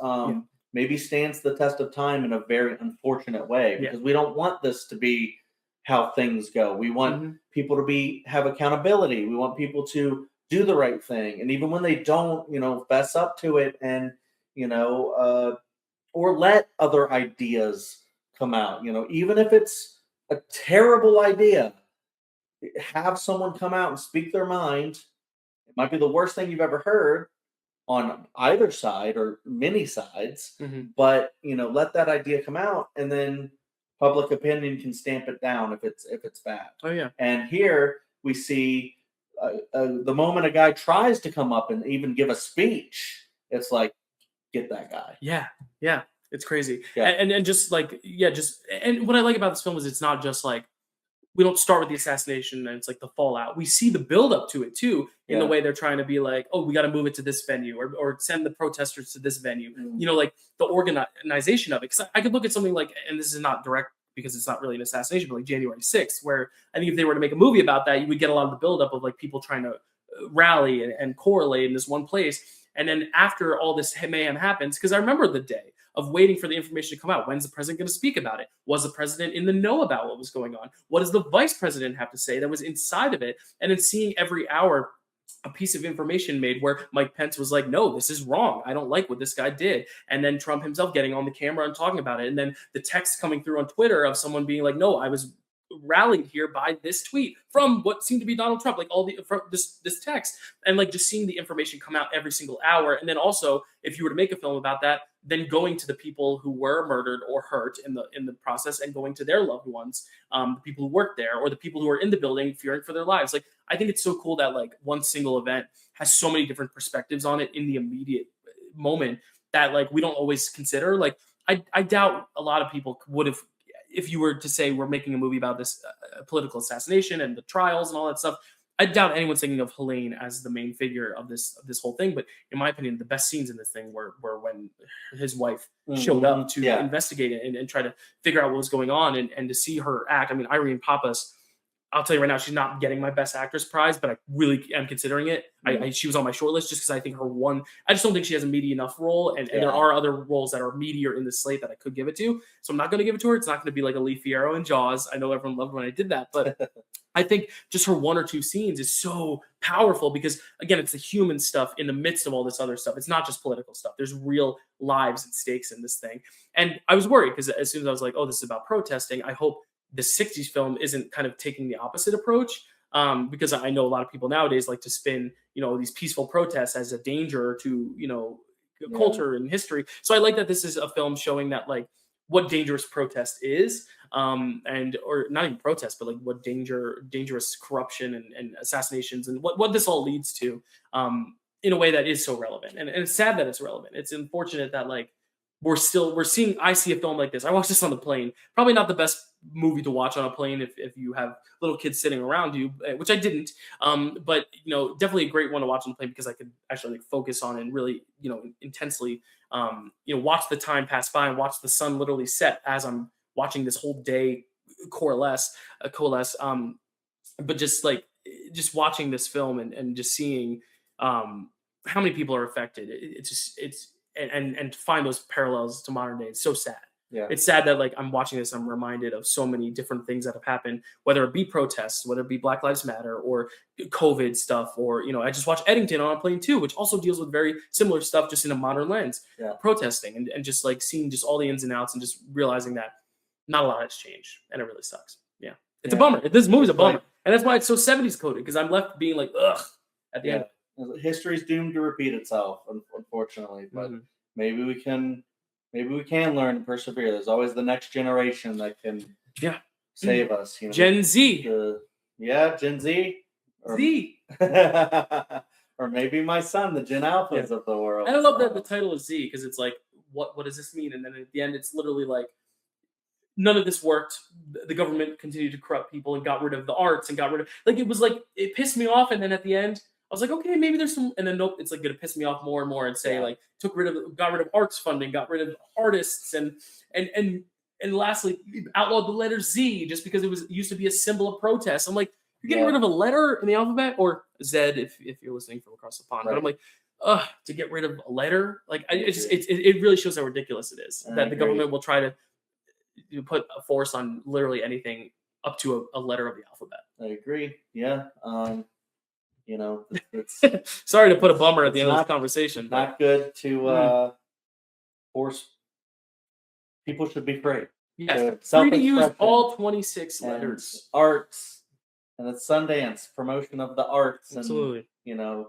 maybe stands the test of time in a very unfortunate way, because we don't want this to be how things go. We want people to have accountability. We want people to do the right thing, and even when they don't, fess up to it, and or let other ideas come out. Even if it's a terrible idea, have someone come out and speak their mind. It might be the worst thing you've ever heard on either side or many sides, but let that idea come out, and then public opinion can stamp it down if it's bad. Oh yeah. And here we see the moment a guy tries to come up and even give a speech, it's like, get that guy. Yeah. It's crazy. Yeah. And just like, and what I like about this film is it's not just like, we don't start with the assassination and it's like the fallout. We see the build up to it too, in the way they're trying to be like, oh, we got to move it to this venue, or send the protesters to this venue. Like the organization of it. Because I could look at something like, and this is not direct because it's not really an assassination, but like January 6th, where I think if they were to make a movie about that, you would get a lot of the build up of like people trying to rally and correlate in this one place. And then after all this mayhem happens, because I remember the day of waiting for the information to come out. When's the president going to speak about it? Was the president in the know about what was going on? What does the vice president have to say that was inside of it? And then seeing every hour a piece of information made where Mike Pence was like, no, this is wrong. I don't like what this guy did. And then Trump himself getting on the camera and talking about it. And then the text coming through on Twitter of someone being like, no, I was rallied here by this tweet from what seemed to be Donald Trump, like all the this text, and like just seeing the information come out every single hour. And then also, if you were to make a film about that, then going to the people who were murdered or hurt in the process, and going to their loved ones, the people who worked there, or the people who are in the building fearing for their lives. Like, I think it's so cool that like one single event has so many different perspectives on it in the immediate moment that like we don't always consider. Like, I doubt a lot of people would have, if you were to say we're making a movie about this political assassination and the trials and all that stuff, I doubt anyone's thinking of Helene as the main figure of this whole thing. But in my opinion, the best scenes in this thing were when his wife showed up to investigate it and try to figure out what was going on, and to see her act. I mean, Irene Papas, I'll tell you right now, she's not getting my Best Actress prize, but I really am considering it. She was on my short list just because I think I just don't think she has a meaty enough role. And there are other roles that are meatier in the slate that I could give it to. So I'm not going to give it to her. It's not going to be like a Lee Fierro in Jaws. I know everyone loved when I did that, but I think just her one or two scenes is so powerful because, again, it's the human stuff in the midst of all this other stuff. It's not just political stuff. There's real lives at stakes in this thing. And I was worried because as soon as I was like, oh, this is about protesting, I hope the 60s film isn't kind of taking the opposite approach, because I know a lot of people nowadays like to spin, these peaceful protests as a danger to, culture and history. So I like that this is a film showing that like what dangerous protest is, or not even protest, but like what dangerous corruption and assassinations and what this all leads to, in a way that is so relevant. And it's sad that it's relevant. It's unfortunate that like I see a film like this. I watched this on the plane. Probably not the best movie to watch on a plane if you have little kids sitting around you, which I didn't. But definitely a great one to watch on the plane because I could actually like focus on and really, intensely, watch the time pass by and watch the sun literally set as I'm watching this whole day coalesce. But just watching this film and just seeing how many people are affected. And to find those parallels to modern day, it's so sad. Yeah. It's sad that like I'm watching this, I'm reminded of so many different things that have happened, whether it be protests, whether it be Black Lives Matter or COVID stuff, or I just watched Eddington on a plane too, which also deals with very similar stuff, just in a modern lens. Protesting and just like seeing just all the ins and outs and just realizing that not a lot has changed, and it really sucks. It's a bummer. This movie's a bummer, and that's why it's so 70s coded, because I'm left being like, ugh, at the end. History's doomed to repeat itself, unfortunately. But maybe we can learn and persevere. There's always the next generation that can save us. Gen Z. Gen Z. Z. Or maybe my son, the Gen Alphas of the world. And I love that the title is Z, because it's like, what does this mean? And then at the end, it's literally like, none of this worked. The government continued to corrupt people and got rid of the arts and got rid of like it was like it pissed me off. And then at the end, I was like, okay, maybe there's some. And then nope, it's like gonna piss me off more and more and say like got rid of arts funding, got rid of artists, and lastly outlawed the letter Z just because it used to be a symbol of protest. I'm like, you're getting rid of a letter in the alphabet, or Z if you're listening from across the pond. But I'm like, to get rid of a letter, like it really shows how ridiculous it is that the government will try to put a force on literally anything up to a letter of the alphabet. I agree. Yeah. It's sorry to put a bummer at the end of this conversation. Not good to force. People should be free. Yes, free to use all 26 letters. Arts, and it's Sundance, promotion of the arts. Absolutely. And,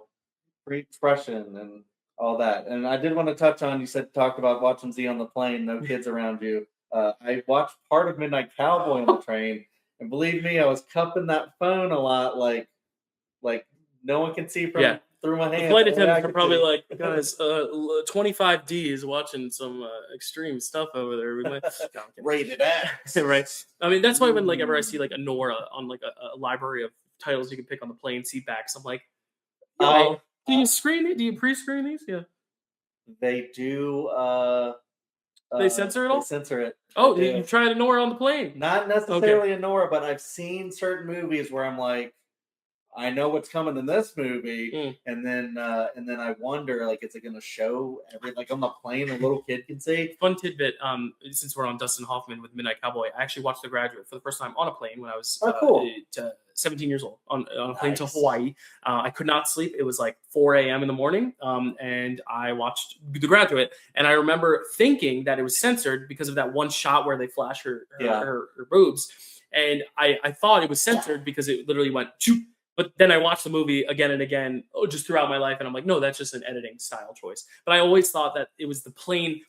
free expression and all that. And I did want to touch on, you talked about watching Z on the plane, no kids around you. I watched part of Midnight Cowboy on the train, and believe me, I was cupping that phone a lot, like no one can see through my hands. The flight attendants are probably like, guys, 25D is watching some extreme stuff over there. We might rated X, right? I mean, that's why whenever I see like a Nora on like a library of titles you can pick on the plane seat backs, I'm like, do you screen it? Do you pre-screen these? Yeah, they do. They censor it all? They censor it. Oh, you've tried a Nora on the plane? Not necessarily a Nora, but I've seen certain movies where I'm like, I know what's coming in this movie, and then I wonder, like, is it going to show on the plane a little kid can see? Fun tidbit, since we're on Dustin Hoffman with Midnight Cowboy, I actually watched The Graduate for the first time on a plane when I was 17 years old on a plane to Hawaii. I could not sleep. It was like 4 a.m. in the morning, and I watched The Graduate, and I remember thinking that it was censored because of that one shot where they flash her boobs, and I thought it was censored because it literally went choop. But then I watched the movie again and again, just throughout my life, and I'm like, no, that's just an editing style choice. But I always thought that it was the plain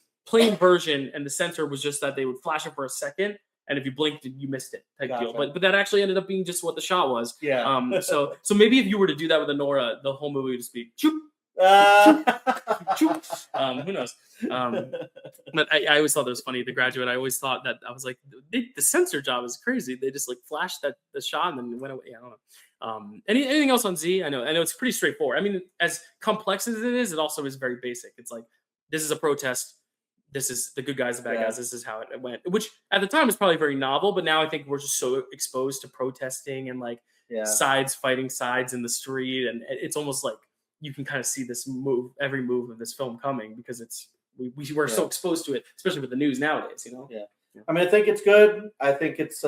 version, and the censor was just that they would flash it for a second, and if you blinked, you missed it type deal. But that actually ended up being just what the shot was. Yeah. So maybe if you were to do that with a Nora, the whole movie would just be choop. Who knows? But I always thought that was funny. The Graduate. I always thought that I was like, the censor job is crazy. They just like flashed the shot and then went away. I don't know. Anything else on Z? I know it's pretty straightforward. I mean, as complex as it is, it also is very basic. It's like, this is a protest. This is the good guys, the bad guys. This is how it went. Which at the time was probably very novel, but now I think we're just so exposed to protesting and like sides fighting sides in the street, and it's almost like you can kind of see every move of this film coming because we're so exposed to it, especially with the news nowadays. Yeah. I mean, I think it's good. I think it's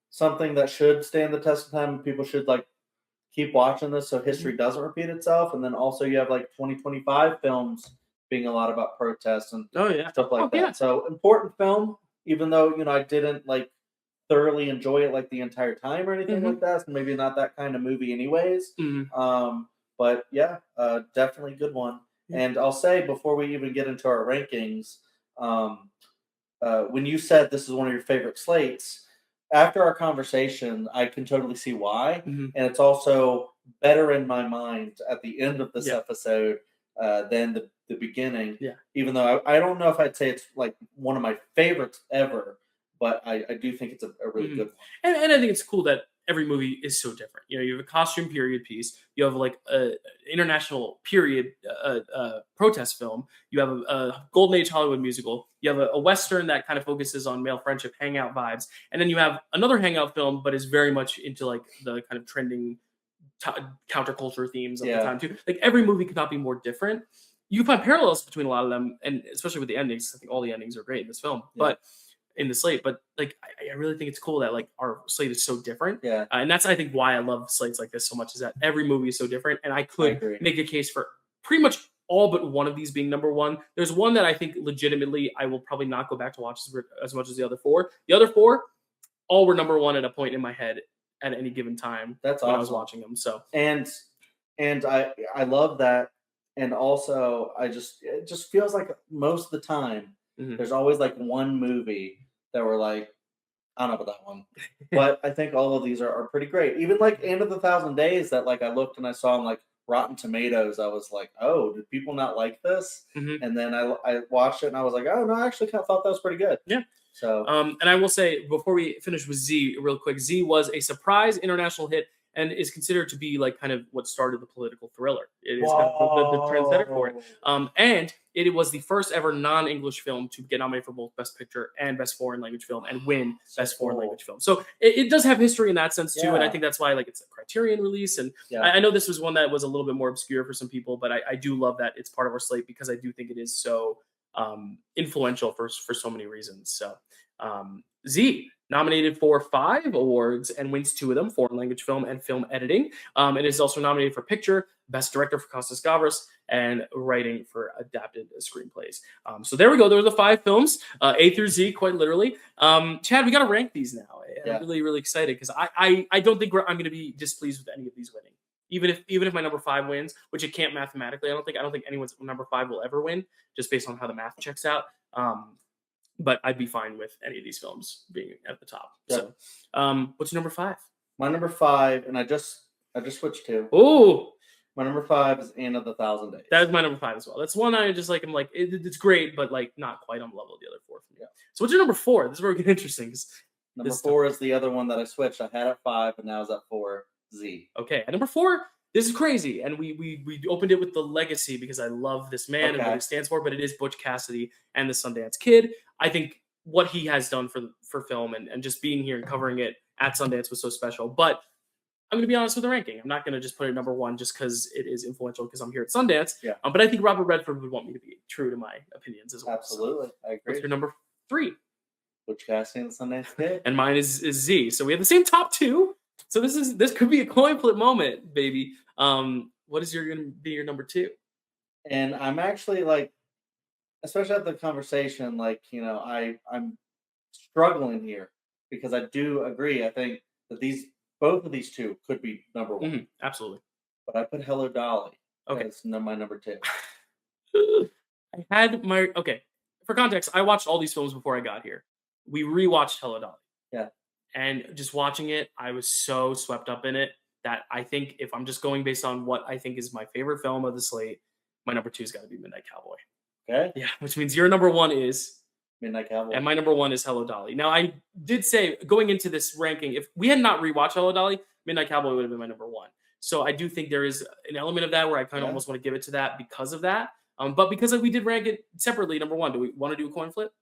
something that should stand the test of time. People should like keep watching this so history doesn't repeat itself. And then also you have like 2025 films being a lot about protests and stuff like that. Yeah. So important film, even though, I didn't like thoroughly enjoy it like the entire time or anything like that. So maybe not that kind of movie anyways. But yeah, definitely good one. And I'll say before we even get into our rankings, when you said this is one of your favorite slates, after our conversation, I can totally see why. And it's also better in my mind at the end of this episode than the beginning. Yeah. Even though I don't know if I'd say it's like one of my favorites ever, but I do think it's a really good one. And I think it's cool that every movie is so different. You have a costume period piece. You have like a international period protest film. You have a golden age Hollywood musical. You have a Western that kind of focuses on male friendship, hangout vibes. And then you have another hangout film, but is very much into like the kind of trending counterculture themes of the time too. Like every movie could not be more different. You can find parallels between a lot of them, and especially with the endings. I think all the endings are great in this film. But in the slate, but like I really think it's cool that like our slate is so different, and that's I think why I love slates like this so much, is that every movie is so different, and I could make a case for pretty much all but one of these being number one. There's one that I think legitimately I will probably not go back to watch as much as the other four. The other four all were number one at a point in my head at any given time. That's when awesome. I was watching them. So and I love that, and also it just feels like most of the time there's always like one movie that we're like, I don't know about that one. But I think all of these are pretty great. Even like End of the Thousand Days that like I looked and I saw, I'm like, Rotten Tomatoes, I was like, oh, did people not like this? Mm-hmm. And then I watched it and I was like, oh no, I actually kind of thought that was pretty good. Yeah. So, and I will say before we finish with Z, real quick, Z was a surprise international hit and is considered to be like kind of what started the political thriller. It is kind of the trendsetter for it. And it was the first ever non-English film to get nominated for both Best Picture and Best Foreign Language Film and win Best Foreign Language Film. So it does have history in that sense too, and I think that's why like it's a Criterion release. And I know this was one that was a little bit more obscure for some people, but I do love that it's part of our slate because I do think it is so influential for so many reasons. So Z nominated for 5 awards and wins 2 of them: foreign language film and film editing. It is also nominated for picture, best director for Costas Gavras, and writing for adapted screenplays. So there we go. There were the 5 films, A through Z, quite literally. Chad, we got to rank these now. I'm really, really excited because I don't think I'm going to be displeased with any of these winning. Even if my number 5 wins, which it can't mathematically, I don't think anyone's number 5 will ever win, just based on how the math checks out. But I'd be fine with any of these films being at the top. So, what's your number 5? My number 5, and I just switched to. Oh, my number 5 is Anne of the Thousand Days. That is my number 5 as well. That's one I just like. I'm like, it's great, but like not quite on the level of the other 4. Yeah. So what's your number 4? This is where we get interesting. Number 4 is the other one that I switched. I had at 5, and now it's at 4. Z. Okay, at number 4. This is crazy, and we opened it with The Legacy because I love this man and what he stands for, but it is Butch Cassidy and the Sundance Kid. I think what he has done for film and just being here and covering it at Sundance was so special. But I'm going to be honest with the ranking. I'm not going to just put it number 1 just because it is influential because I'm here at Sundance. Yeah. But I think Robert Redford would want me to be true to my opinions as well. Absolutely, I agree. What's your number 3? Butch Cassidy and the Sundance Kid. And mine is Z. So we have the same top 2. So this could be a coin flip moment, baby. What is going to be your number 2? And I'm actually like, especially at the conversation, like, I'm struggling here because I do agree. I think that both of these 2 could be number 1. Mm-hmm, absolutely. But I put Hello Dolly. Okay. As my number 2. I had for context, I watched all these films before I got here. We rewatched Hello Dolly. Yeah. And just watching it, I was so swept up in it that I think if I'm just going based on what I think is my favorite film of the slate, my number 2 has got to be Midnight Cowboy. Okay. Yeah, which means your number 1 is Midnight Cowboy. And my number 1 is Hello Dolly. Now, I did say going into this ranking, if we had not rewatched Hello Dolly, Midnight Cowboy would have been my number 1. So I do think there is an element of that where I kind of almost want to give it to that because of that. But because we did rank it separately, number 1, do we want to do a coin flip?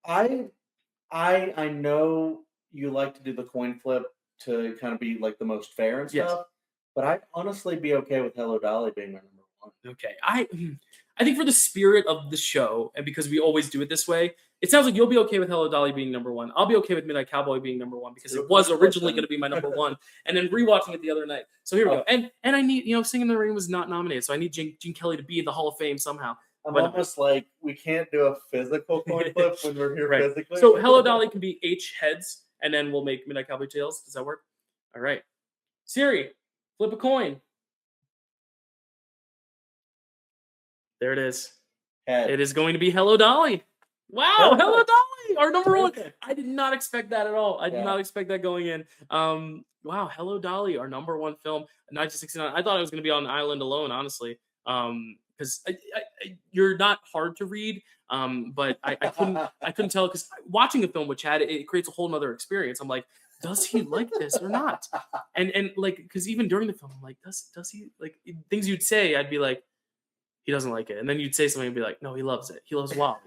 I know you like to do the coin flip to kind of be like the most fair and stuff, but I'd honestly be okay with Hello Dolly being my number 1. Okay, I think for the spirit of the show, and because we always do it this way, it sounds like you'll be okay with Hello Dolly being number 1. I'll be okay with Midnight Cowboy being number 1 because it was originally going to be my number 1, and then rewatching it the other night. So here we go. And I need, Singing in the Rain was not nominated, so I need Gene Kelly to be in the Hall of Fame somehow. I'm almost like we can't do a physical coin flip when we're here physically. So Hello Dolly can be H heads, and then we'll make Midnight Cowboy tails. Does that work? All right. Siri, flip a coin. There it is. Head. It is going to be Hello Dolly. Wow, Hello Dolly, our number 1. I did not expect that at all. I did not expect that going in. Wow, Hello Dolly, our number 1 film, 1969. I thought I was going to be on an island alone, honestly. Because you're not hard to read, but I couldn't tell because watching a film with Chad, it creates a whole nother experience. I'm like, does he like this or not? And like, because even during the film, I'm like, does he like things you'd say? I'd be like, he doesn't like it, and then you'd say something and be like, no, he loves it. He loves Wally.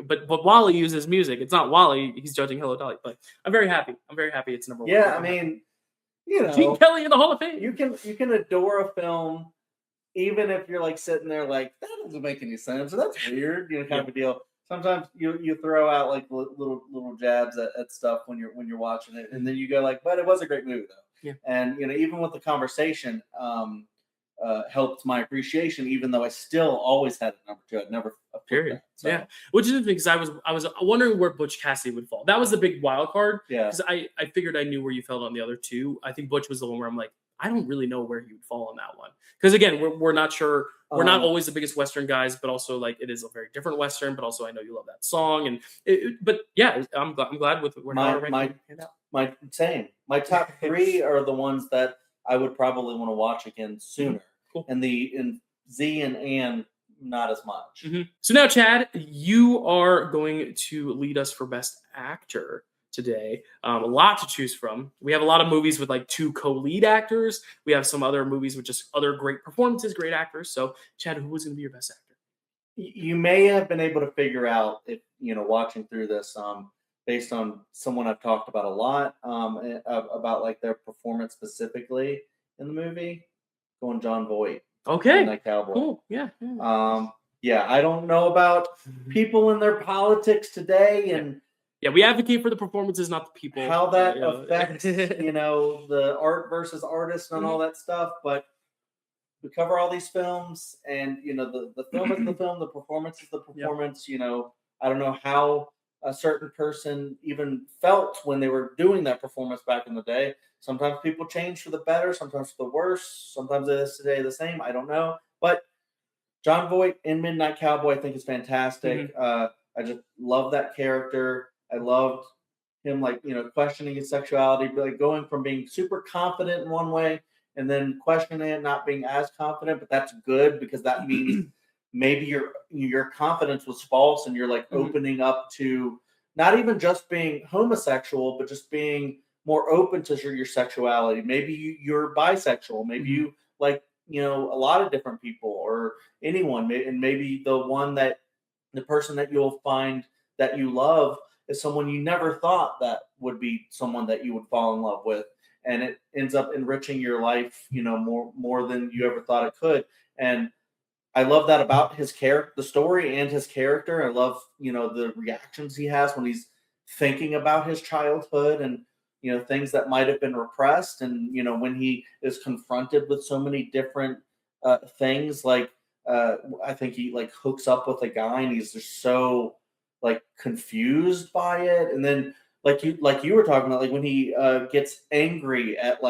But Wally uses music. It's not Wally. He's judging Hello Dolly. But I'm very happy. It's number 1. Yeah, I mean, Gene Kelly in the Hall of Fame. You can adore a film. Even if you're like sitting there like that doesn't make any sense or that's weird, kind of a deal. Sometimes you throw out like little jabs at stuff when you're watching it, and then you go like, but it was a great movie though. Yeah. And even with the conversation, helped my appreciation, even though I still always had a number 2. I'd never period. So. Yeah, which is interesting because I was wondering where Butch Cassidy would fall. That was the big wild card. Yeah, because I figured I knew where you felt on the other 2. I think Butch was the one where I'm like, I don't really know where he would fall on that one. Because again, we're not sure. We're not always the biggest Western guys, but also like it is a very different Western. But also I know you love that song, but yeah, I'm glad with where my same. My top 3 are the ones that I would probably want to watch again sooner. Cool. And in Z and Anne, not as much. Mm-hmm. So now, Chad, you are going to lead us for Best Actor today. A lot to choose from. We have a lot of movies with like 2 co-lead actors. We have some other movies with just other great performances, great actors. So, Chad, who was going to be your best actor? You may have been able to figure out, if watching through this, based on someone I've talked about a lot, about like their performance specifically in the movie, going Jon Voight. Okay. Midnight Cowboy. Cool. Yeah. Yeah, I don't know about people in their politics today, and we advocate for the performances, not the people. How that affects, the art versus artist and all that stuff. But we cover all these films, and the film is the film, the performance is the performance. I don't know how a certain person even felt when they were doing that performance back in the day. Sometimes people change for the better, sometimes for the worse, sometimes it is today the same. I don't know, but Jon Voight in Midnight Cowboy, I think, is fantastic. I just love that character. I loved him, questioning his sexuality, but going from being super confident in one way and then questioning it, not being as confident. But that's good, because that means maybe your confidence was false, and you're opening up to not even just being homosexual, but just being more open to your sexuality. Maybe you're bisexual. Maybe you like a lot of different people, or anyone, and maybe the person that you'll find that you love is someone you never thought that would be someone that you would fall in love with, and it ends up enriching your life, more than you ever thought it could. And I love that about his character, the story, and his character. I love the reactions he has when he's thinking about his childhood and things that might have been repressed, and when he is confronted with so many different things. I think he hooks up with a guy, and he's just so confused by it. And then like you were talking about, when he gets angry at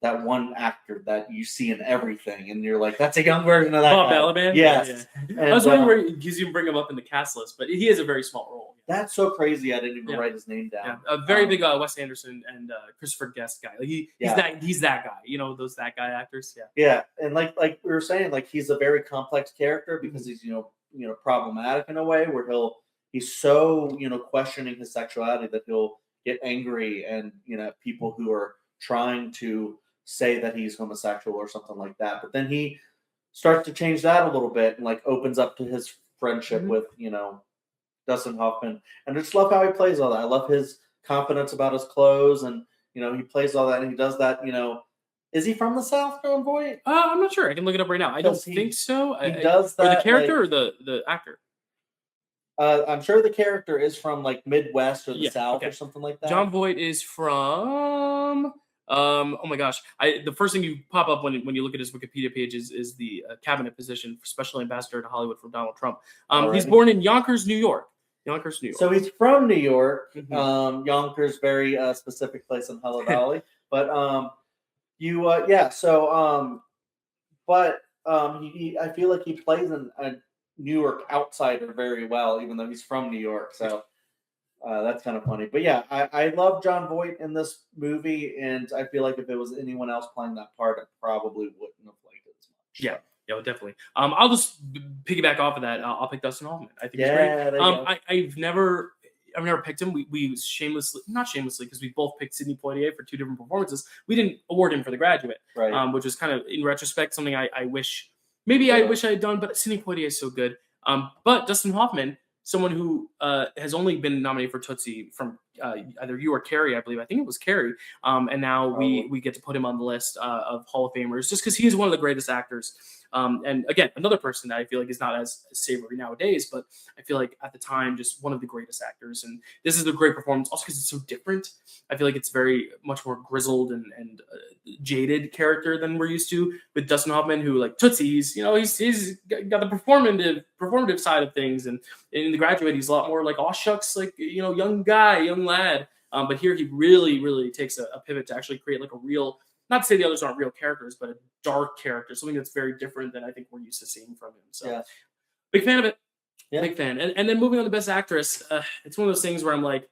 that one actor that you see in everything, and you're like, that's a young version of that Bob guy. Balaban? Yes. And, I was wondering where, because you bring him up in the cast list, but he has a very small role. That's so crazy. I didn't even write his name down. Yeah. A very big Wes Anderson and Christopher Guest guy. He's that guy. Those that guy actors. Yeah. Yeah, and like we were saying, he's a very complex character, because he's problematic in a way where he's so questioning his sexuality that he'll get angry, and people who are trying to say that he's homosexual or something like that. But then he starts to change that a little bit, and opens up to his friendship with Dustin Hoffman. And I just love how he plays all that. I love his confidence about his clothes, and he plays all that, and he does that. Is he from the South, Jon Voight? I'm not sure. I can look it up right now. I don't think so. He does that. Or the character, or the actor? I'm sure the character is from Midwest or the South or something like that. Jon Voight is from. Oh my gosh! The first thing you pop up when you look at his Wikipedia page is the cabinet position for Special Ambassador to Hollywood for Donald Trump. He's born in Yonkers, New York. So he's from New York. Yonkers, very specific place in Hello Dolly. But I feel like he plays a New York outsider very well, even though he's from New York. So that's kind of funny. But yeah, I love Jon Voight in this movie, and I feel like if it was anyone else playing that part, I probably wouldn't have liked it as much. Yeah, definitely. I'll just piggyback off of that. I'll pick Dustin Hoffman. I think he's great. I've never picked him. We not shamelessly, because we both picked Sidney Poitier for 2 different performances. We didn't award him for The Graduate, right? Which was kind of, in retrospect, something I wish I wish I had done. But Sidney Poitier is so good. But Dustin Hoffman, someone who has only been nominated for Tootsie from either you or Carrie, I believe. I think it was Carrie. And now we get to put him on the list of Hall of Famers, just because he is one of the greatest actors. And again, another person that I feel like is not as savory nowadays, but I feel like at the time, just one of the greatest actors. And this is a great performance, also because it's so different. I feel like it's very much more grizzled and jaded character than we're used to with Dustin Hoffman, who, like Tootsie, he's got the performative side of things. And in The Graduate, he's a lot more like, aw shucks, young guy, young lad. But here he really, really takes a pivot to actually create a real, not to say the others aren't real characters, but a dark character, something that's very different than I think we're used to seeing from him. So big fan of it. Yeah. Big fan. And then moving on to Best Actress, it's one of those things where I'm like,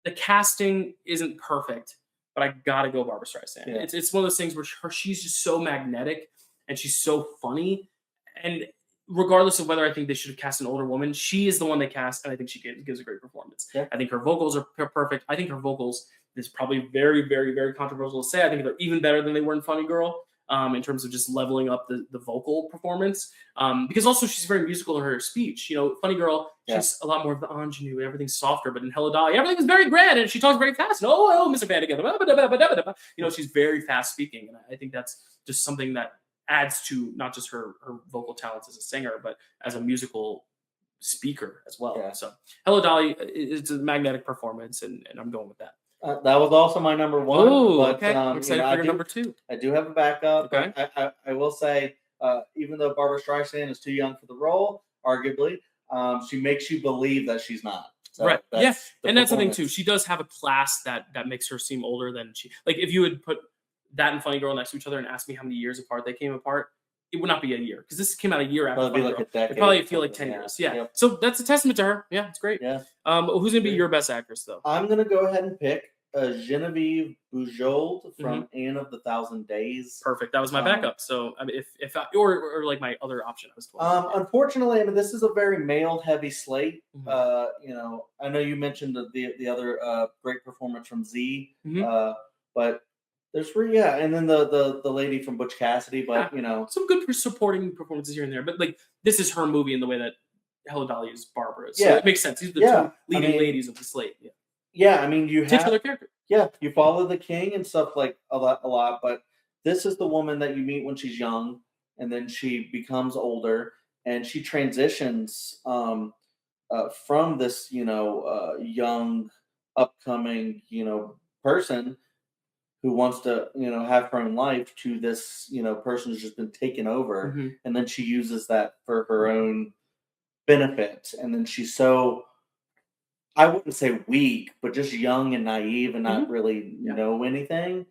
the casting isn't perfect, but I gotta go Barbara Streisand. Yeah. It's one of those things where she's just so magnetic and she's so funny, and regardless of whether I think they should have cast an older woman, she is the one they cast, and I think she gives a great performance. Yeah. I think her vocals are perfect. I think her vocals is probably very, very, very controversial to say. I think they're even better than they were in Funny Girl. In terms of just leveling up the vocal performance. Because also she's very musical in her speech. You know, Funny Girl, she's a lot more of the ingenue, everything's softer, but in Hello Dolly, everything is very grand and she talks very fast. And Mr. Vandigan, you know, she's very fast speaking. And I think that's just something that adds to not just her vocal talents as a singer, but as a musical speaker as well. So Hello Dolly, it's a magnetic performance, and I'm going with that. That was also my number one. Oh, okay. I'm excited for your number two. I do have a backup. Okay. I will say, even though Barbara Streisand is too young for the role, arguably, she makes you believe that she's not. So right. And that's the thing too. She does have a class that makes her seem older than she. Like if you would put that and Funny Girl next to each other and ask me how many years apart they came apart, it would not be a year, because this came out a year after. It'd be like a decade. It probably feel like 10 years. Yeah. Yep. So that's a testament to her. Yeah, it's great. Yeah. Who's gonna be your best actress though? I'm gonna go ahead and pick Genevieve Bujold from Anne of the Thousand Days. Perfect. That was my backup. So I mean, if I, or like my other option, I was told. Unfortunately, I mean, this is a very male-heavy slate. You know, I know you mentioned the other great performance from Z, but there's and then the lady from Butch Cassidy, but you know, some good supporting performances here and there. But like, this is her movie in the way that Hello Dolly is Barbara. So it makes sense. These are the two leading ladies of the slate. Yeah, I mean, you titular character. Yeah, you follow the king and stuff like a lot, but this is the woman that you meet when she's young, and then she becomes older, and she transitions from this, you know, young, upcoming, you know, person who wants to, you know, have her own life to this, you know, person who's just been taken over, and then she uses that for her own benefit, and then she's so. I wouldn't say weak, but just young and naive and not really know anything,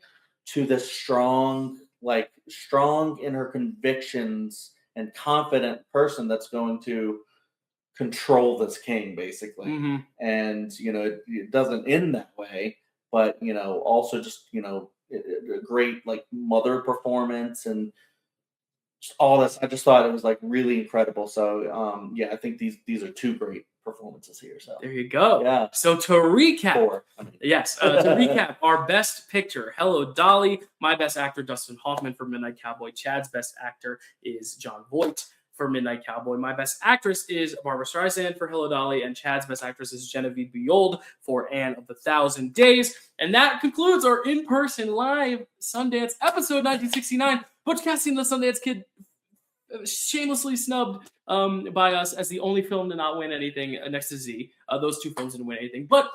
to this strong in her convictions and confident person that's going to control this king, basically. And, you know, it doesn't end that way, but, you know, also just, you know, a great like mother performance and just all this. I just thought it was like really incredible. So, I think these are two great performances here. So there you go. Yeah. So to recap, to recap, our best picture, Hello Dolly. My best actor, Dustin Hoffman for Midnight Cowboy. Chad's best actor is Jon Voight for Midnight Cowboy. My best actress is Barbara Streisand for Hello Dolly, and Chad's best actress is Genevieve Bujold for Anne of the Thousand Days. And that concludes our in-person live Sundance episode 1969. Butch Cassidy and the Sundance Kid, shamelessly snubbed by us as the only film to not win anything next to Z. Those two films didn't win anything. But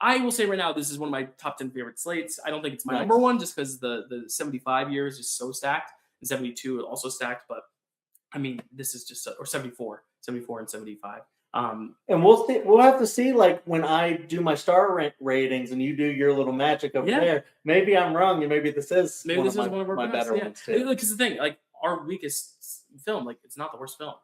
I will say right now, this is one of my top 10 favorite slates. I don't think it's my number one just because the 75 years is so stacked, and 72 is also stacked. But I mean, this is just, or 74 and 75. And we'll have to see, like, when I do my star ratings and you do your little magic over there. Maybe I'm wrong, and maybe this is one of our better ones too. Because the thing, like, our weakest film, like, it's not the worst film.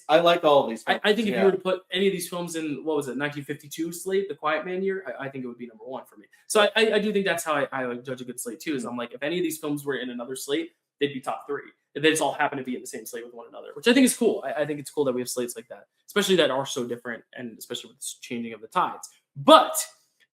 I like all of these films. I think if you were to put any of these films in, what was it, 1952 slate, the Quiet Man year, I think it would be number one for me. So I do think that's how I like judge a good slate too, is I'm like, if any of these films were in another slate, they'd be top three. They just all happen to be in the same slate with one another, which I think is cool. I think it's cool that we have slates like that, especially that are so different, and especially with the changing of the tides. But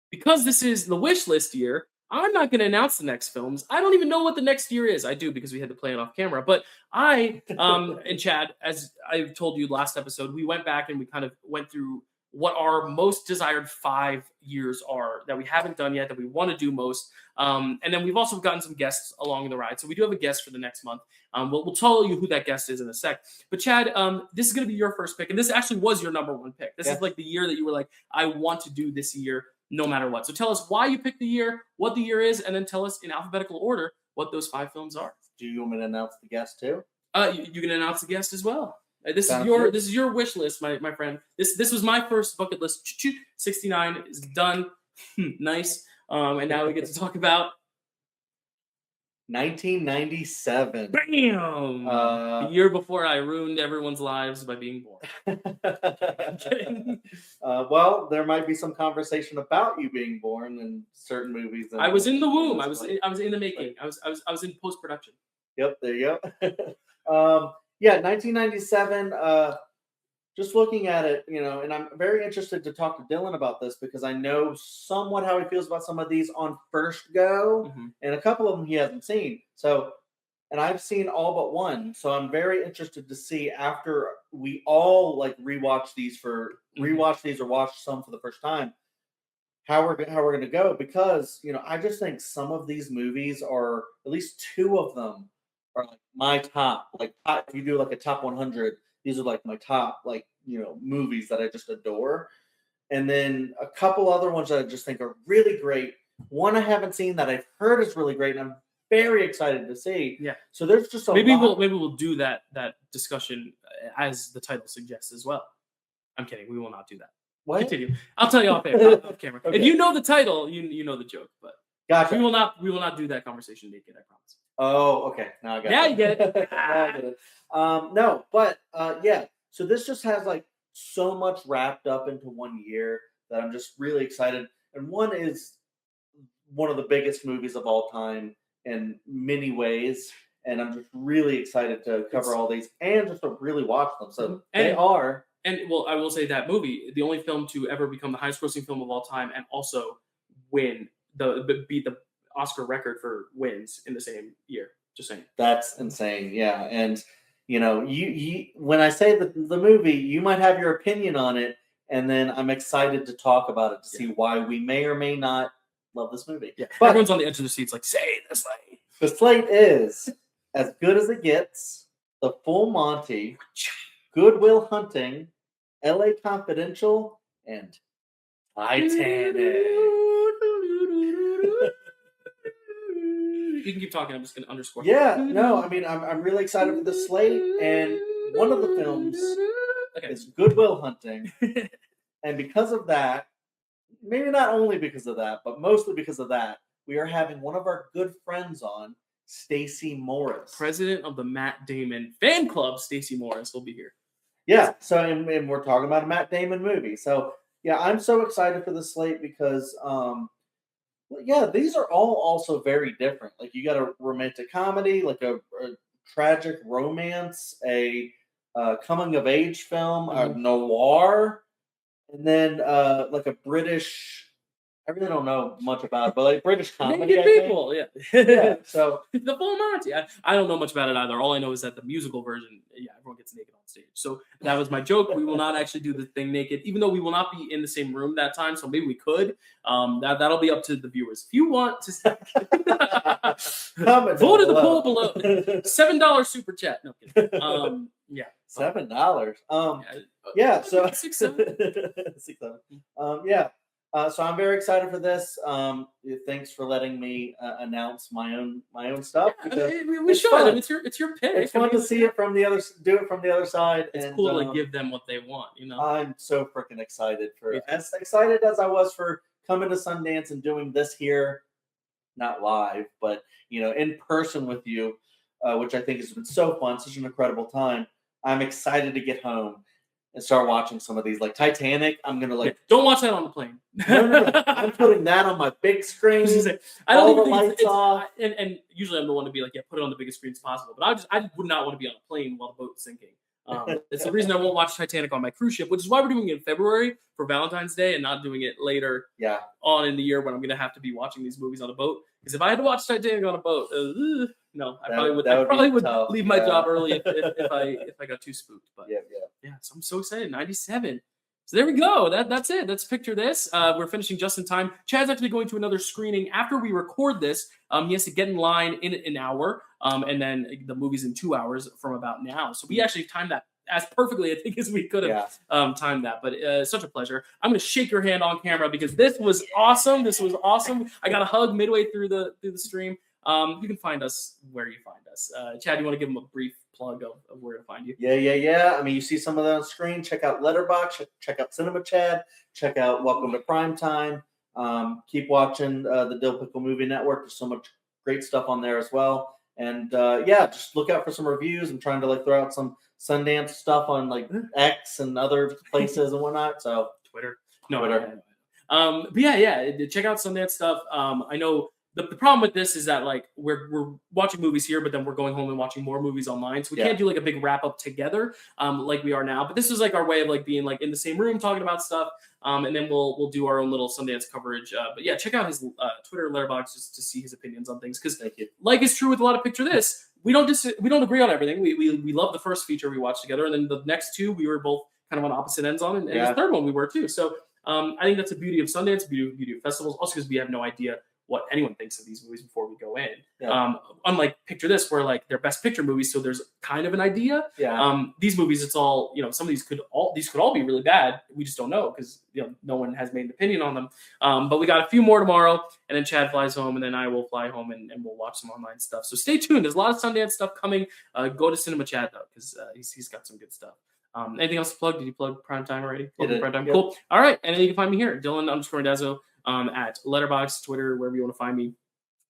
because this is the wish list year, I'm not going to announce the next films. I don't even know what the next year is. I do, because we had to play it off camera. But I, and Chad, as I told you last episode, we went back and we kind of went through what our most desired 5 years are that we haven't done yet, that we want to do most. And then we've also gotten some guests along the ride. So we do have a guest for the next month. We'll tell you who that guest is in a sec. But Chad, this is going to be your first pick. And this actually was your number one pick. This is like the year that you were like, I want to do this year no matter what. So tell us why you picked the year, what the year is, and then tell us in alphabetical order what those 5 films are. Do you want me to announce the guest too? You can announce the guest as well. This is your wish list, my friend. This was my first bucket list. 69 is done. Nice. And now we get to talk about 1997. Bam! The year before I ruined everyone's lives by being born. I'm kidding. Well, there might be some conversation about you being born in certain movies. I was in the womb. I was in the making. I was in post production. Yep, there you go. 1997. Just looking at it, and I'm very interested to talk to Dylan about this because I know somewhat how he feels about some of these on first go, and a couple of them he hasn't seen. So, and I've seen all but one. So I'm very interested to see after we all rewatch these or watch some for the first time, how we're going to go, because I just think some of these movies are, at least two of them are my top. If you do a top 100. These are my top movies that I just adore. And then a couple other ones that I just think are really great. One I haven't seen that I've heard is really great, and I'm very excited to see. Yeah. So there's just maybe we'll do that discussion as the title suggests as well. I'm kidding. We will not do that. What? Continue. I'll tell you off camera. Okay. If you know the title, you know the joke. But gotcha. We will not do that conversation naked. I promise. Oh, okay. Now I got it. Yeah, you get it. Now I get it. No, but yeah. So this just has so much wrapped up into 1 year that I'm just really excited. And one is one of the biggest movies of all time in many ways, and I'm just really excited to cover all these and just to really watch them. So they are. And well, I will say that movie, the only film to ever become the highest grossing film of all time, and also beat the Oscar record for wins in the same year. Just saying. That's insane. Yeah. And you when I say the movie, you might have your opinion on it, and then I'm excited to talk about it to see why we may or may not love this movie. Yeah. But everyone's on the edge of their seats say the slate. The slate is As Good as It Gets, The Full Monty, Good Will Hunting, LA Confidential, and Titanic. You can keep talking. I'm just going to underscore. Yeah, no, I mean, I'm really excited for the slate, and one of the films is Good Will Hunting, and because of that, maybe not only because of that, but mostly because of that, we are having one of our good friends on, Stacey Morris, president of the Matt Damon fan club. Stacey Morris will be here. Yeah, so and we're talking about a Matt Damon movie. So yeah, I'm so excited for the slate because these are all also very different. You got a romantic comedy, a tragic romance, a coming of age film, a noir, and then a British. I really don't know much about it, but British comedy. Naked people, yeah. So the Full Monty. I don't know much about it either. All I know is that the musical version, everyone gets naked on stage. So that was my joke. We will not actually do the thing naked, even though we will not be in the same room that time. So maybe we could. That'll be up to the viewers. If you want to vote in the poll below. $7 super chat. No kidding. Yeah. $7. Yeah. So 6, 7. 6, 7. Yeah. So I'm very excited for this. Thanks for letting me announce my own stuff. We should. I mean, it's your pick. It's fun to see it from the other, do it from the other side. It's cool to give them what they want. I'm so freaking excited as excited as I was for coming to Sundance and doing this here, not live, but in person with you, which I think has been so fun, such an incredible time. I'm excited to get home and start watching some of these, like Titanic. I'm gonna don't watch that on the plane. No. I'm putting that on my big screen. I don't even think it's off. And usually I'm the one to be like, put it on the biggest screen as possible. But I would not want to be on a plane while the boat's sinking. It's the reason I won't watch Titanic on my cruise ship, which is why we're doing it in February for Valentine's Day and not doing it later on in the year when I'm gonna have to be watching these movies on a boat. Because if I had to watch Titanic on a boat, no, I probably would leave my job early if I got too spooked. But so I'm so excited. 97. So there we go. That's it. Let's picture this. We're finishing just in time. Chad's actually going to another screening after we record this. He has to get in line in an hour, and then the movie's in 2 hours from about now. So we actually timed that as perfectly, I think, as we could have timed that. But such a pleasure. I'm going to shake your hand on camera because this was awesome. I got a hug midway through the stream. You can find us where you find us. Chad, you want to give them a brief plug of where to find you? Yeah. I mean, you see some of that on screen. Check out Letterboxd. Check out Cinema Chad. Check out Welcome to Primetime. Keep watching the Dill Pickle Movie Network. There's so much great stuff on there as well. And just look out for some reviews. I'm trying to throw out some Sundance stuff on like X and other places and whatnot. So Twitter. But yeah, check out Sundance stuff. I know the problem with this is that like we're watching movies here, but then we're going home and watching more movies online. So we can't do like a big wrap up together, like we are now. But this is like our way of like being like in the same room talking about stuff. And then we'll do our own little Sundance coverage. But yeah, check out his Twitter letterbox just to see his opinions on things. Because like it's true with a lot of Picture This, we don't agree on everything. We love the first feature we watched together, and then the next two we were both kind of on opposite ends on, and the third one we were too. So I think that's the beauty of Sundance, beauty of festivals. Also because we have no idea what anyone thinks of these movies before we go in. Unlike Picture This, where like they're best picture movies, so there's kind of an idea. These movies, it's all, some of these could all be really bad. We just don't know because no one has made an opinion on them. But we got a few more tomorrow, and then Chad flies home, and then I will fly home, and we'll watch some online stuff. So stay tuned. There's a lot of Sundance stuff coming. Go to Cinema Chad though, because he's got some good stuff. Anything else to plug? Did you plug Primetime already? Primetime. Yep. Cool. All right. And then you can find me here, Dylan_Randazzo, at Letterboxd, Twitter, wherever you want to find me.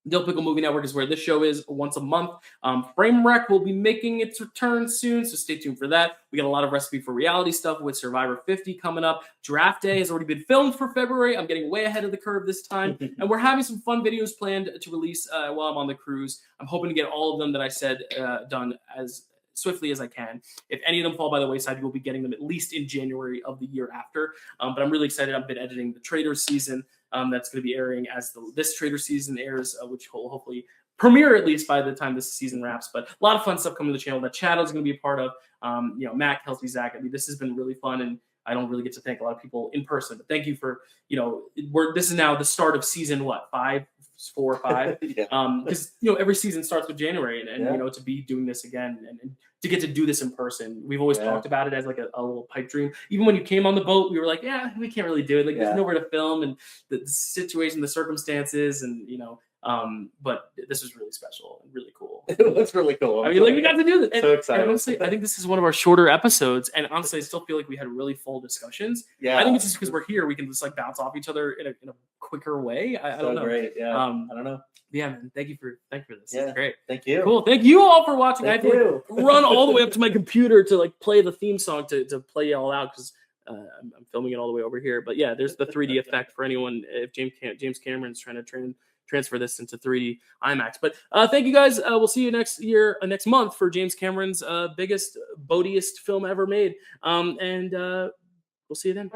Dill Pickle Movie Network is where this show is once a month. Frame Rec will be making its return soon, so stay tuned for that. We got a lot of Recipe for Reality stuff with Survivor 50 coming up. Draft Day has already been filmed for February. I'm getting way ahead of the curve this time. And we're having some fun videos planned to release while I'm on the cruise. I'm hoping to get all of them that I said done as swiftly as I can. If any of them fall by the wayside, you'll be getting them at least in January of the year after. But I'm really excited. I've been editing the Trader season. That's going to be airing as this Trader season airs, which will hopefully premiere at least by the time this season wraps. But a lot of fun stuff coming to the channel that Chad is going to be a part of. Matt, Kelsey, Zach. I mean, this has been really fun, and I don't really get to thank a lot of people in person. But thank you for, this is now the start of season 4 or 5. Because every season starts with January, and to be doing this again and to get to do this in person. We've always talked about it as like a little pipe dream. Even when you came on the boat, we were like, we can't really do it. Like there's nowhere to film, and the situation, the circumstances, and but this was really special and really cool. It was really cool. I mean, we got to do this. So excited. And honestly, I think this is one of our shorter episodes. And honestly, I still feel like we had really full discussions. Yeah. I think it's just because we're here, we can just like bounce off each other in a quicker way. I don't know. Great. Yeah. I don't know. Yeah, man. Thank you for this. Yeah. It's great. Thank you. Cool. Thank you all for watching. Thank I had to run all the way up to my computer to like play the theme song to play it all out because I'm filming it all the way over here. But yeah, there's the 3D effect for anyone if James Cameron's trying to transfer this into 3D IMAX. But thank you guys. We'll see you next month for James Cameron's biggest, boatiest film ever made. And we'll see you then.